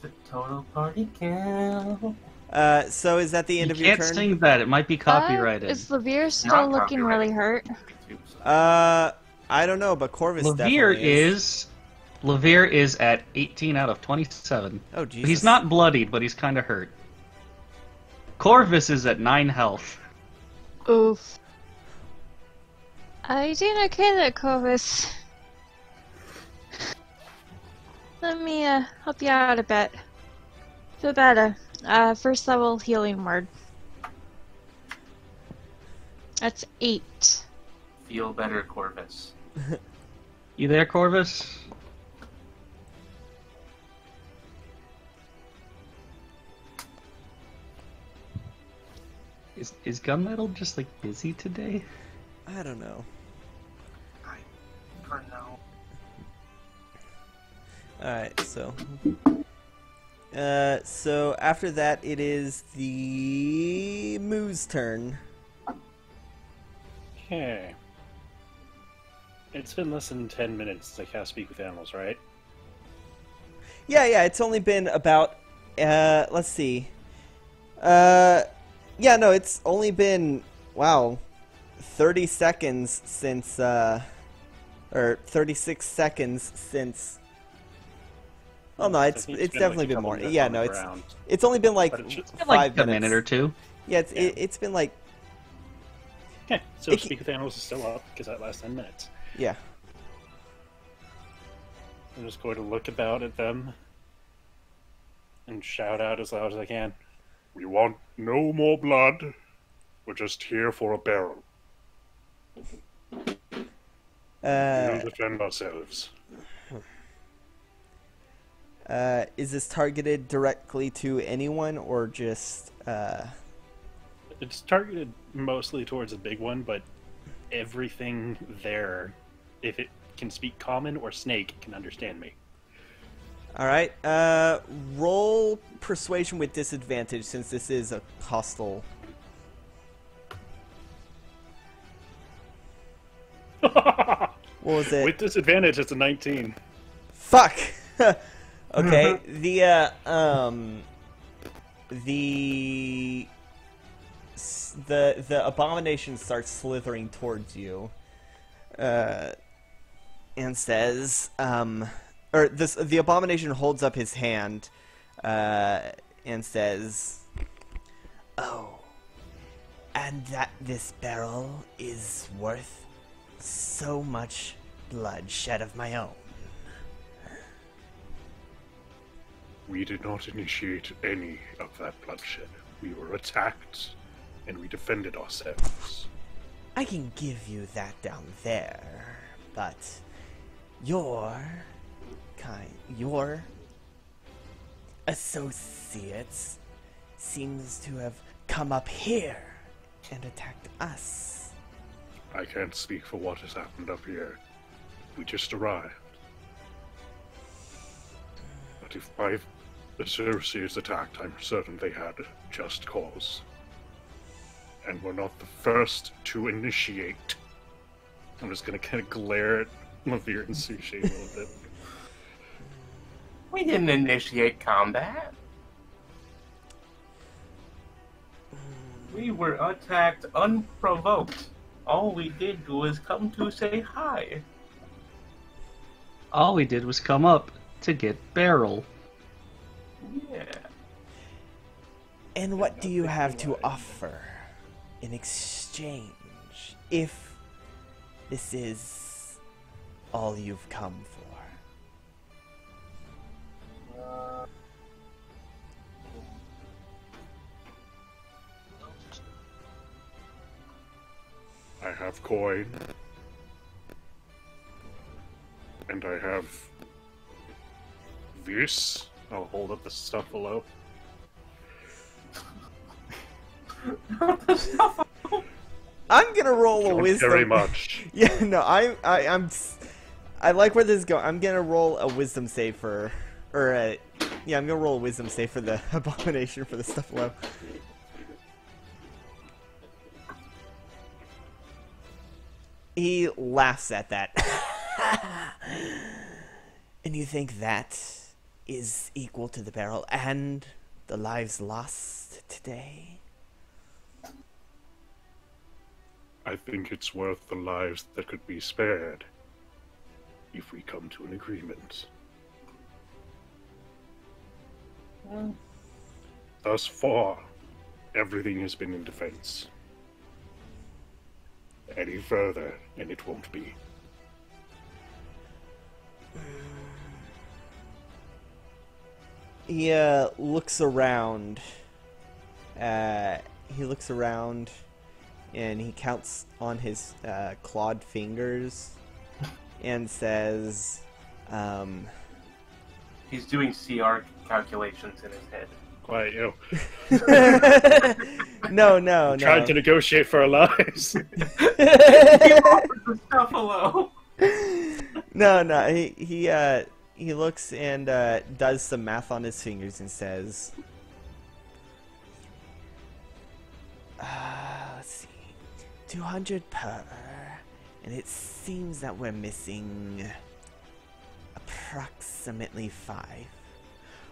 The total party kill. So is that the end You of your can't turn? sing that. It might be copyrighted. Is Levere still Not looking really hurt? I don't know, but Corvus Levere definitely is. Levere is at 18 out of 27. Oh, Jesus. He's not bloodied, but he's kind of hurt. Corvus is at 9 health. Oof. You doing okay there, Corvus? Let me help you out a bit. Feel better. First level healing word. That's 8. Feel better, Corvus. You there, Corvus? Is Gunmetal just like busy today? I don't know. I don't know. Alright, so after that it is the Moo's turn. Okay. It's been less than 10 minutes since I cast Speak with Animals, right? Yeah, it's only been about, let's see. Yeah, no, it's only been, wow, 30 seconds since, or 36 seconds since. Oh no, it's definitely been more. Yeah, no, it's only been like Been 5 like minutes. a minute or two. Yeah, it's been like, Okay, so Speak with Animals is still up, because that lasts 10 minutes. yeah. I'm just going to look about at them and shout out as loud as I can. We want no more blood. We're just here for a barrel. We'll defend ourselves. Is this targeted directly to anyone or just, It's targeted mostly towards a big one, but everything there, if it can speak common or snake, can understand me. Alright, roll persuasion with disadvantage since this is a hostile. What was it? With disadvantage, it's a 19. Fuck! Okay, the abomination starts slithering towards you, and says, the abomination holds up his hand, and says, "Oh, and that this barrel is worth so much bloodshed of my own." We did not initiate any of that bloodshed. We were attacked, and we defended ourselves. I can give you that down there, but your associates seems to have come up here and attacked us. I can't speak for what has happened up here. We just arrived. But if my associates attacked, I'm certain they had just cause. And we're not the first to initiate. I'm just gonna kind of glare at Levere and Sushi a little bit. We didn't initiate combat. We were attacked unprovoked. All we did was come to say hi. All we did was come up to get Barrel. Yeah. And what do you have to offer in exchange, if this is all you've come for? I have coin. And I have this. I'll hold up the stuff below. I'm gonna roll a Don't wisdom. very much. Yeah, no, I like where this is going. I'm gonna roll a wisdom save for, yeah, I'm gonna roll a wisdom save for the abomination for the stuff below. He laughs at that. And you think that is equal to the barrel and the lives lost today? I think it's worth the lives that could be spared if we come to an agreement. Thus far, everything has been in defense. Any further, and it won't be. He looks around. He looks around, and he counts on his clawed fingers, and says, He's doing CR calculations in his head. Quiet, you. No. Trying to negotiate for our lives. Buffalo. No. He looks and does some math on his fingers and says, let's see, 200 per, and it seems that we're missing approximately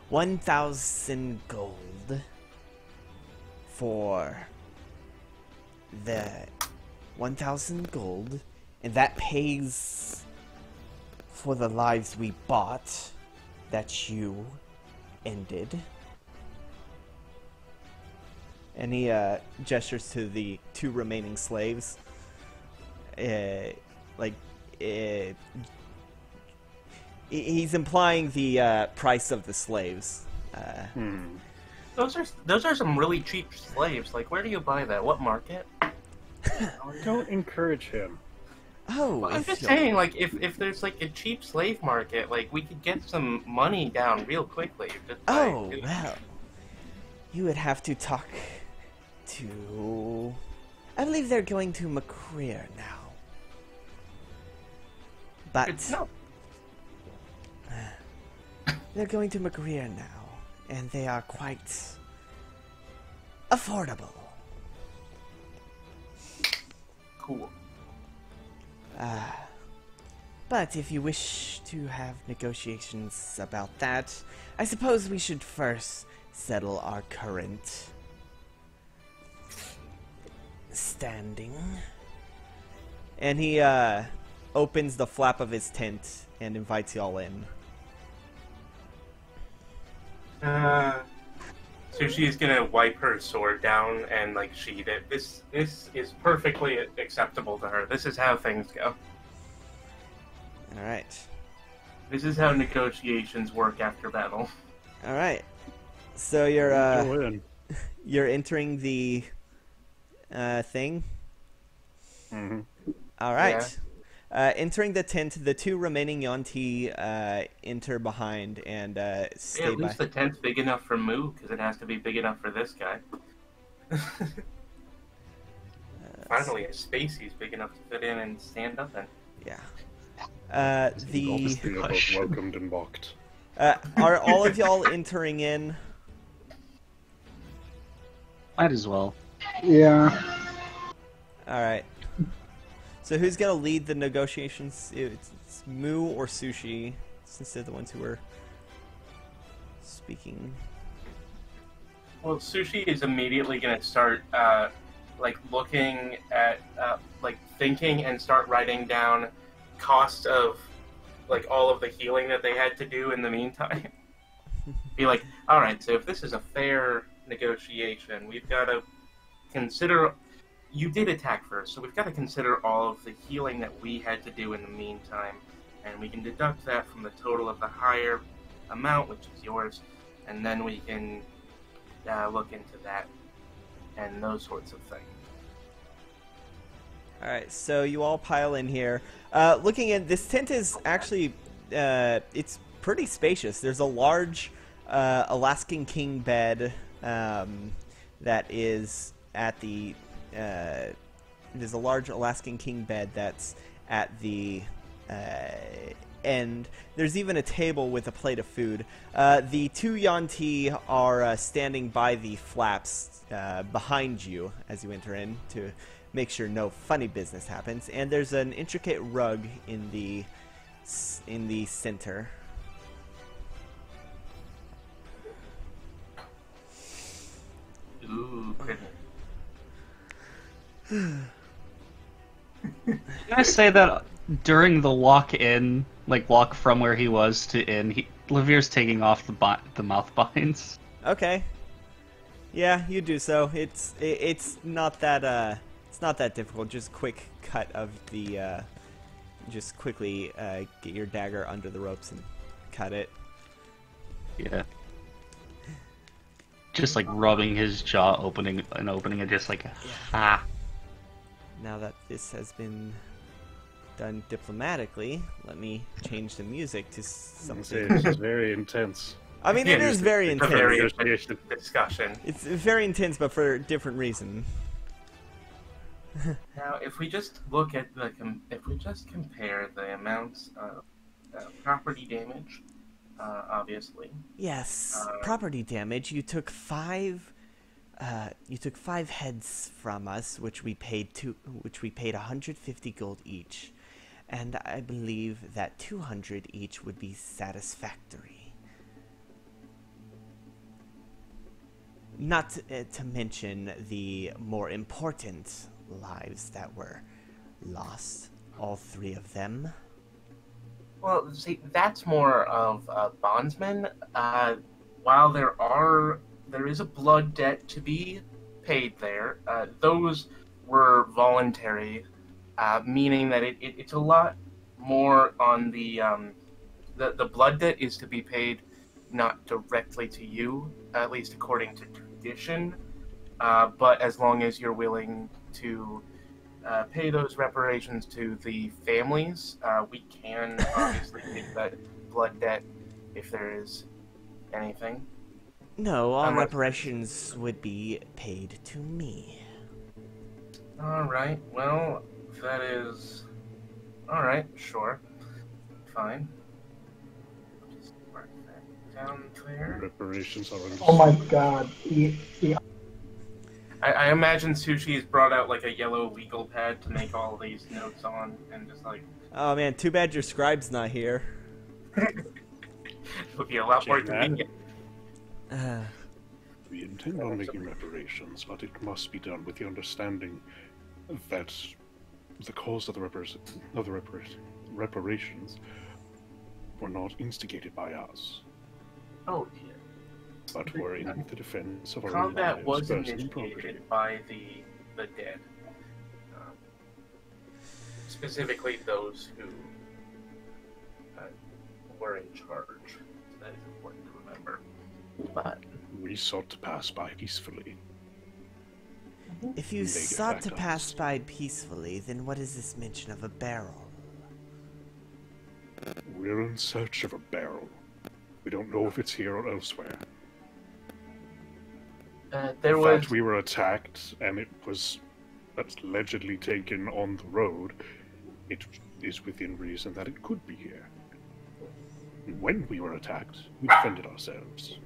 1,000 gold for the 1,000 gold, and that pays for the lives we bought that you ended. And he gestures to the 2 remaining slaves. He's implying the price of the slaves. Those are some really cheap slaves. Like, where do you buy that? What market? Don't encourage him. Oh, Well, I'm just saying, like, if there's like a cheap slave market, like we could get some money down real quickly. Just by doing- well, you would have to talk to. I believe they're going to McCreer now. But No. they're going to McCreer now, and they are quite affordable. Cool. But if you wish to have negotiations about that, I suppose we should first settle our current standing. And he opens the flap of his tent and invites y'all in. Sushi's gonna wipe her sword down and like sheath it. This is perfectly acceptable to her. This is how things go. Alright. This is how negotiations work after battle. Alright. So you're Go in. you're entering the thing? Mm-hmm. Alright. Entering the tent, the 2 remaining Yonti enter behind and stay Yeah, at by. least the tent's big enough for Moo, because it has to be big enough for this guy. Finally, a space he's big enough to fit in and stand up in. Yeah. Obviously, you're both welcomed and mocked. Are all of y'all entering in? Might as well. Yeah. Alright. So who's gonna lead the negotiations? It's Moo or Sushi, since they're the ones who were speaking. Well, Sushi is immediately going to start, like, looking at, like, thinking and start writing down cost of, like, all of the healing that they had to do in the meantime. Be like, alright, so if this is a fair negotiation, we've got to consider... You did attack first, so we've got to consider all of the healing that we had to do in the meantime, and we can deduct that from the total of the higher amount, which is yours, and then we can look into that and those sorts of things. Alright, so you all pile in here. Looking at this tent is actually, it's pretty spacious. There's a large Alaskan king bed that is at the... there's a large Alaskan king bed that's at the end. There's even a table with a plate of food. The 2 Yonti are standing by the flaps behind you as you enter in to make sure no funny business happens. And there's an intricate rug in the center. lucrative. Can I say that during the walk in, like walk from where he was to in, Lavier's taking off the mouth binds. Okay. Yeah, you do so. It's not that difficult. Just quick cut of the just quickly get your dagger under the ropes and cut it. Yeah. Just like rubbing his jaw, opening it, just like ah. Now that this has been done diplomatically, let me change the music to something. This is very intense. I mean, it is very It's a intense. very intense discussion. It's very intense, but for a different reason. Now, if we just look at if we just compare the amounts of property damage, obviously. Yes, property damage. You took five heads from us, which we paid 150 gold each, and I believe that 200 each would be satisfactory. Not to mention the more important lives that were lost, all 3 of them. Well, see, that's more of bondsmen. While there is a blood debt to be paid there, those were voluntary, meaning that it's a lot more on the blood debt is to be paid not directly to you, at least according to tradition, but as long as you're willing to pay those reparations to the families, we can obviously take that blood debt if there is anything. No, all reparations would be paid to me. Alright, well, that is... Alright, sure. Fine. Just mark that down there. Reparations are... Oh my god. I imagine Sushi's brought out like a yellow legal pad to make all these notes on, and just like... Oh man, too bad your scribe's not here. It would be a lot more convenient. We intend on making reparations, but it must be done with the understanding that the cause of the reparations were not instigated by us, Oh dear. but were in the defense of our Combat lives, was person, property. initiated by the dead. Specifically those who were in charge. That is important to remember. But We sought to pass by peacefully. If you They sought to attacked pass us. by peacefully, then what is this mention of a barrel? We're in search of a barrel. We don't know if it's here or elsewhere. there In was... fact, we were attacked, and it was allegedly taken on the road. It is within reason that it could be here. When we were attacked, we defended ourselves.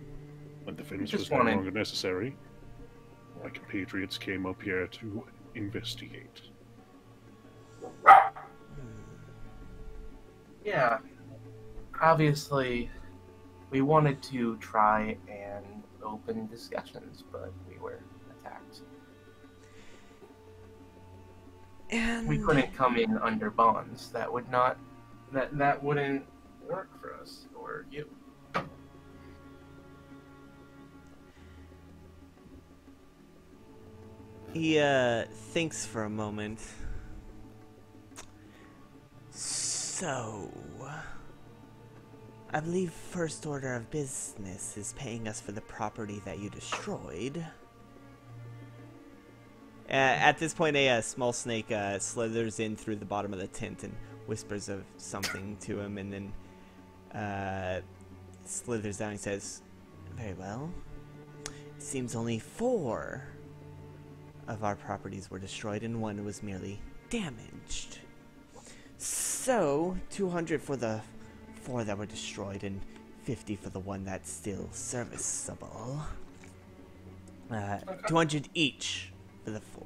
When defense Just was no wanted- longer necessary, my compatriots came up here to investigate. Yeah. Obviously, we wanted to try and open discussions, but we were attacked. And We couldn't come in under bonds. That would not... That wouldn't work for us, or you. he thinks for a moment. So, I believe First Order of Business is paying us for the property that you destroyed. At this point, a small snake slithers in through the bottom of the tent and whispers of something to him, and then slithers down and says, "Very well. It seems only 4 of our properties were destroyed, and 1 was merely damaged. So, 200 for the 4 that were destroyed, and 50 for the 1 that's still serviceable. 200 each for the 4.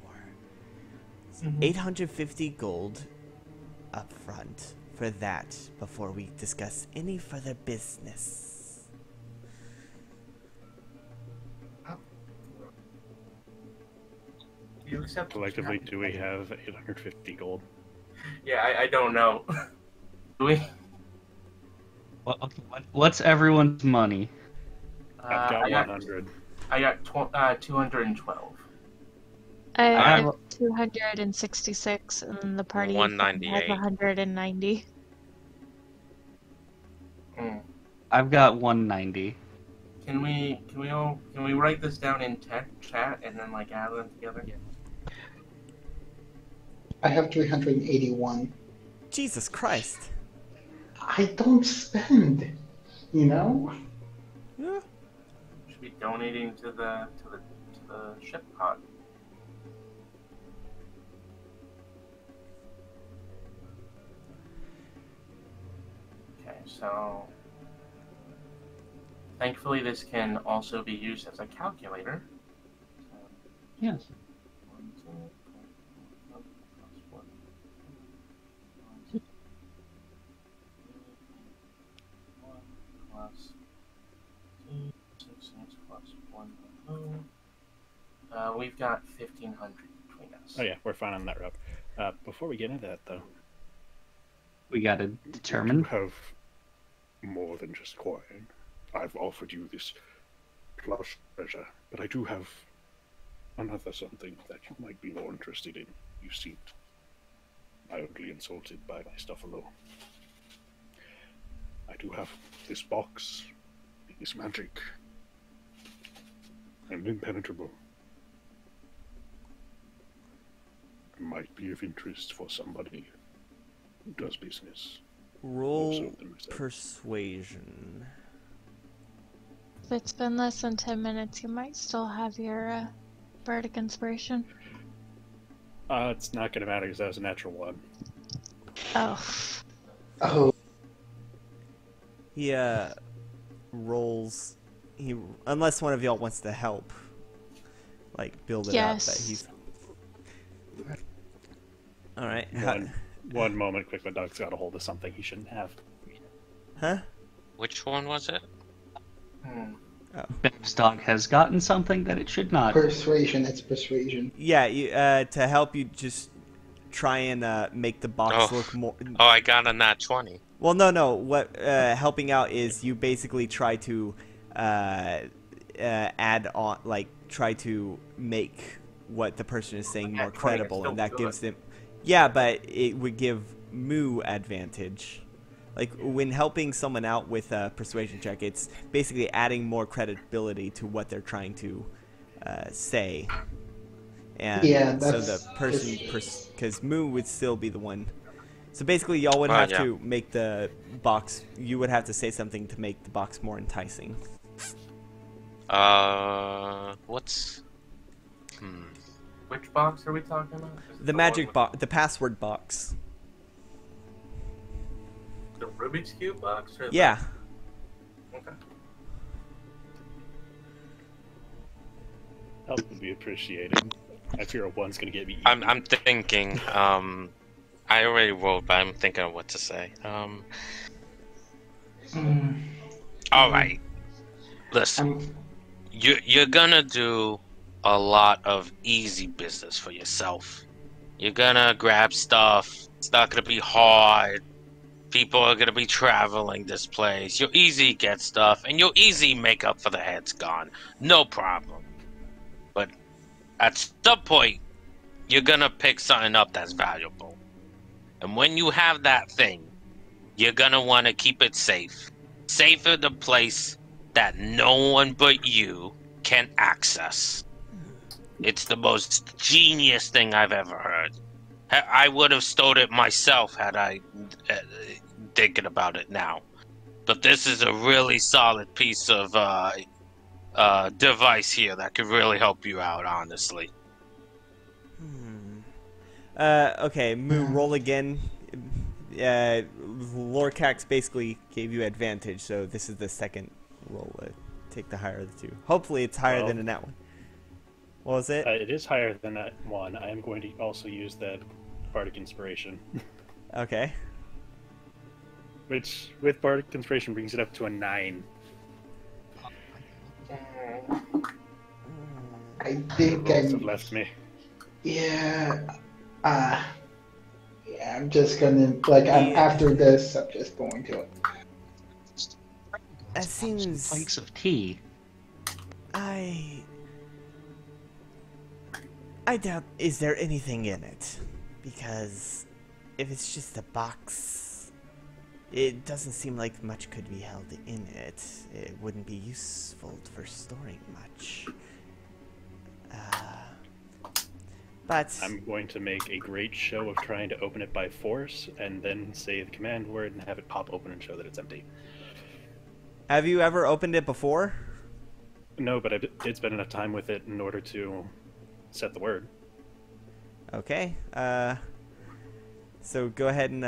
850 gold up front for that before we discuss any further business." you accept? Collectively, do we have 850 gold? Yeah, I don't know. Do we? Well, okay, what's everyone's money? I've got I got 100. 212. I I- have 266, and the party has 198. 190. Hmm. I've got 190. Can we write this down in chat and then like add them together? I have 381. Jesus Christ. I don't spend, you know? Yeah. Should be donating to the ship pod. Okay, so thankfully this can also be used as a calculator. So, Yes. 1, 2, 1, plus 2, 6, 6 plus 1, 2. We've got 1,500 between us. Oh yeah, we're fine on that route. Before we get into that, though, We gotta You determine. have more than just coin. I've offered you this plush treasure, but I do have another something that you might be more interested in. You seemed mildly insulted by my stuff alone. I do have this box. It is magic and impenetrable. It might be of interest for somebody who does business. Roll Also than myself. persuasion. If it's been less than 10 minutes, you might still have your bardic inspiration. it's not going to matter because that was a natural one. Oh. Oh, He rolls. Unless one of y'all wants to help, like build it up. That Yes. he's. All right. One moment, quick. My dog's got a hold of something he shouldn't have. Huh? Which one was it? Bev's dog has gotten something that it should not. persuasion, it's persuasion. Yeah. You to help you just try and make the box Oh. look more. Oh, I got a nat 20. Well, no. What helping out is you basically try to add on, like try to make what the person is saying more 20, credible, it's and that still gives good. them. Yeah, but it would give Moo advantage. Like when helping someone out with a persuasion check, it's basically adding more credibility to what they're trying to say. And Yeah, so that's the person, because Moo would still be the one. So basically, y'all would Oh, have yeah. to make the box. You would have to say something to make the box more enticing. What's... Which box are we talking about? Is it The one magic with box, the password box. The Rubik's Cube box? Or Yeah. Okay. Help would be appreciated. I fear a one's going to get me. I'm thinking, I already rolled, but I'm thinking of what to say. Alright. Listen, you're gonna do a lot of easy business for yourself. You're gonna grab stuff. It's not gonna be hard. People are gonna be traveling this place. You'll easy get stuff, and you'll easy make up for the heads gone. No problem. But at some point, you're gonna pick something up that's valuable. And when you have that thing, you're gonna want to keep it safe. Safe in the place that no one but you can access. It's the most genius thing I've ever heard. I would have stole it myself had I thinking about it now. But this is a really solid piece of device here that could really help you out, honestly. Okay, Moo, roll again. Lorcax basically gave you advantage, so this is the second roll. Take the higher of the two. Hopefully it's higher than in that one. What was it? It is higher than that one. I am going to also use that Bardic Inspiration. Okay. Which, with Bardic Inspiration, brings it up to a 9. I think Rolls have left me. Yeah. Yeah, I'm just gonna, like, Yeah. after this, I'm just going to. That Some seems... flakes of tea. I doubt... Is there anything in it? Because if it's just a box, it doesn't seem like much could be held in it. It wouldn't be useful for storing much. But... I'm going to make a great show of trying to open it by force, and then say the command word and have it pop open and show that it's empty. Have you ever opened it before? No, but I did spend enough time with it in order to set the word. Okay. So go ahead and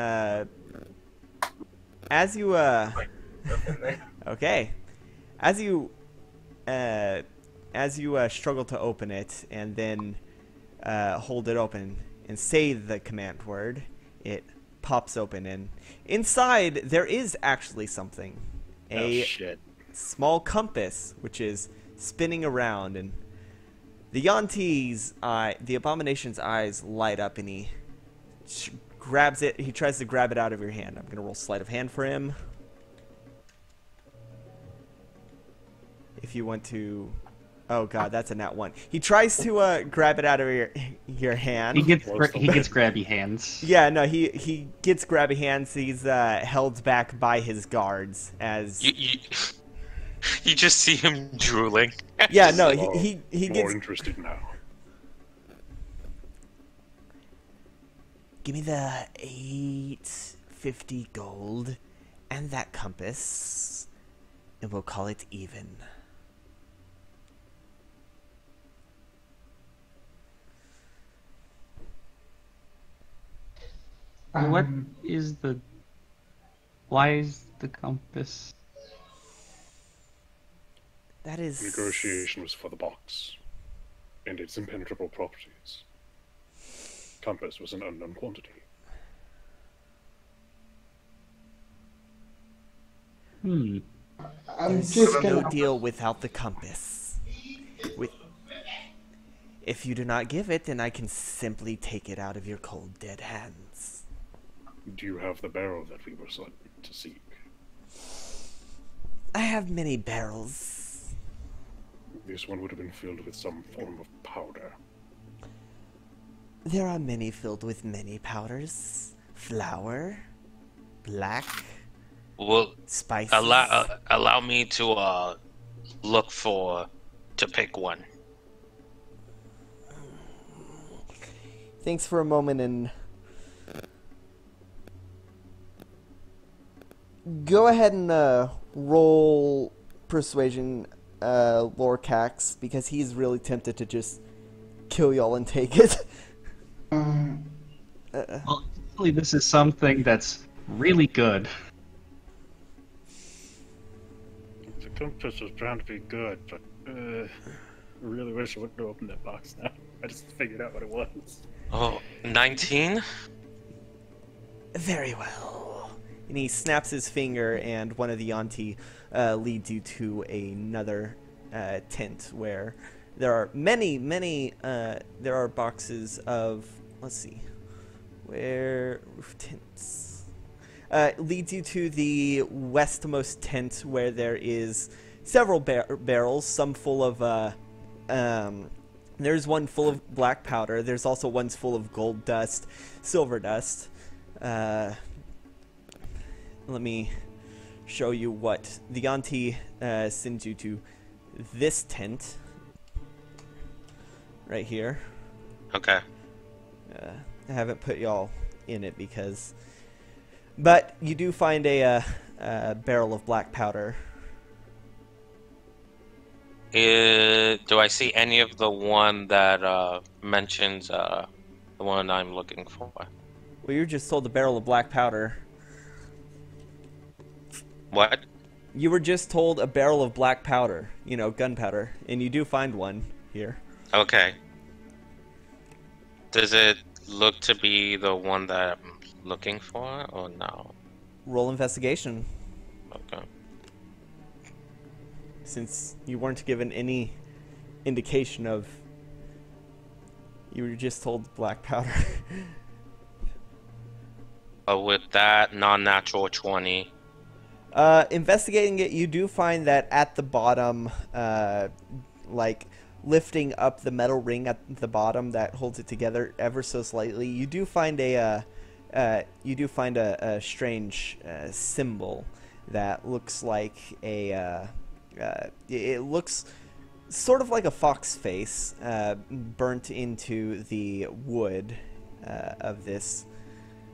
as you okay, as you struggle to open it and then hold it open and say the command word, it pops open, and inside there is actually something. Oh shit. Small compass, which is spinning around, and the Yanti's the Abomination's eyes light up, and he grabs it. He tries to grab it out of your hand. I'm gonna roll sleight of hand for him. If you want to, oh god, that's a nat 1. He tries to grab it out of your hand. He gets grabby hands. Yeah, no, he gets grabby hands. He's held back by his guards as You just see him drooling. yeah, no, he More gets. interested now. Give me the 850 gold and that compass, and we'll call it even. What is the... Why is the compass... That is... Negotiation was for the box and its impenetrable properties. Compass was an unknown quantity. Hmm. I'm There's just no gonna. deal without the compass. If you do not give it, then I can simply take it out of your cold, dead hands. Do you have the barrel that we were sent to seek? I have many barrels. This one would have been filled with some form of powder. There are many filled with many powders. Flour, black, Well, spices. allow me to pick one. Thanks for a moment, and go ahead and roll persuasion, Lorcax, because he's really tempted to just kill y'all and take it. Well, actually, this is something that's really good. The compass was trying to be good, but I really wish I wouldn't have opened that box now. I just figured out what it was. Oh, 19? Very well. And he snaps his finger, and one of the Yanti leads you to another tent where there are many, there are boxes of, let's see, where, roof tents. Leads you to the westmost tent where there is several barrels, some full of, there's one full of black powder. There's also ones full of gold dust, silver dust. Let me show you what the Yanti sends you to. This tent right here. Okay. I haven't put y'all in it because, but you do find a barrel of black powder. Do I see any of the one that mentions the one I'm looking for? Well, you're just told the barrel of black powder. What? You were just told a barrel of black powder, you know, gunpowder, and you do find one here. Okay. Does it look to be the one that I'm looking for, or no? Roll investigation, Okay. since you weren't given any indication of, You were just told black powder. With that non-natural 20. Investigating it, you do find that at the bottom, like lifting up the metal ring at the bottom that holds it together ever so slightly, you do find a strange symbol that looks like a it looks sort of like a fox face burnt into the wood of this,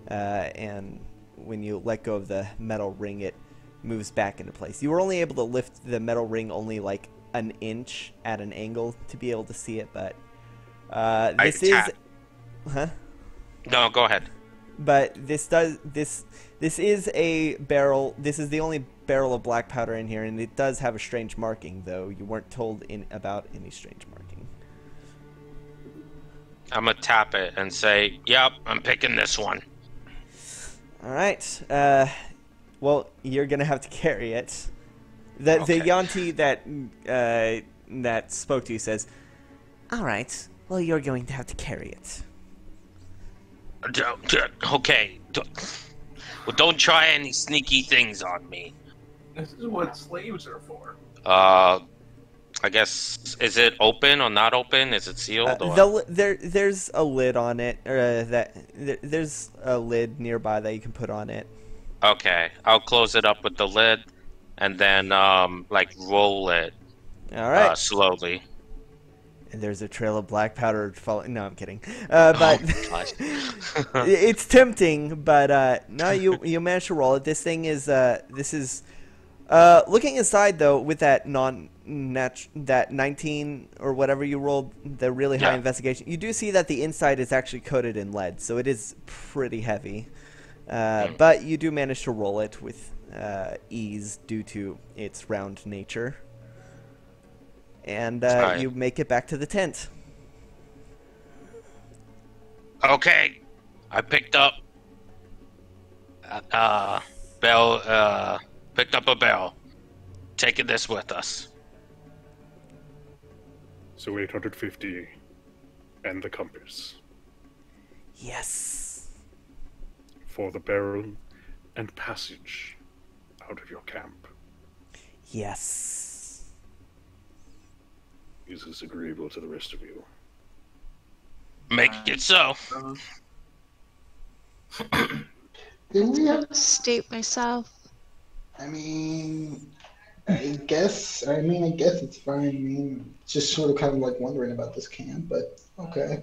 and when you let go of the metal ring, it moves back into place. You were only able to lift the metal ring only like an inch at an angle to be able to see it, but this is No, go ahead. But this is a barrel. This is the only barrel of black powder in here, and it does have a strange marking, though you weren't told about any strange marking. I'm gonna tap it and say, "Yep, I'm picking this one." All right. Well, you're gonna have to carry it. The Yanti that spoke to you says, "All right. Well, you're going to have to carry it." Okay. Well, don't try any sneaky things on me. This is what slaves are for. I guess, is it open or not open? Is it sealed? Or? There's a lid on it, or there's a lid nearby that you can put on it. Okay, I'll close it up with the lid, and then like roll it. All right. Slowly. And there's a trail of black powder falling. No, I'm kidding. But it's tempting. But no, you managed to roll it. This thing is looking inside though, with that that 19 or whatever you rolled, the really high investigation. You do see that the inside is actually coated in lead, so it is pretty heavy. But you do manage to roll it with ease due to its round nature. And you make it back to the tent. Okay, I picked up picked up a bell. Taking this with us. So 850 and the compass. Yes. For the barrel and passage out of your camp. Yes. Is this agreeable to the rest of you? Make it so. Do we have... State myself. I guess it's fine. I mean, just sort of kind of like wondering about this camp, but okay.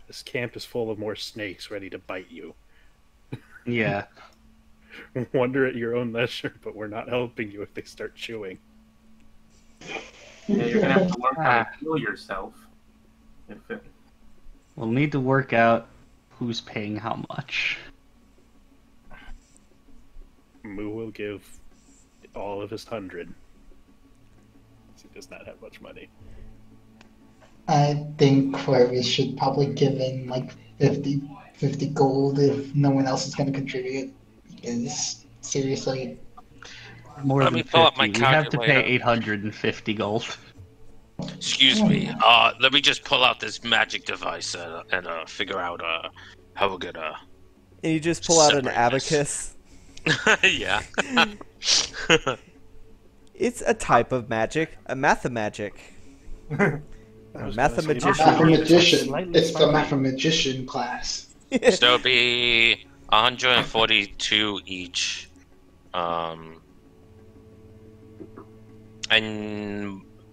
This camp is full of more snakes ready to bite you. Yeah. Wonder at your own leisure, but we're not helping you if they start chewing. Yeah, you're gonna have to learn how to heal yourself. We'll need to work out who's paying how much. Moo will give all of his 100. He does not have much money. I think we should probably give in like 50 gold if no one else is going to contribute. Because seriously, more Let than me 50. pull up my We have to calculator. pay 850 gold. Excuse me. Let me just pull out this magic device and figure out how we're gonna. And you just pull out an separate this. abacus. Yeah. It's a type of magic, a mathemagic. A mathematician. mathematician. It's the mathematician class. So it'll be 142 each. And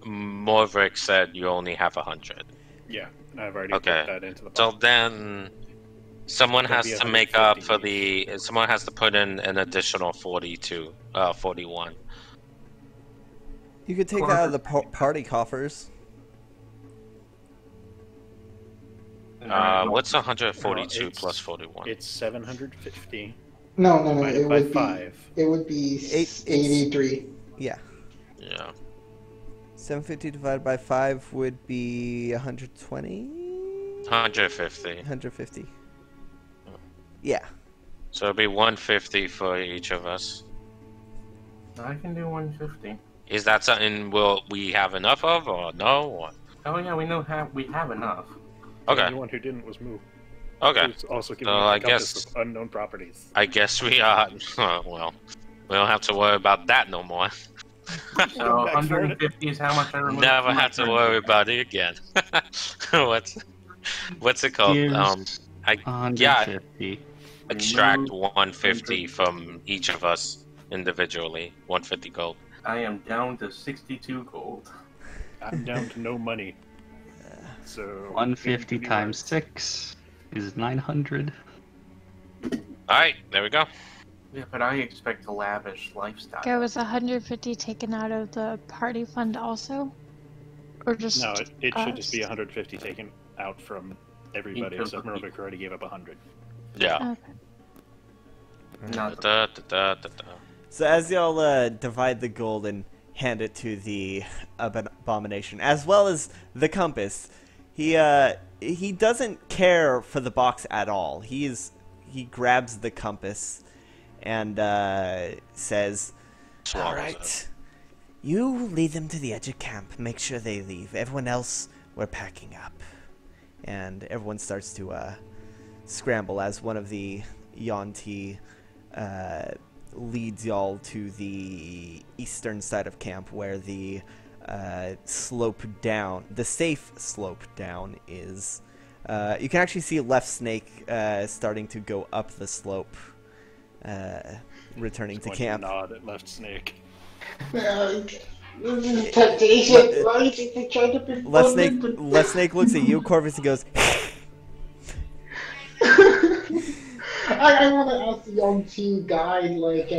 Morvrick said you only have 100. Yeah, I've already Okay. put that into the So pot. then, someone That'd has be to make up 150 for the. Someone has to put in an additional 42, 41. You could take that out of the party coffers. What's 142 plus 41? It's 750 No, divided by 5. It would be 83. Yeah. Yeah. 750 divided by 5 would be 120? 150. 150. Yeah. So it'll be 150 for each of us. I can do 150. Is that something will we have enough of, or no? Or... Oh yeah, we know we have enough. The Okay. only one who didn't was Moo. Okay. Who's also giving So me I a compass guess- with unknown properties. I guess we are. Well, we don't have to worry about that no more. So Come back for it. 150 is how much I removed. Never from my have to turn. worry about it again. What's it called? Here's I 150. extract Remove 150 from each of us individually. 150 gold. I am down to 62 gold. I'm down to no money. So 150 it'd be times worse. 6 is 900. All right, there we go. Yeah, but I expect a lavish lifestyle. Okay, was 150 taken out of the party fund also? Or just No, it should just be us? 150 taken out from everybody, Each of except the Merovic already gave up 100. Yeah. Okay. Not Da, da, da, da, da. So as y'all divide the gold and hand it to the abomination, as well as the compass, he doesn't care for the box at all. He grabs the compass and says, Swallows "All right, you lead them to the edge of camp. Make sure they leave. Everyone else, we're packing up." And everyone starts to scramble as one of the Yuan-Ti leads y'all to the eastern side of camp, where the slope down, the safe slope down is. You can actually see Left Snake starting to go up the slope, returning to Going camp. Nod at Left Snake. This is temptation. Why is it trying to be Left Snake looks at you, Corvus, and goes, I want to ask the young teen guy, like,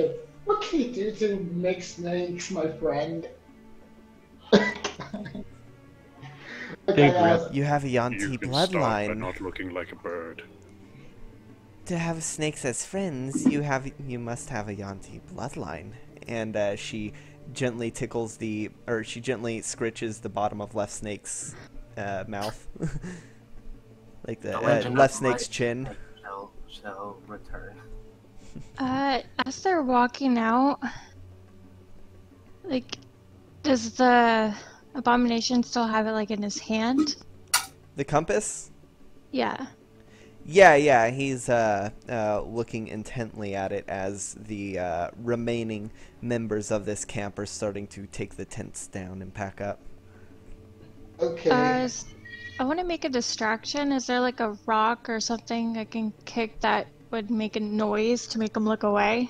what can he do to make snakes my friend? Big I rip. asked, "You have a Yuan-Ti You can start by bloodline. not looking like a bird. To have snakes as friends, you must have a Yuan-Ti bloodline." And she gently she gently scritches the bottom of Left Snake's mouth, like the legend Left of Snake's life chin. shall return. As they're walking out, like, does the abomination still have it, like, in his hand? The compass? Yeah. Yeah, he's looking intently at it as the remaining members of this camp are starting to take the tents down and pack up. okay. I want to make a distraction. Is there, like, a rock or something I can kick that would make a noise to make them look away?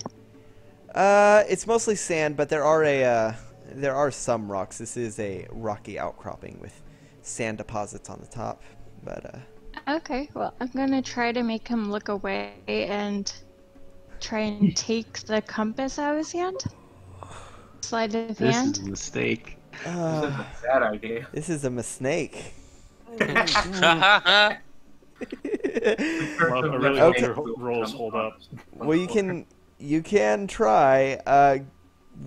It's mostly sand, but there are some rocks. This is a rocky outcropping with sand deposits on the top, but Okay, well, I'm gonna try to make him look away and try and take the compass out of his hand. Slide of This hand. is a mistake. This is a bad idea. this is a mistake. Well, I really Okay. hope your rolls hold up. Well, you can try.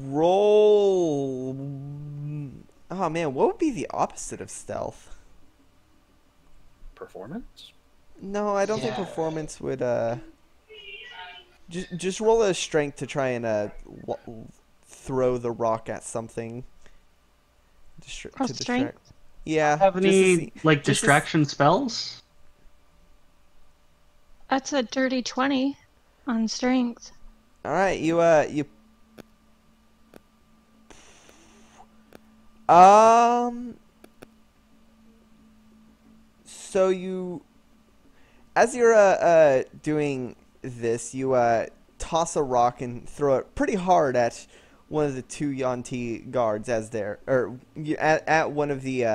Roll. Oh man, what would be the opposite of stealth? Performance? No, I don't think Yeah. performance would. Just roll a strength to try and throw the rock at something. Roll To strength? distract. Yeah. Have just to any see- like just to s- distraction spells? That's a dirty 20 on strength. All right, you. So you, as you're doing this, you toss a rock and throw it pretty hard at one of the two Yuan-Ti guards at one of the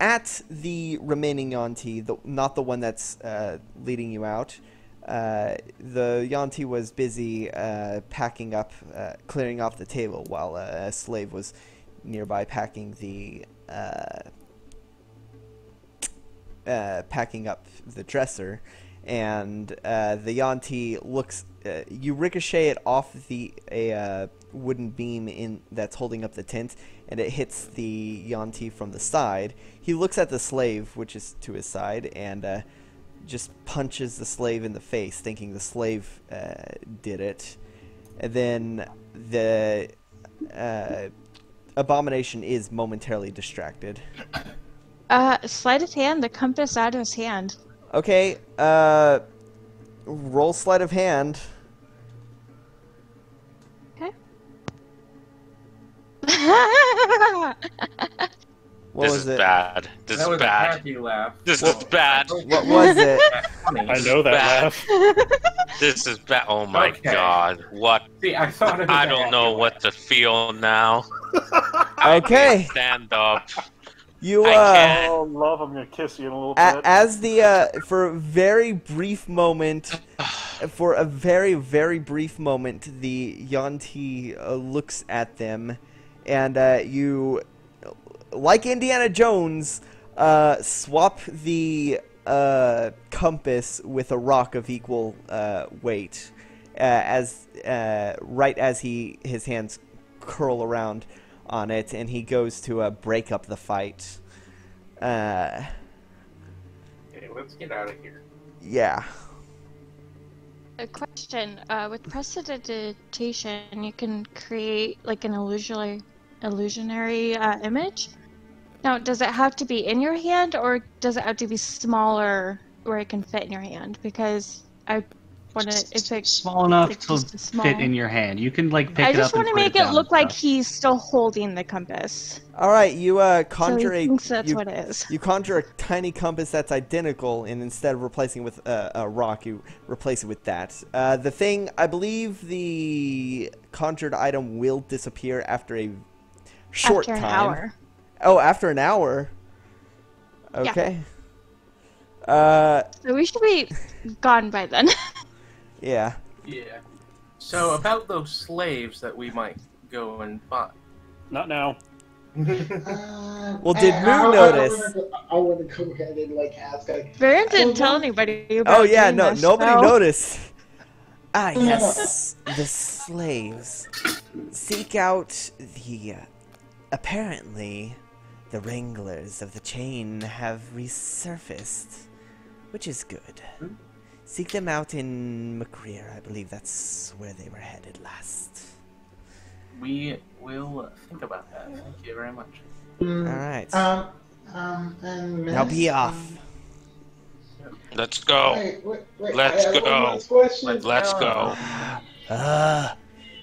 at the remaining Yuan-Ti, not the one that's leading you out. The Yuan-Ti was busy packing up, clearing off the table, while a slave was nearby packing up the dresser. And the Yuan-Ti looks. You ricochet it off a wooden beam that's holding up the tent, and it hits the Yuan-Ti from the side. He looks at the slave, which is to his side, and just punches the slave in the face, thinking the slave did it. And then the Abomination is momentarily distracted. Sleight of hand, the compass out of his hand. Okay, roll sleight of hand. Okay. What This was is it? bad. This That is was a bad. happy laugh. This is bad. What was it? I know that Bad. laugh. This is bad. Oh my Okay. god. What? See, I thought it was I a don't happy know laugh. what to feel now. I Okay. can't stand up. You I can't. Oh, love, I'm gonna kiss you in a little bit. as the for a very brief moment, the Yanti looks at them, and you, like Indiana Jones, swap the compass with a rock of equal weight, right as his hands curl around on it, and he goes to break up the fight. Okay, let's get out of here. Yeah. A question, with prestidigitation, you can create like an illusionary image. Now, does it have to be in your hand, or does it have to be smaller where it can fit in your hand? Because I want to, if it's small enough like to just a small... fit in your hand. You can like pick I it just up and want to put make it it down look and like stuff. he's still holding the compass. All right, you So conjure he thinks that's what it is. You conjure a tiny compass that's identical, and instead of replacing it with a rock, you replace it with that. The thing, I believe, the conjured item will disappear after a short After time. an hour. Oh, after an hour. Yeah. Okay. So we should be gone by then. Yeah. Yeah. So about those slaves that we might go and find. Not now. Well, did Moo I notice? want to go ahead and like ask. Like, Baron didn't tell anybody about Oh yeah, doing no, this, nobody so- noticed. Ah, yes, the slaves seek out the. Apparently, the wranglers of the chain have resurfaced, which is good. Seek them out in McCreer. I believe that's where they were headed last. We will think about that. Thank you very much. All right. And Now be Miss, off. Let's go. Wait, Let's I have one go. last question. Let's go. Ah,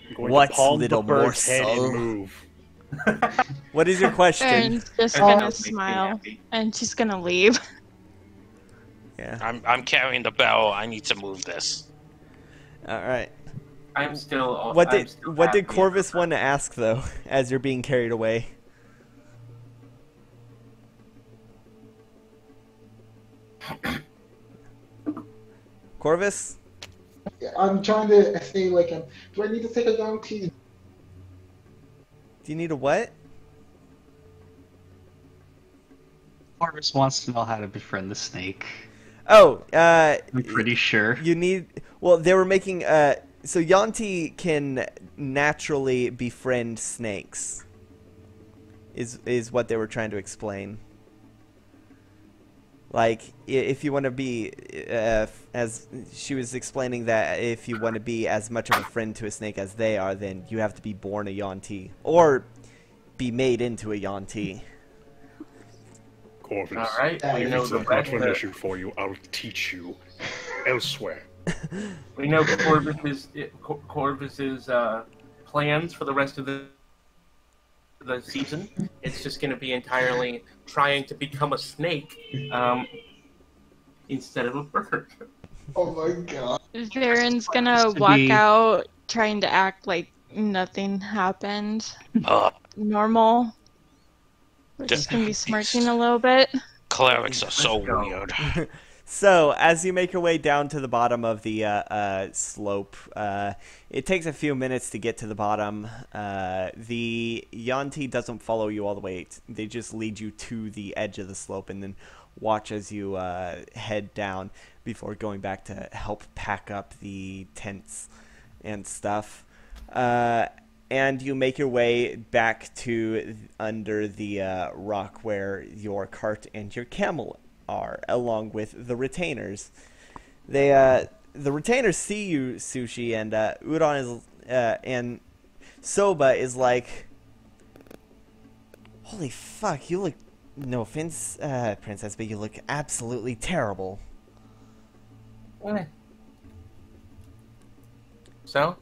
I'm going What's to palm little the bird's head morsel? and move. what is your question? Baron's just That gonna makes me smile, happy. and she's gonna leave. Yeah. I'm carrying the bell. I need to move this. All right. I'm still. What I'm did still what did happy Corvus about want to ask though, as you're being carried away? Corvus? I'm trying to say like, do I need to take a young tea? Do you need a what? Corvus wants to know how to befriend the snake. Oh, I'm pretty sure. you need. Well, they were making. So Yanti can naturally befriend snakes. Is what they were trying to explain. Like, if you want to be, as she was explaining that if you want to be as much of a friend to a snake as they are, then you have to be born a Yanti. Or be made into a Yanti. Corvus, All right, we if know it's the not much of an rest. issue for you, I'll teach you elsewhere. We know Corvus's plans for the rest of the season. It's just going to be entirely trying to become a snake instead of a bird. Oh my god. Baron's gonna Used to walk be- out trying to act like nothing happened. Normal. We're just gonna be smirking a little bit. Clerics are so Let's go. weird. So, as you make your way down to the bottom of the slope, it takes a few minutes to get to the bottom. The Yanti doesn't follow you all the way. They just lead you to the edge of the slope and then watch as you head down before going back to help pack up the tents and stuff. And you make your way back to under the rock where your cart and your camel are, along with the retainers. The retainers see you, Sushi, and Udon is and Soba is like, Holy fuck, you look... No offense, Princess, but you look absolutely terrible. What? So?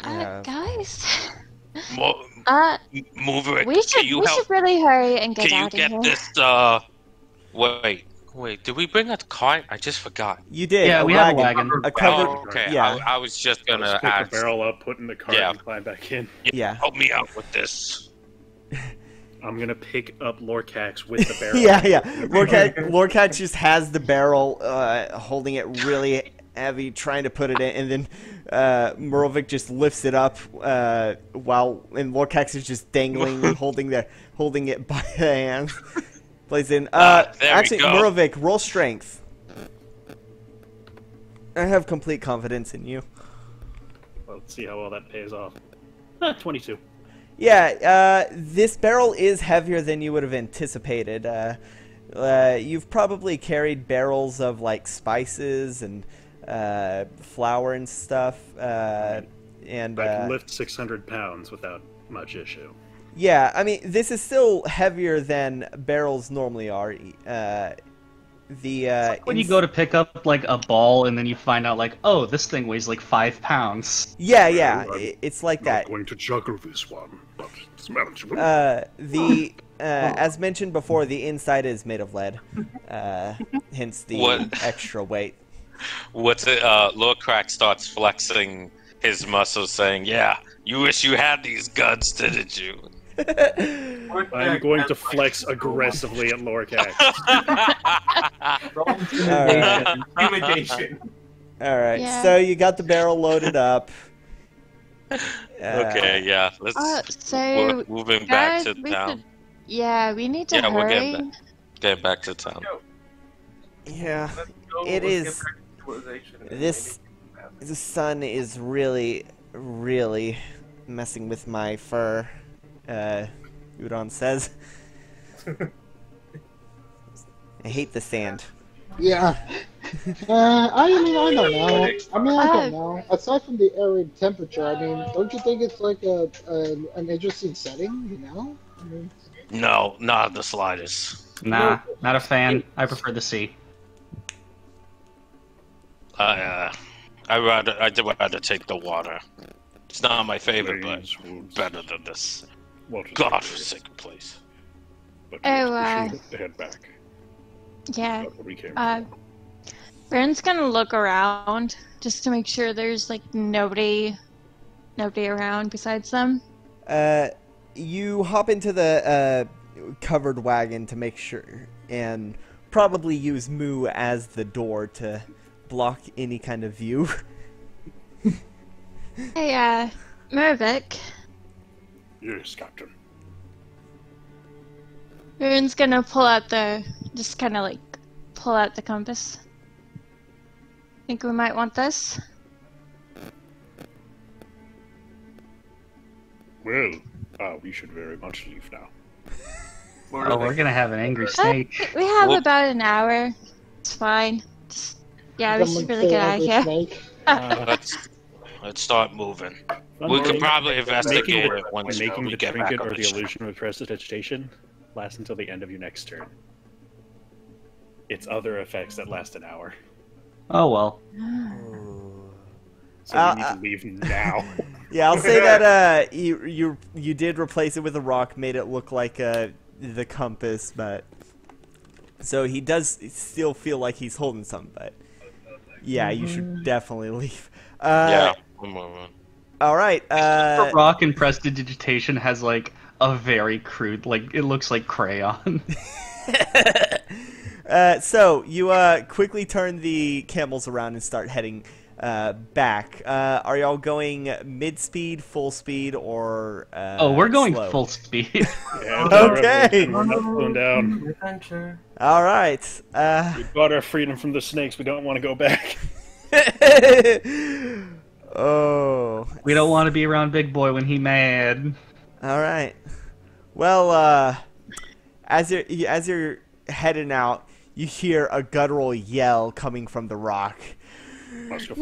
Guys. Move it. We should really hurry and get Can out you of get here. this, Wait, did we bring a cart? I just forgot. You did. Yeah, we have a wagon. A covered... Oh, okay. Yeah. I was just gonna Let's pick ask. the barrel up, put in the cart, Yeah. and climb back in. Yeah. Help me out with this. I'm gonna pick up Lorcax with the barrel. Yeah. Lorcat just has the barrel, holding it really heavy, trying to put it in, and then Murovic just lifts it up, and Lorcax is just dangling, holding it by the hand. Plays in. Actually, Murovic, roll strength. I have complete confidence in you. Well, let's see how well that pays off. 22. Yeah, this barrel is heavier than you would have anticipated. You've probably carried barrels of, like, spices and flour and stuff. And I can lift 600 pounds without much issue. Yeah, I mean, this is still heavier than barrels normally are. When you go to pick up like a ball and then you find out like, oh, this thing weighs like 5 pounds. Yeah, it's like that. I'm going to juggle this one, but it's manageable. As mentioned before, the inside is made of lead, hence the extra weight. What's it? Lord Crack starts flexing his muscles, saying, "Yeah, you wish you had these guns, didn't you?" I'm going to flex aggressively at Lorcax. Intimidation. All right, Yeah. so you got the barrel loaded up. Okay, yeah. Let's. So, We're moving back guys, to town. we need to We're hurry. getting back to town. Yeah, Let's go, it let's is. get back to civilization and This maybe- the sun is really, really messing with my fur. Udon says. I hate the sand. Yeah. I don't know. I don't know. Aside from the arid temperature, I mean, don't you think it's like an interesting setting? You know? I mean, No, not the slightest. Nah, not a fan. I prefer the sea. I'd rather take the water. It's not my favorite, but Plains, woods, better than this water's godforsaken place. But Oh, we should head back. Yeah. That's what we came Baron's gonna look around just to make sure there's like nobody around besides them. You hop into the covered wagon to make sure, and probably use Moo as the door to block any kind of view. Hey, Mervik. Yes, Captain. Baron's gonna pull out the compass. Think we might want this? Well, we should very much leave now. Oh, we're gonna have an angry snake. We have Well- about an hour. It's fine. We someone should really say get out of another here. snake? Let's start moving. We could probably investigate it once Making we the get back trinket on or the the ship. illusion of prestidigitation lasts until the end of your next turn. Its other effects that last an hour. Oh well. So we need to leave now. Yeah, I'll say that you did replace it with a rock, made it look like the compass, but so he does still feel like he's holding something, but yeah, you should definitely leave. Yeah. Come on. All right. The rock in prestidigitation has like a very crude, like it looks like crayon. So you quickly turn the camels around and start heading back. Are y'all going mid-speed, full speed, or We're going slow? full speed. Yeah, Okay. We're not slowing down. Adventure. All right. We got our freedom from the snakes. We don't want to go back. Oh. We don't want to be around Big Boy when he mad. All right. Well, as you're heading out, you hear a guttural yell coming from the rock. Let's go.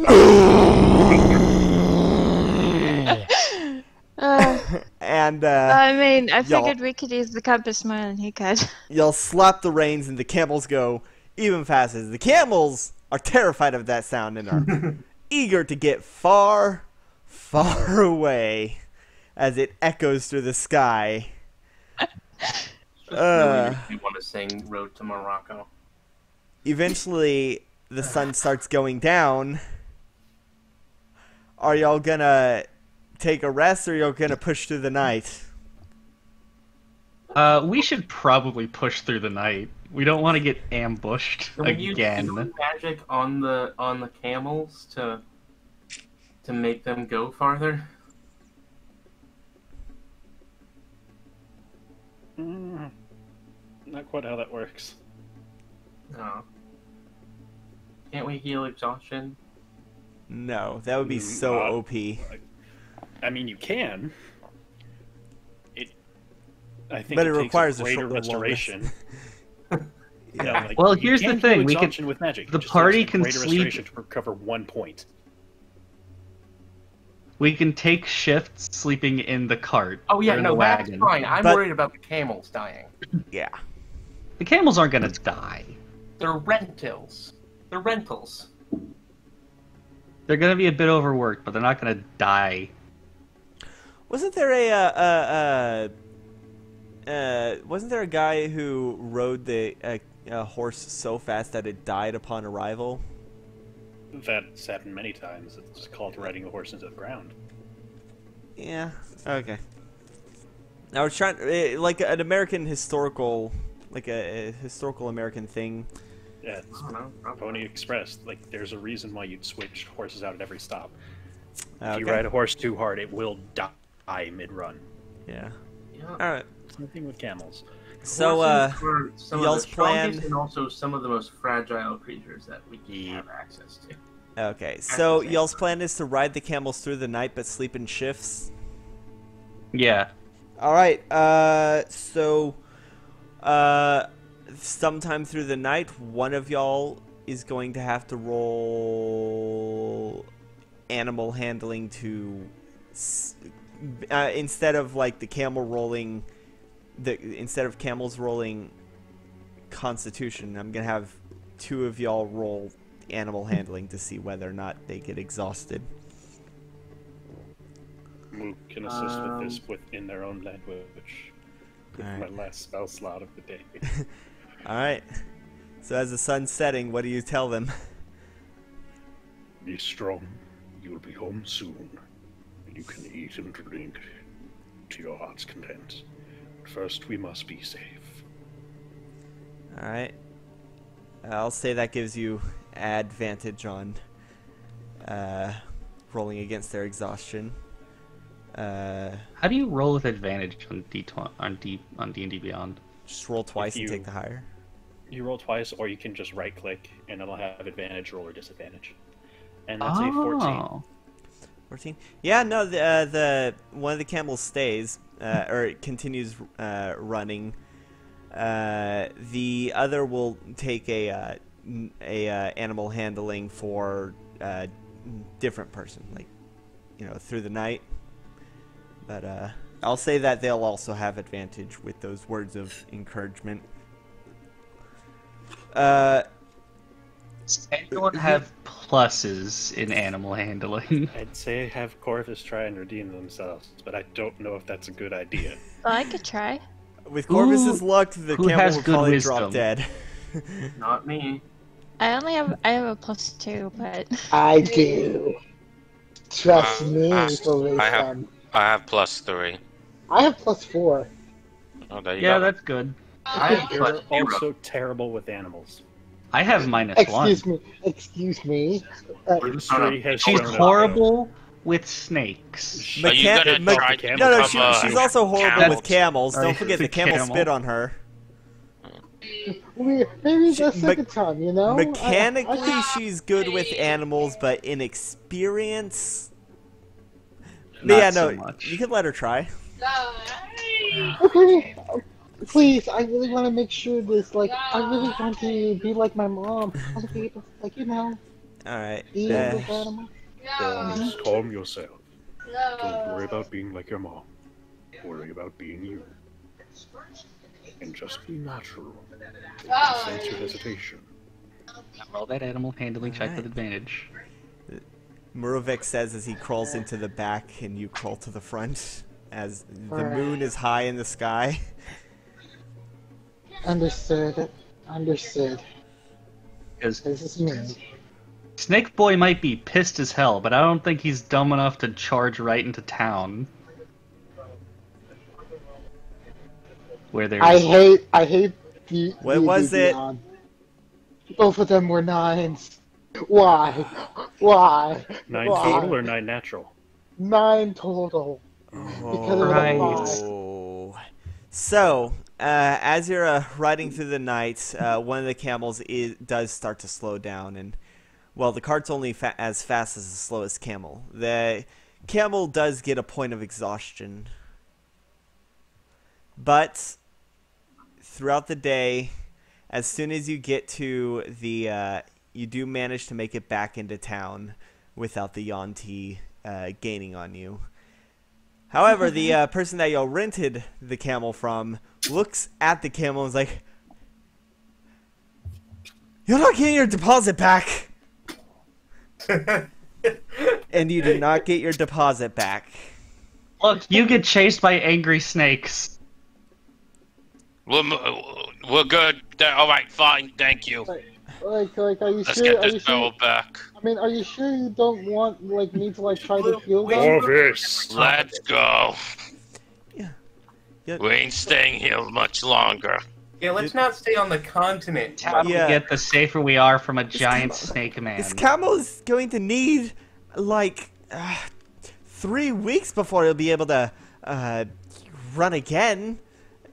And I mean, I y'all- figured we could use the compass more than he could. you'll slap the reins and the camels go even faster. The camels are terrified of that sound and are eager to get far, far away as it echoes through the sky. Just really makes me want to sing "Road to Morocco." Eventually, the sun starts going down. Are y'all gonna take a rest, or y'all gonna push through the night? We should probably push through the night. We don't want to get ambushed Can we use again. healing magic on the camels to make them go farther? Not quite how that works. No. Can't we heal exhaustion? No, that would be so Not- OP. I mean, you can. I think But it takes requires a greater short restoration. Yeah. Like, Well, you here's can the thing, heal we can- exhaustion with magic. It the just party takes a can greater sleep- restoration to recover 1 point. We can take shifts sleeping in the cart. Oh yeah, or in no, the that's wagon. fine. I'm But- worried about the camels dying. Yeah. The camels aren't gonna die. They're rentals. They're rentals. They're gonna be a bit overworked, but they're not gonna die. Wasn't there wasn't there a guy who rode the horse so fast that it died upon arrival? That's happened many times. It's called riding a horse into the ground. Yeah. Okay. I was trying like an American historical, like a historical American thing. Yeah, I don't know. Pony Express. Like, there's a reason why you'd switch horses out at every stop. Okay. If you ride a horse too hard, it will die mid-run. Yeah. Yeah. All right. Same thing with camels. So Horses are some y'all's of the strongest plan- and also some of the most fragile creatures that we can Yeah. have access to. okay. So the same y'all's time. plan is to ride the camels through the night, but sleep in shifts. Yeah. All right. Sometime through the night, one of y'all is going to have to roll animal handling to, instead of like the camel rolling, instead of camels rolling Constitution, I'm gonna have two of y'all roll animal handling to see whether or not they get exhausted. Mook can assist with this within their own language. Alright. My last spell slot of the day. All right. So as the sun's setting, what do you tell them? Be strong. You'll be home soon. And you can eat and drink to your heart's content. But first, we must be safe. All right. I'll say that gives you advantage on rolling against their exhaustion. How do you roll with advantage on D&D Beyond? Just roll twice and you- take the higher. You roll twice, or you can just right-click, and it'll have advantage, roll, or disadvantage. And that's a 14. Oh. 14. Yeah, no. The one of the camels stays, or it continues running. The other will take a animal handling for a different person, like through the night. But I'll say that they'll also have advantage with those words of encouragement. Does anyone have pluses in animal handling? I'd say have Corvus try and redeem themselves, but I don't know if that's a good idea. Well, I could try. With Corvus's luck, the who camel has will good probably wisdom? drop dead. Not me. I have a +2, but I do. Trust me, I Felicia. I have +3. I have +4. Oh, there you Yeah, go. that's good. I have You're +0. also terrible with animals. I have -1. Excuse me. History has She's shown us horrible with snakes. Are you gonna try to No, become she's also horrible camel? with camels. Sorry, Don't forget the the camel camel. spit on her. Maybe the second time, you know? Mechanically, she's good with animals, but in experience, Not yeah, so no, much. you can let her try. Okay. Please, I really want to make sure this, I really want to be like my mom. I want to be able to, All right. eat with animals. Just calm yourself. Don't worry about being like your mom. Worry about being you. And just be natural. Don't sense your hesitation. Roll that animal handling check with Alright. advantage. Murovic says as he crawls into the back and you crawl to the front as the Alright. moon is high in the sky. Understood. Understood. Because This is me. Snake Boy might be pissed as hell, but I don't think he's dumb enough to charge right into town. Where there's... I hate the. What the was it? Beyond. Both of them were 9s. Why? Why? 9 Why? total or 9 natural? 9 total. Because of the Right. Oh. So, as you're riding through the night, one of the camels does start to slow down, and well, the cart's only as fast as the slowest camel. The camel does get a point of exhaustion, but throughout the day, as soon as you get to the, you do manage to make it back into town without the Yanti gaining on you. However, the person that y'all rented the camel from looks at the camel and is like, "You're not getting your deposit back!" And you do not get your deposit back. Look, you get chased by angry snakes. We're good. All right, fine. Thank you. Like, are you Let's sure? get Are you this sure? barrel back. I mean, are you sure you don't want me to try to heal them? Orvis! Let's go. Yeah. We ain't staying here much longer. Yeah, let's not stay on the continent. The tougher we get, the safer we are from a giant snake man. This camel is going to need like 3 weeks before he'll be able to run again.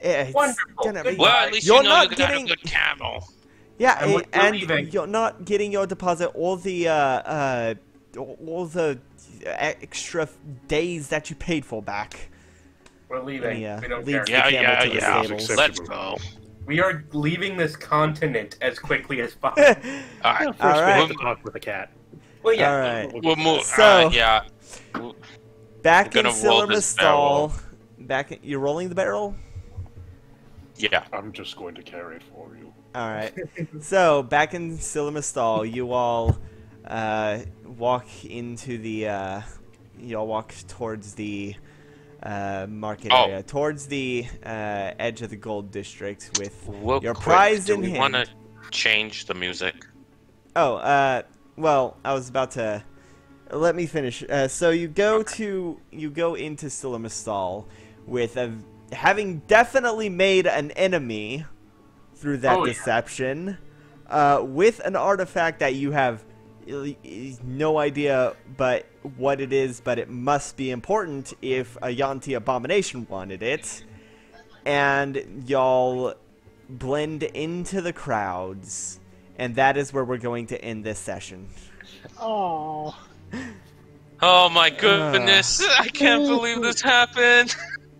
It's Wonderful. gonna be- Well, at least You're you know not you got getting- a good camel. Yeah, And we're and leaving. you're not getting your deposit or the extra days that you paid for back. We're leaving. Yeah, We don't leaves care. the Yeah, camel to the yeah. stables. Let's go. We are leaving this continent as quickly as possible. All Well, right. first All we right. have to talk with the cat. Well, yeah. All right. We'll move. So- Yeah. Back We're in gonna roll this Silverstall. You're rolling the barrel? Yeah. I'm just going to carry it for you. Alright. So, back in Silverstall, you all walk into the, you all walk towards the market Oh. area, towards the edge of the gold district with Real your quick, prize do in we hand. want to change the music? Oh, well, I was about to... Let me finish. So you go into Silverstall with having definitely made an enemy through that deception, with an artifact that you have no idea but what it is, but it must be important if a Yanti abomination wanted it, and y'all blend into the crowds, and that is where we're going to end this session. Oh. Oh my goodness! I can't believe this happened.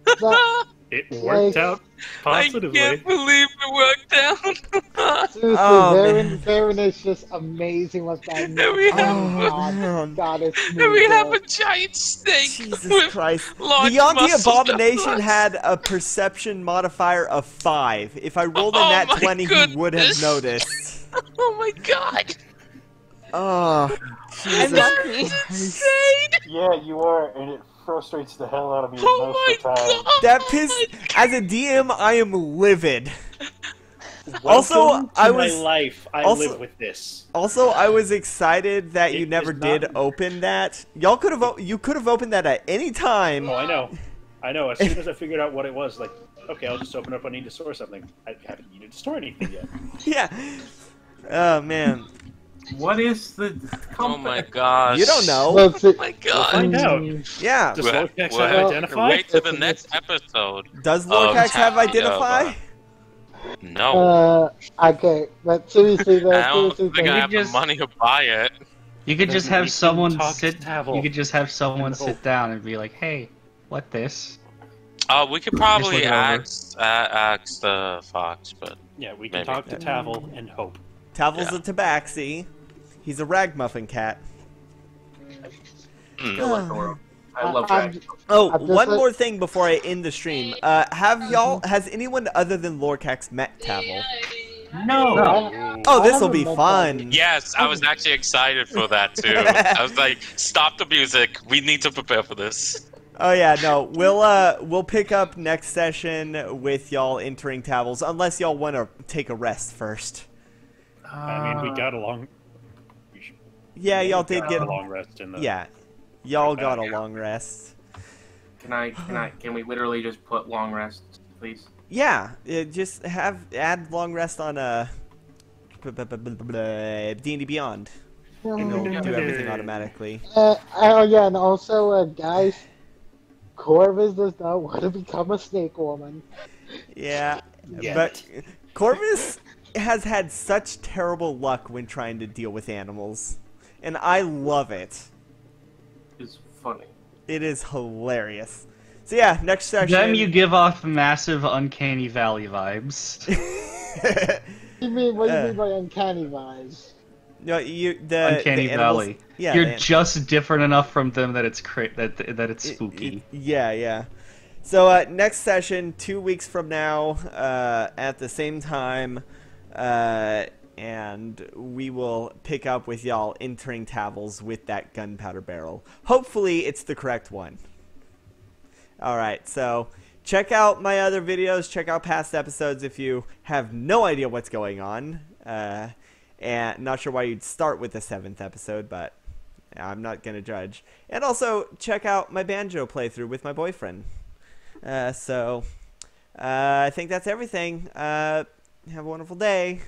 That, It worked out I positively. can't believe it worked out. seriously, Oh, Varen is just amazing with that. And we have- God, man. God, it's And we have a moved giant snake Jesus with Christ. The large Yanti muscles Abomination that had a perception modifier of 5. If I rolled a Oh nat my 20, he would have goodness. noticed. Oh my god! Oh, Jesus That's Christ. insane! Yeah, you are, and it frustrates the hell out of me Oh my most of the time. god! That pissed... As a DM, I am livid. Also, Welcome to I my was- life. I also- live with this. Also, I was excited that you It never is did not- open that. Y'all could have... You could have opened that at any time. Oh, I know. I know. As soon as I figured out what it was, like, okay, I'll just open up. I need to store something. I haven't needed to store anything yet. Yeah. Oh, man. What is the... Oh my gosh! You don't it. know. Let's Oh my We'll god! find out. Yeah. Does We're- Lorcax we're- have identified? Wait till the next episode. Does Lorcax have Tapir, identify? No. okay, but seriously though, I don't seriously think I though, have just- the money to buy it. You could just Then we have can someone talk to sit. Tavel. You could just have someone No. sit down and be like, "Hey, what this?" We could probably look it over. ask the fox, but Yeah, we can Maybe. talk to Tavel and hope. Tavel's Yeah. a tabaxi. He's a ragmuffin cat. mm, Still adorable. I love I'm- dragons. Oh, I'm just one like- more thing before I end the stream. Has anyone other than Lorcax met Tavel? No. Oh, I this will haven't be met fun. Yes, I was actually excited for that too. I was like, stop the music. We need to prepare for this. Oh yeah, no, we'll pick up next session with y'all entering Tavels, unless y'all want to take a rest first. I mean, we got along. Yeah, y'all we did got get a long rest in the. Yeah, y'all Right got a back. long rest. Can we literally just put long rests, please? Yeah, just add long rest on D&D Beyond. And it'll do everything automatically. Oh yeah, and also, guys, Corvus does not want to become a snake woman. Yeah, Yet. but Corvus has had such terrible luck when trying to deal with animals, and I love it. It's funny. It is hilarious. So yeah, next session. Then you give off massive Uncanny Valley vibes. What do you mean by uncanny vibes? No, Uncanny the animals, Valley. Yeah, You're just different enough from them that it's that it's spooky. Yeah. So next session, 2 weeks from now, at the same time, and we will pick up with y'all entering Tavels with that gunpowder barrel. Hopefully, it's the correct one. All right, so check out my other videos. Check out past episodes if you have no idea what's going on. And not sure why you'd start with the 7th episode, but I'm not going to judge. And also, check out my banjo playthrough with my boyfriend. I think that's everything. Have a wonderful day.